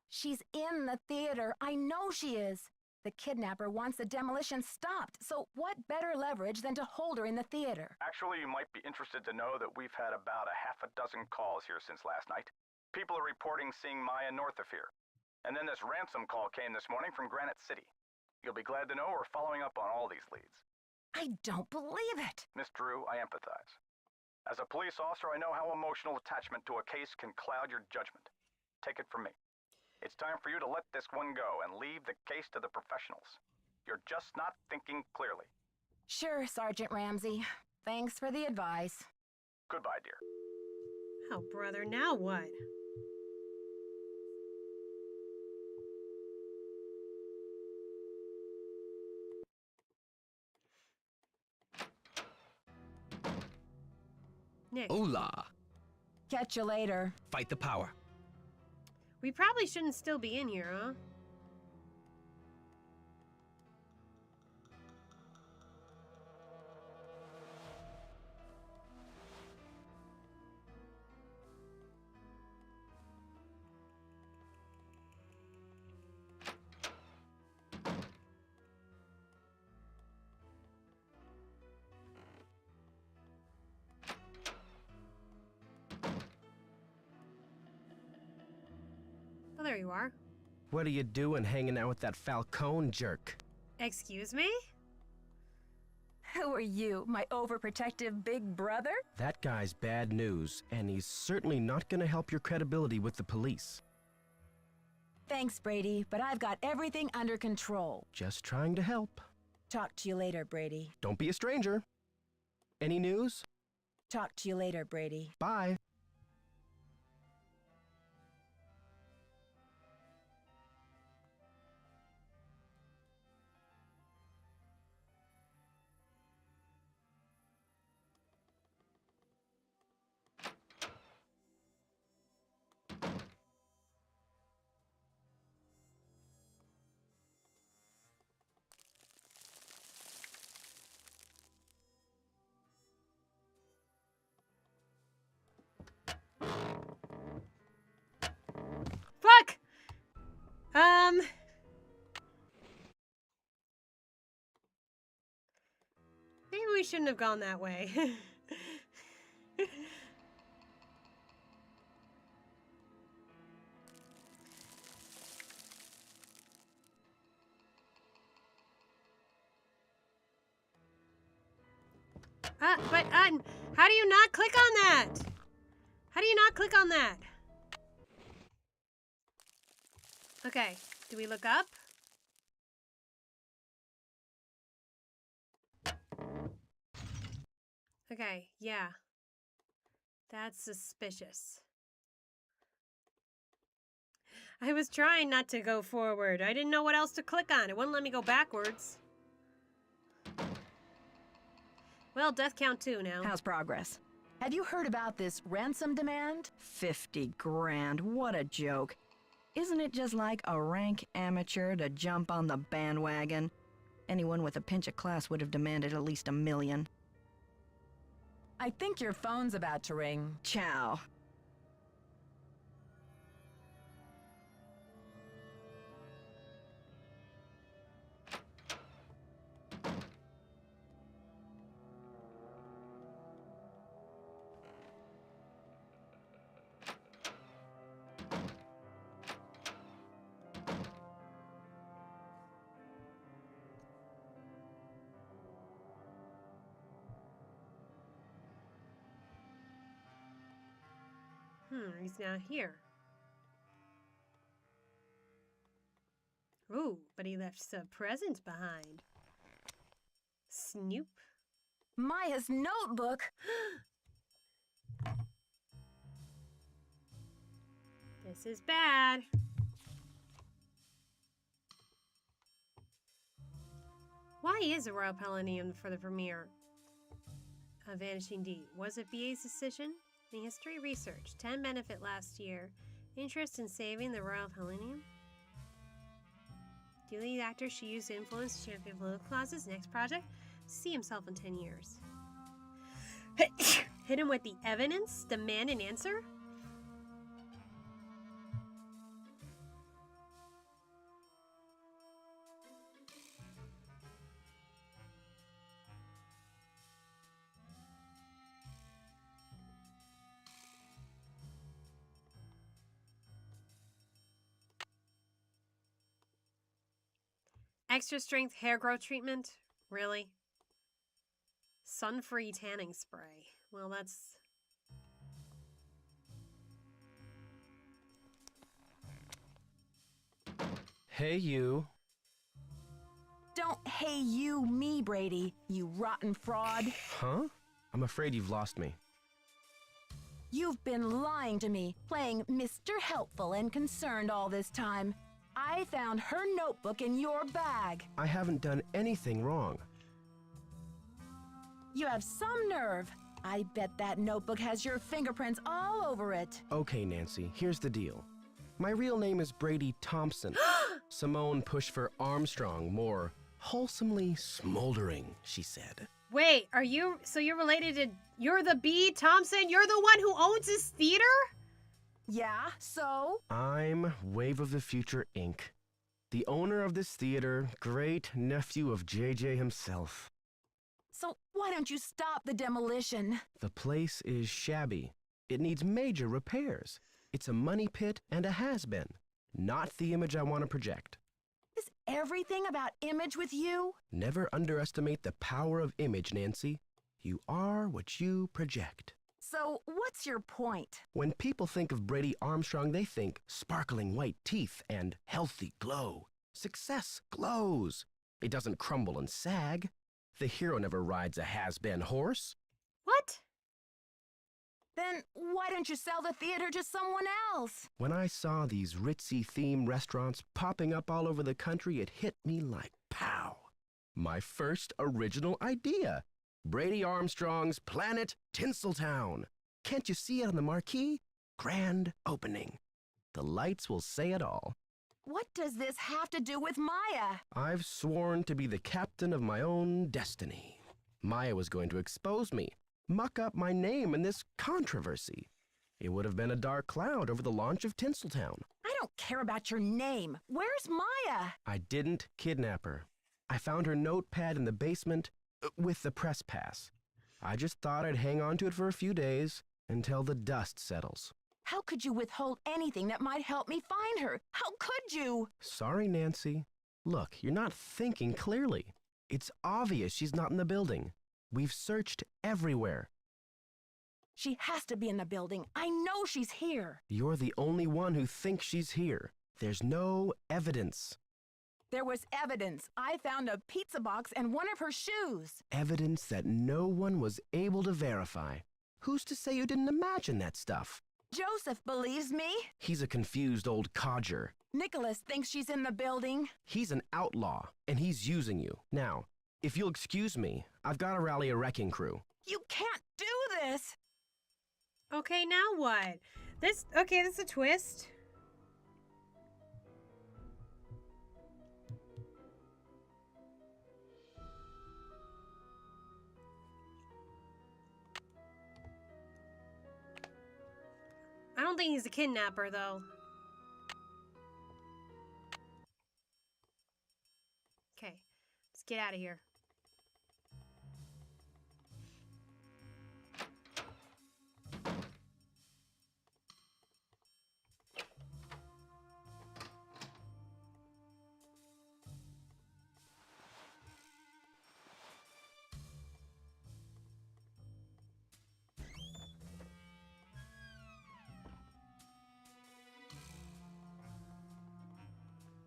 She's in the theater. I know she is. The kidnapper wants the demolition stopped, so what better leverage than to hold her in the theater? Actually, you might be interested to know that we've had about a half a dozen calls here since last night. People are reporting seeing Maya north of here. And then this ransom call came this morning from Granite City. You'll be glad to know we're following up on all these leads. I don't believe it. Miss Drew, I empathize. As a police officer, I know how emotional attachment to a case can cloud your judgment. Take it from me. It's time for you to let this one go and leave the case to the professionals. You're just not thinking clearly. Sure, Sergeant Ramsey. Thanks for the advice. Goodbye, dear. Oh, brother, now what? Nick. Hola. Catch you later. Fight the power. We probably shouldn't still be in here, huh? Oh, there you are. What are you doing hanging out with that Falcone jerk? Excuse me? Who are you, my overprotective big brother? That guy's bad news, and he's certainly not gonna help your credibility with the police. Thanks, Brady, but I've got everything under control. Just trying to help. Talk to you later, Brady. Don't be a stranger. Any news? Talk to you later, Brady. Bye. Fuck! Maybe we shouldn't have gone that way. But, how do you not click on that? How do you not click on that? Okay, do we look up? Okay, yeah. That's suspicious. I was trying not to go forward. I didn't know what else to click on. It wouldn't let me go backwards. Well, death count 2 now. How's progress? Have you heard about this ransom demand? 50 grand, what a joke. Isn't it just like a rank amateur to jump on the bandwagon? Anyone with a pinch of class would have demanded at least $1 million. I think your phone's about to ring. Ciao. He's now here. Ooh, but he left a present behind. Snoop. Maya's notebook. This is bad. Why is a Royal Palladium for the premiere of Vanishing D? Was it BA's decision? The history research. 10 benefit last year. Interest in saving the Royal Palladium? Do lead actor she used to influence to champion political causes? Next project? See himself in 10 years. Hit him with the evidence? Demand an answer? Extra strength hair growth treatment? Really? Sun-free tanning spray. Well, that's... Hey, you. Don't hey you me, Brady, you rotten fraud. Huh? I'm afraid you've lost me. You've been lying to me, playing Mr. Helpful and Concerned all this time. I found her notebook in your bag. I haven't done anything wrong. You have some nerve. I bet that notebook has your fingerprints all over it. Okay, Nancy, here's the deal. My real name is Brady Thompson. Simone pushed for Armstrong, more wholesomely smoldering, she said. Wait, are you... So you're related to... You're the B. Thompson? You're the one who owns this theater? Yeah, so? I'm Wave of the Future, Inc., the owner of this theater, great nephew of JJ himself. So why don't you stop the demolition? The place is shabby. It needs major repairs. It's a money pit and a has-been. Not the image I want to project. Is everything about image with you? Never underestimate the power of image, Nancy. You are what you project. So what's your point? When people think of Brady Armstrong, they think sparkling white teeth and healthy glow. Success glows. It doesn't crumble and sag. The hero never rides a has-been horse. What? Then why don't you sell the theater to someone else? When I saw these ritzy theme restaurants popping up all over the country, it hit me like pow. My first original idea. Brady Armstrong's Planet Tinseltown. Can't you see it on the marquee? Grand opening. The lights will say it all. What does this have to do with Maya? I've sworn to be the captain of my own destiny. Maya was going to expose me, muck up my name in this controversy. It would have been a dark cloud over the launch of Tinseltown. I don't care about your name. Where's Maya? I didn't kidnap her. I found her notepad in the basement with the press pass. I just thought I'd hang on to it for a few days until the dust settles. How could you withhold anything that might help me find her? How could you? Sorry, Nancy. Look, you're not thinking clearly. It's obvious she's not in the building. We've searched everywhere. She has to be in the building. I know she's here. You're the only one who thinks she's here. There's no evidence. There was evidence. I found a pizza box and one of her shoes. Evidence that no one was able to verify. Who's to say you didn't imagine that stuff? Joseph believes me. He's a confused old codger. Nicholas thinks she's in the building. He's an outlaw, and he's using you. Now, if you'll excuse me, I've got to rally a wrecking crew. You can't do this! Okay, now what? This is a twist. I don't think he's a kidnapper, though. Okay, let's get out of here.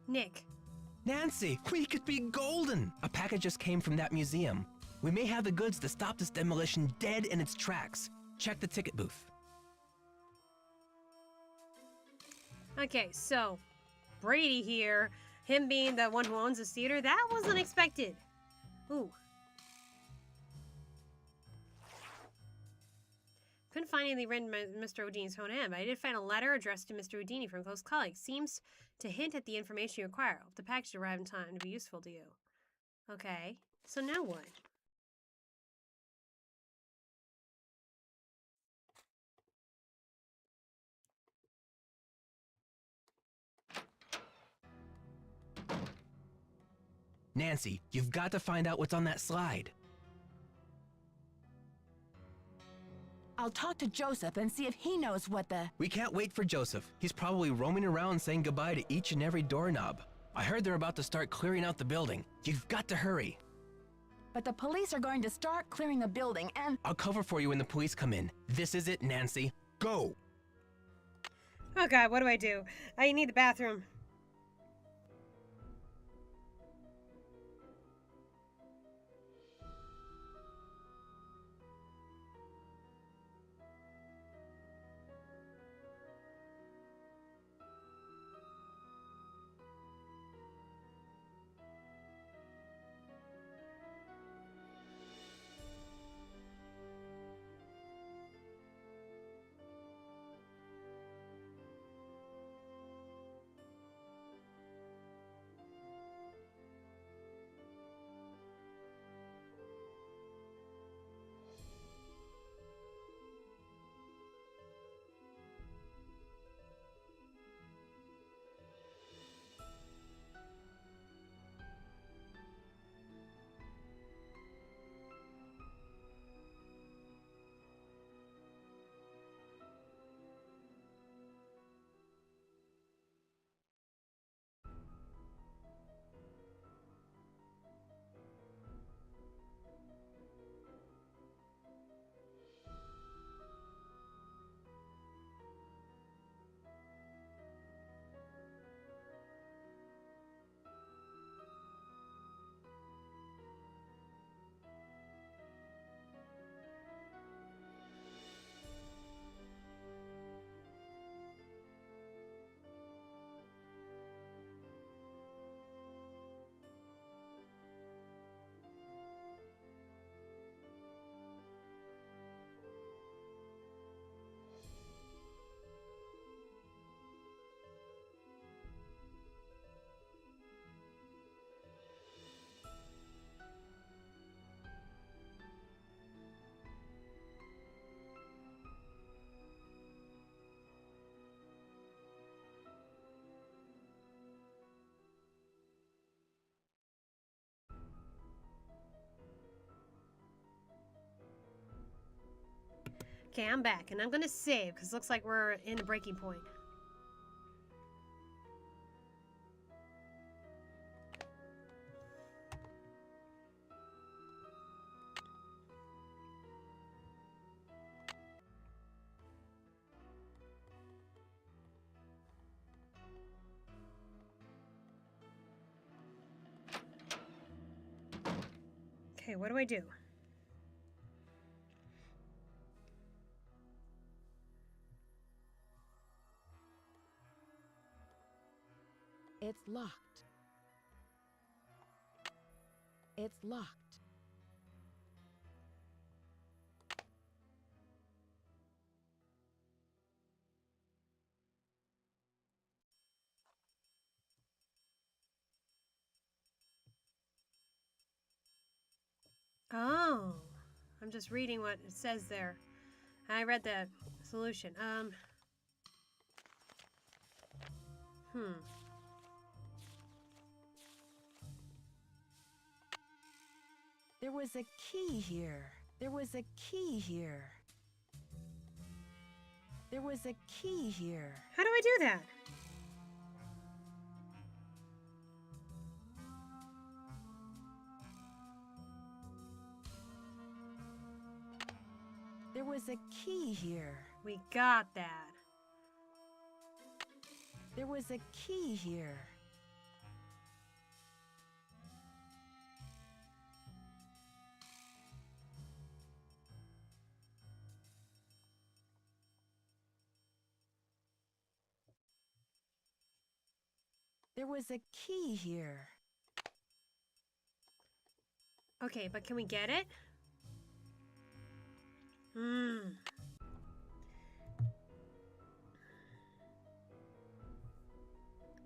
Nick. Nancy, we could be golden! A package just came from that museum. We may have the goods to stop this demolition dead in its tracks. Check the ticket booth. Okay, so Brady here, him being the one who owns this theater, that was unexpected. Ooh. Couldn't find anything written by Mr. Houdini's own hand, but I did find a letter addressed to Mr. Houdini from a close colleague. Seems to hint at the information you require. Hope the package arrive in time to be useful to you. Okay, so now what? Nancy, you've got to find out what's on that slide. I'll talk to Joseph and see if he knows what the... We can't wait for Joseph. He's probably roaming around saying goodbye to each and every doorknob. I heard they're about to start clearing out the building. You've got to hurry. But the police are going to start clearing the building and... I'll cover for you when the police come in. This is it, Nancy. Go! Oh god, what do I do? I need the bathroom. Okay, I'm back, and I'm gonna save, because it looks like we're in a breaking point. Okay, what do I do? It's locked. It's locked. Oh, I'm just reading what it says there. I read the solution. There was a key here. There was a key here. There was a key here. How do I do that? There was a key here. We got that. There was a key here. There was a key here. Okay, but can we get it?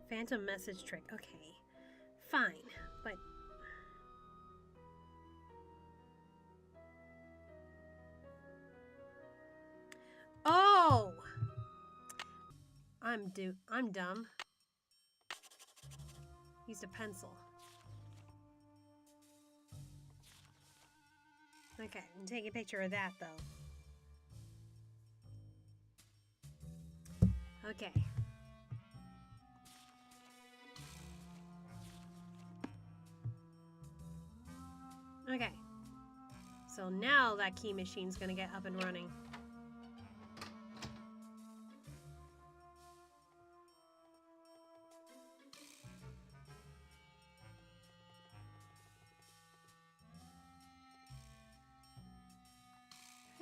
Phantom message trick. Okay, fine, but... Oh! I'm dumb. Used a pencil. Okay, I'm taking a picture of that, though. Okay. Okay. So now that key machine's gonna get up and running.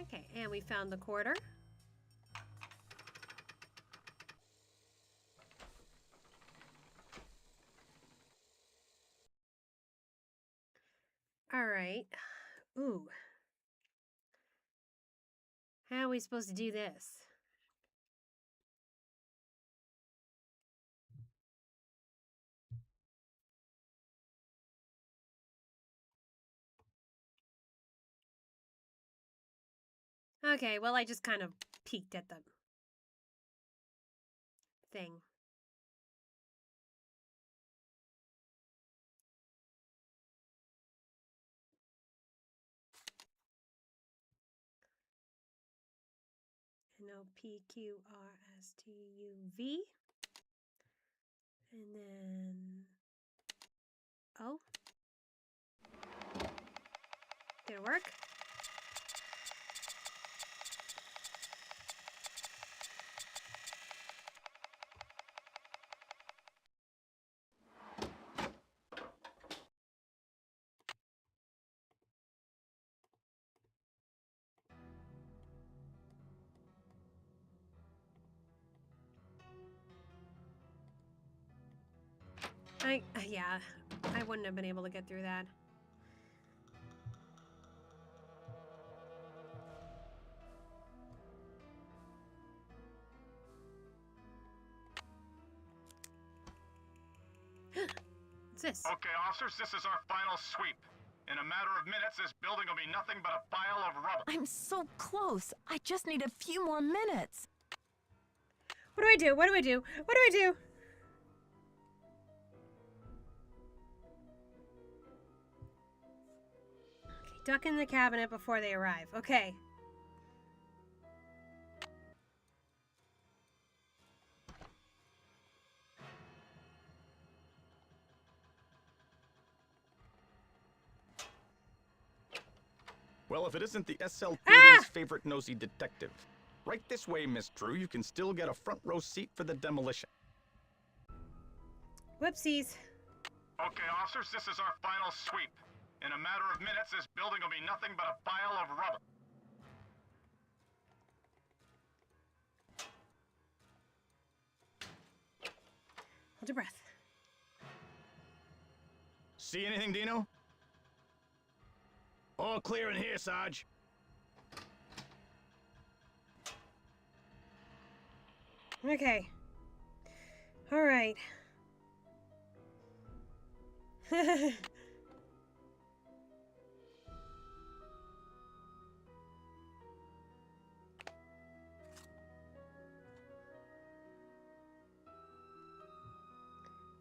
Okay, and we found the quarter. All right. Ooh. How are we supposed to do this? Okay, well, I just kind of peeked at the thing. NOPQRSTUV. And then... Oh. Did it work? Yeah, I wouldn't have been able to get through that. What's this? Okay, officers, this is our final sweep. In a matter of minutes, this building will be nothing but a pile of rubble. I'm so close. I just need a few more minutes. What do I do? What do I do? What do I do? Okay, duck in the cabinet before they arrive. Okay. Well, if it isn't the SLPD's favorite nosy detective. Right this way, Miss Drew. You can still get a front row seat for the demolition. Whoopsies. Okay, officers, this is our final sweep. In a matter of minutes, this building will be nothing but a pile of rubble. Hold your breath. See anything, Dino? All clear in here, Sarge. Okay. All right.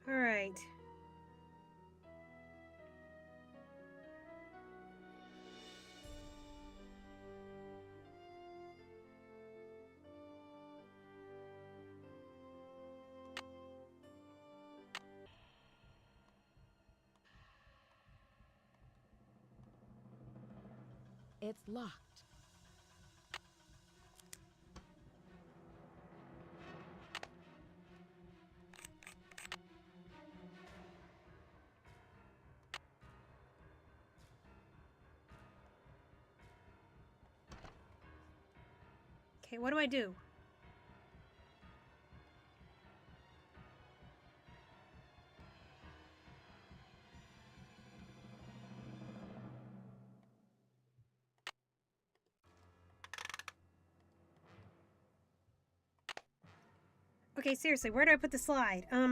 All right. It's locked. Okay, what do I do? Okay, seriously, where do I put the slide? How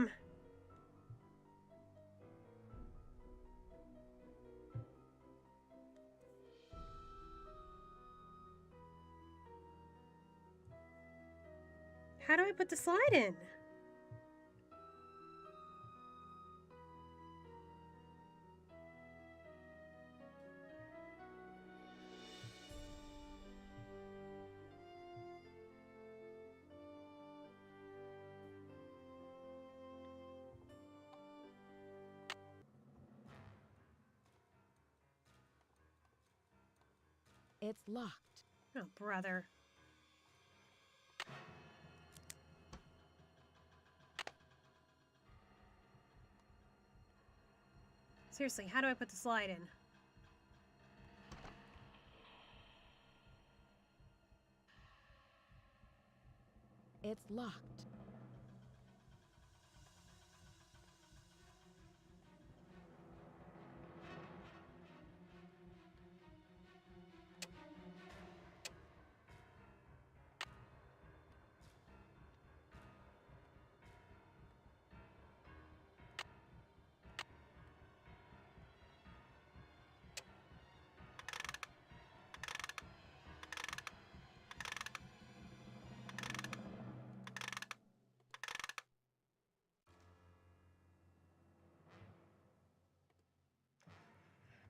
do I put the slide in? It's locked. Oh, brother. Seriously, how do I put the slide in? It's locked.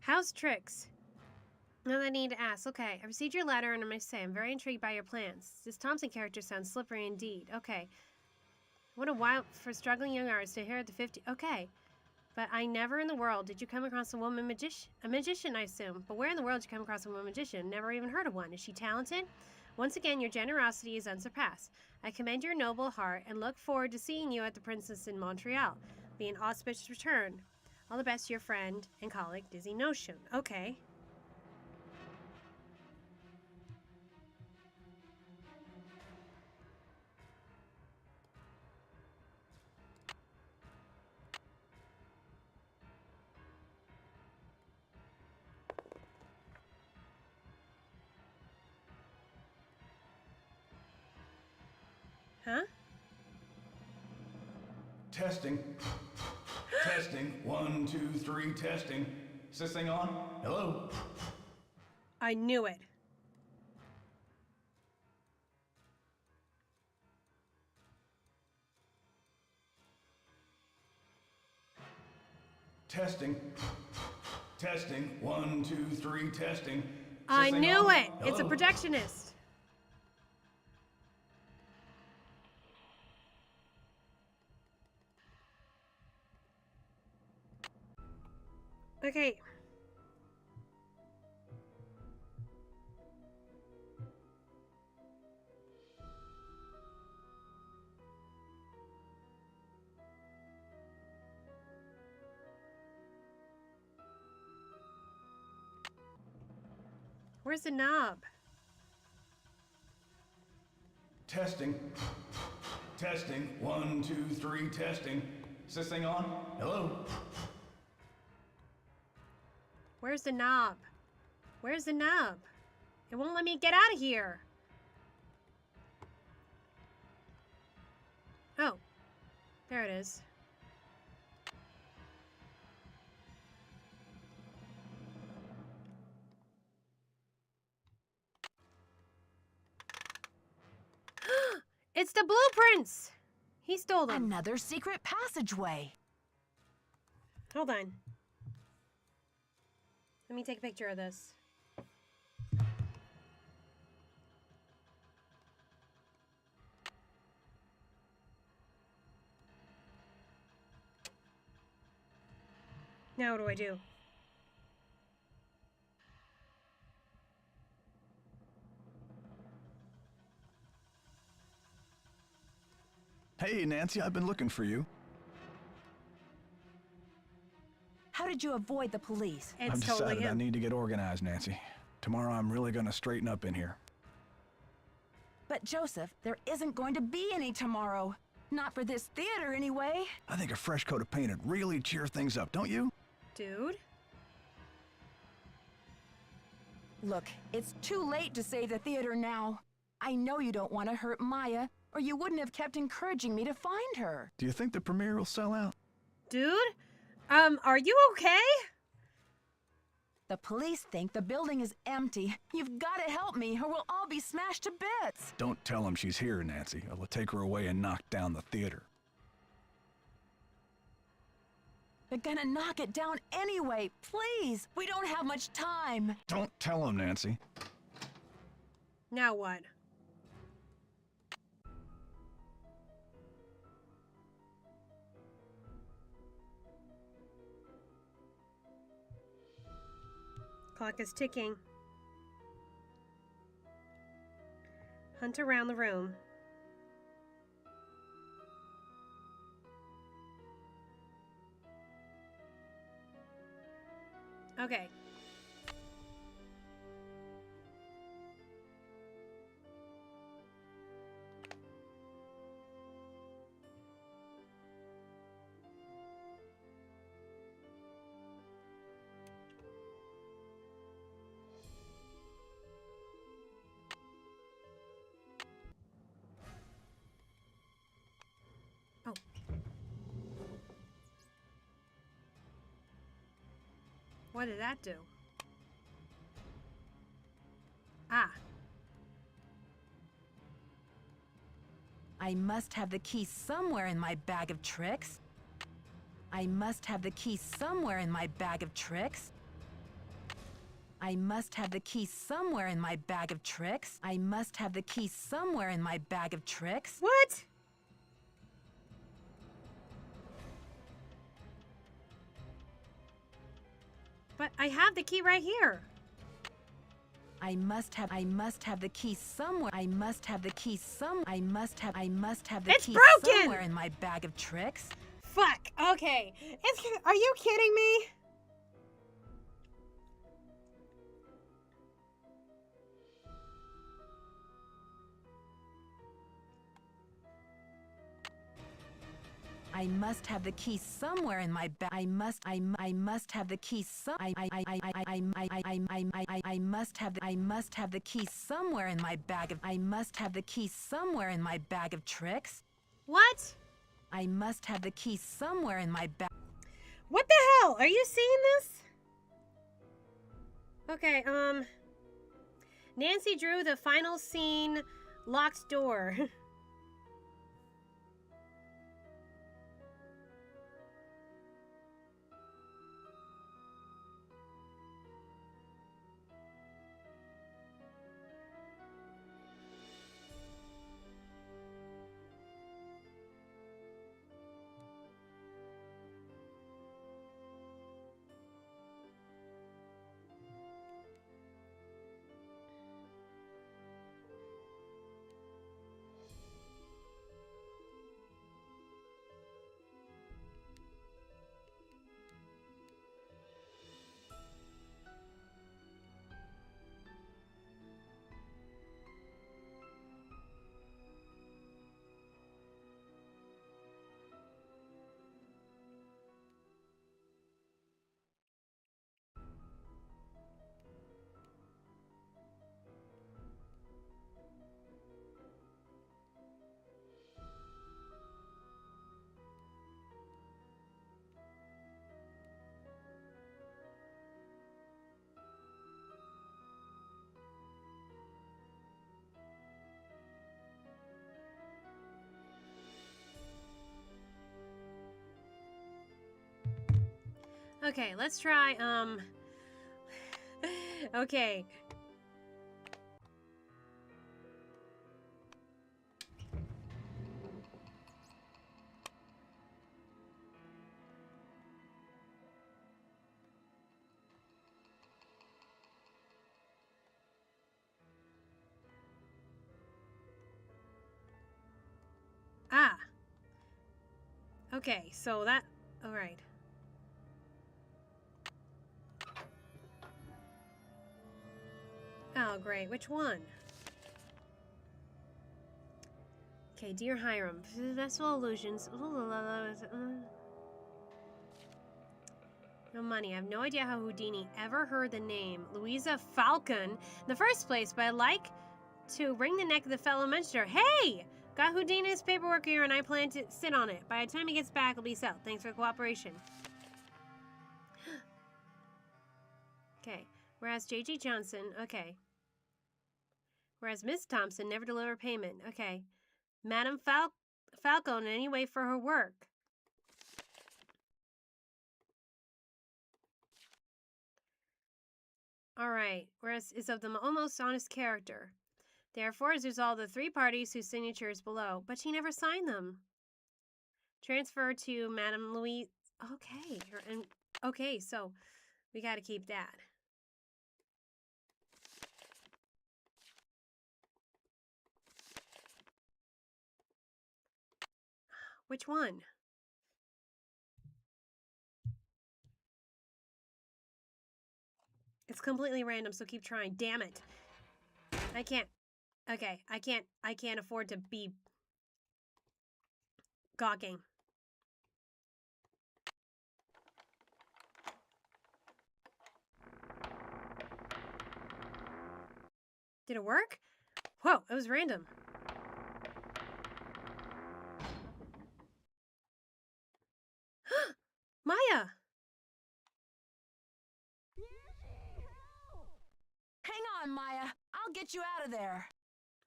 How's Trix? No, I need to ask. Okay, I received your letter and I must say I'm very intrigued by your plans. This Thompson character sounds slippery indeed. Okay. What a while for struggling young artists to inherit the 50... Okay. But I never in the world did you come across a woman magician. A magician, I assume. But where in the world did you come across a woman magician? Never even heard of one. Is she talented? Once again, your generosity is unsurpassed. I commend your noble heart and look forward to seeing you at the Princess in Montreal. Be an auspicious return. All the best to your friend and colleague, Dizzy Notion. Okay. Huh? Testing. Testing. 1, 2, 3, testing. Is this thing on? Hello? I knew it. Testing. Testing. 1, 2, 3, testing. I knew it. It's a projectionist. Okay. Where's the knob? Testing. Testing. 1, 2, 3, testing. Is this thing on? Hello? Where's the knob? Where's the knob? It won't let me get out of here. Oh, there it is. It's the blueprints! He stole them. Another secret passageway. Hold on. Let me take a picture of this. Now what do I do? Hey, Nancy, I've been looking for you. How did you avoid the police? I've decided I need to get organized, Nancy. Tomorrow I'm really gonna straighten up in here. But Joseph, there isn't going to be any tomorrow. Not for this theater, anyway. I think a fresh coat of paint would really cheer things up, don't you? Dude? Look, it's too late to save the theater now. I know you don't want to hurt Maya, or you wouldn't have kept encouraging me to find her. Do you think the premiere will sell out? Dude? Are you okay? The police think the building is empty. You've got to help me, or we'll all be smashed to bits. Don't tell them she's here, Nancy. I'll take her away and knock down the theater. They're gonna knock it down anyway. Please, we don't have much time. Don't tell them, Nancy. Now what? Clock is ticking. Hunt around the room. Okay. Oh. What did that do? Ah. I must have the key somewhere in my bag of tricks. I must have the key somewhere in my bag of tricks. I must have the key somewhere in my bag of tricks. I must have the key somewhere in my bag of tricks. What? But I have the key right here. I must have the key somewhere. I must have the key I must have the It's key broken! somewhere in my bag of tricks. Fuck. Okay. Are you kidding me? I must have the key somewhere in my bag. I must have the key I must have the key somewhere in my bag of I must have the key somewhere in my bag of tricks. What? I must have the key somewhere in my bag. What the hell? Are you seeing this? Okay, Nancy drew the final scene locked door. Okay, let's try, okay. Ah. Okay, so that, all right. Oh, great. Which one? Okay, Dear Hiram. Festival Illusions. No money. I have no idea how Houdini ever heard the name Louisa Falcon in the first place, but I'd like to wring the neck of the fellow mentioned her. Hey! Got Houdini's paperwork here, and I plan to sit on it. By the time he gets back, it'll be settled. Thanks for the cooperation. Okay. Whereas J.G. Johnson, okay. Whereas Miss Thompson never delivered payment. Okay. Madam Falco in any way for her work. Alright. Whereas is of the almost honest character. Therefore, is resolved the 3 parties whose signature is below. But she never signed them. Transfer to Madam Louise. Okay. And okay, so we gotta keep that. Which one? It's completely random, so keep trying. Damn it. I can't. Okay, I can't afford to be gawking. Did it work? Whoa, it was random. Maya! Hang on, Maya. I'll get you out of there.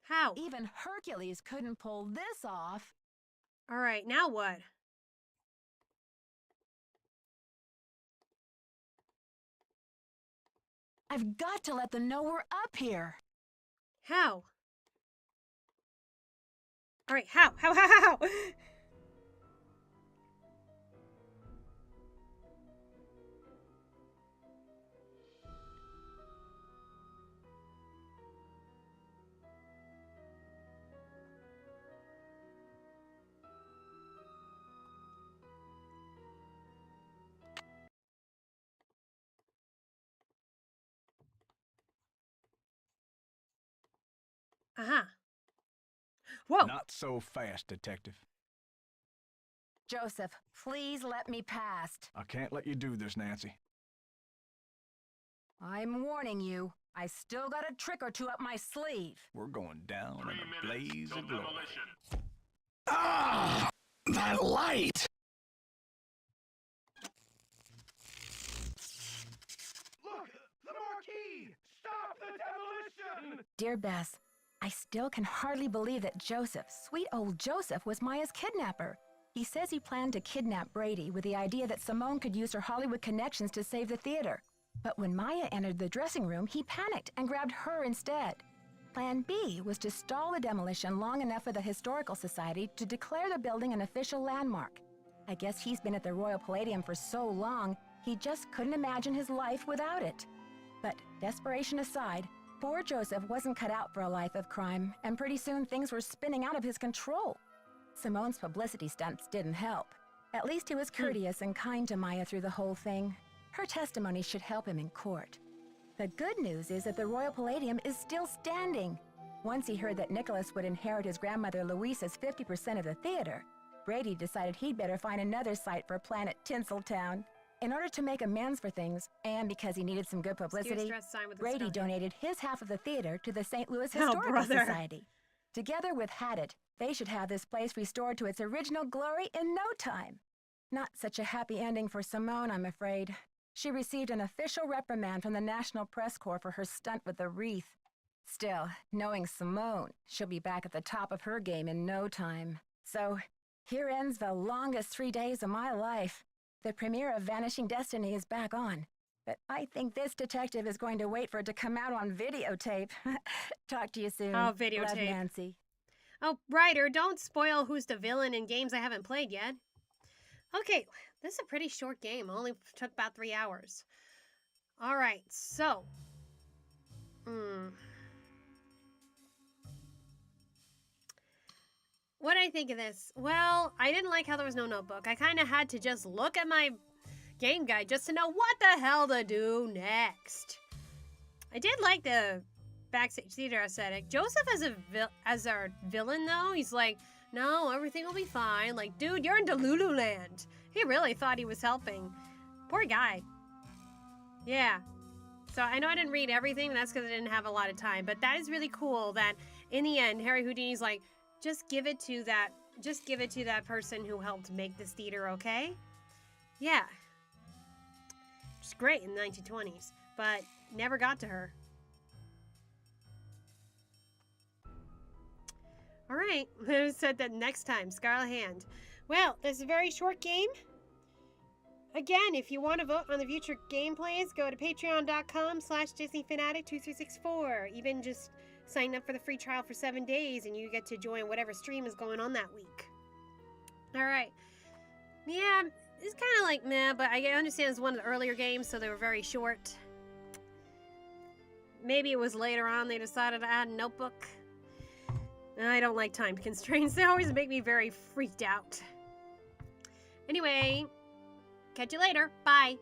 How? Even Hercules couldn't pull this off. All right, now what? I've got to let them know we're up here. How? All right, how? How? Uh-huh. Whoa! Not so fast, Detective. Joseph, please let me past. I can't let you do this, Nancy. I'm warning you. I still got a trick or two up my sleeve. We're going down in a blaze of glory. Ah! That light! Look! The marquee! Stop the demolition! Dear Bess, I still can hardly believe that Joseph, sweet old Joseph, was Maya's kidnapper. He says he planned to kidnap Brady with the idea that Simone could use her Hollywood connections to save the theater. But when Maya entered the dressing room, he panicked and grabbed her instead. Plan B was to stall the demolition long enough for the Historical Society to declare the building an official landmark. I guess he's been at the Royal Palladium for so long, he just couldn't imagine his life without it. But desperation aside, poor Joseph wasn't cut out for a life of crime, and pretty soon things were spinning out of his control. Simone's publicity stunts didn't help. At least he was courteous and kind to Maya through the whole thing. Her testimony should help him in court. The good news is that the Royal Palladium is still standing. Once he heard that Nicholas would inherit his grandmother Louisa's 50% of the theater, Brady decided he'd better find another site for Planet Tinseltown. In order to make amends for things, and because he needed some good publicity, Brady donated his half of the theater to the St. Louis Historical Society. Together with Haddett, they should have this place restored to its original glory in no time. Not such a happy ending for Simone, I'm afraid. She received an official reprimand from the National Press Corps for her stunt with the wreath. Still, knowing Simone, she'll be back at the top of her game in no time. So, here ends the longest 3 days of my life. The premiere of Vanishing Destiny is back on. But I think this detective is going to wait for it to come out on videotape. Talk to you soon. Oh, videotape. Love, Nancy. Oh, Ryder, don't spoil who's the villain in games I haven't played yet. Okay, this is a pretty short game. Only took about 3 hours. All right, so... What do I think of this? Well, I didn't like how there was no notebook. I kind of had to just look at my game guide just to know what the hell to do next. I did like the backstage theater aesthetic. Joseph as our villain, though, he's like, no, everything will be fine. Like, dude, you're in Delulu land. He really thought he was helping. Poor guy. Yeah. So I know I didn't read everything, and that's because I didn't have a lot of time. But that is really cool that in the end, Harry Houdini's like, just give it to that person who helped make this theater, okay? Yeah. Which is great in the 1920s, but never got to her. All right, I said that next time, Scarlet Hand. Well, this is a very short game. Again, if you want to vote on the future gameplays, go to patreon.com/DisneyFanatic2364. Even just sign up for the free trial for 7 days and you get to join whatever stream is going on that week. All right. Yeah, it's kind of like meh, but I understand it's one of the earlier games, so they were very short. Maybe it was later on they decided to add a notebook. I don't like time constraints. They always make me very freaked out. Anyway, catch you later. Bye.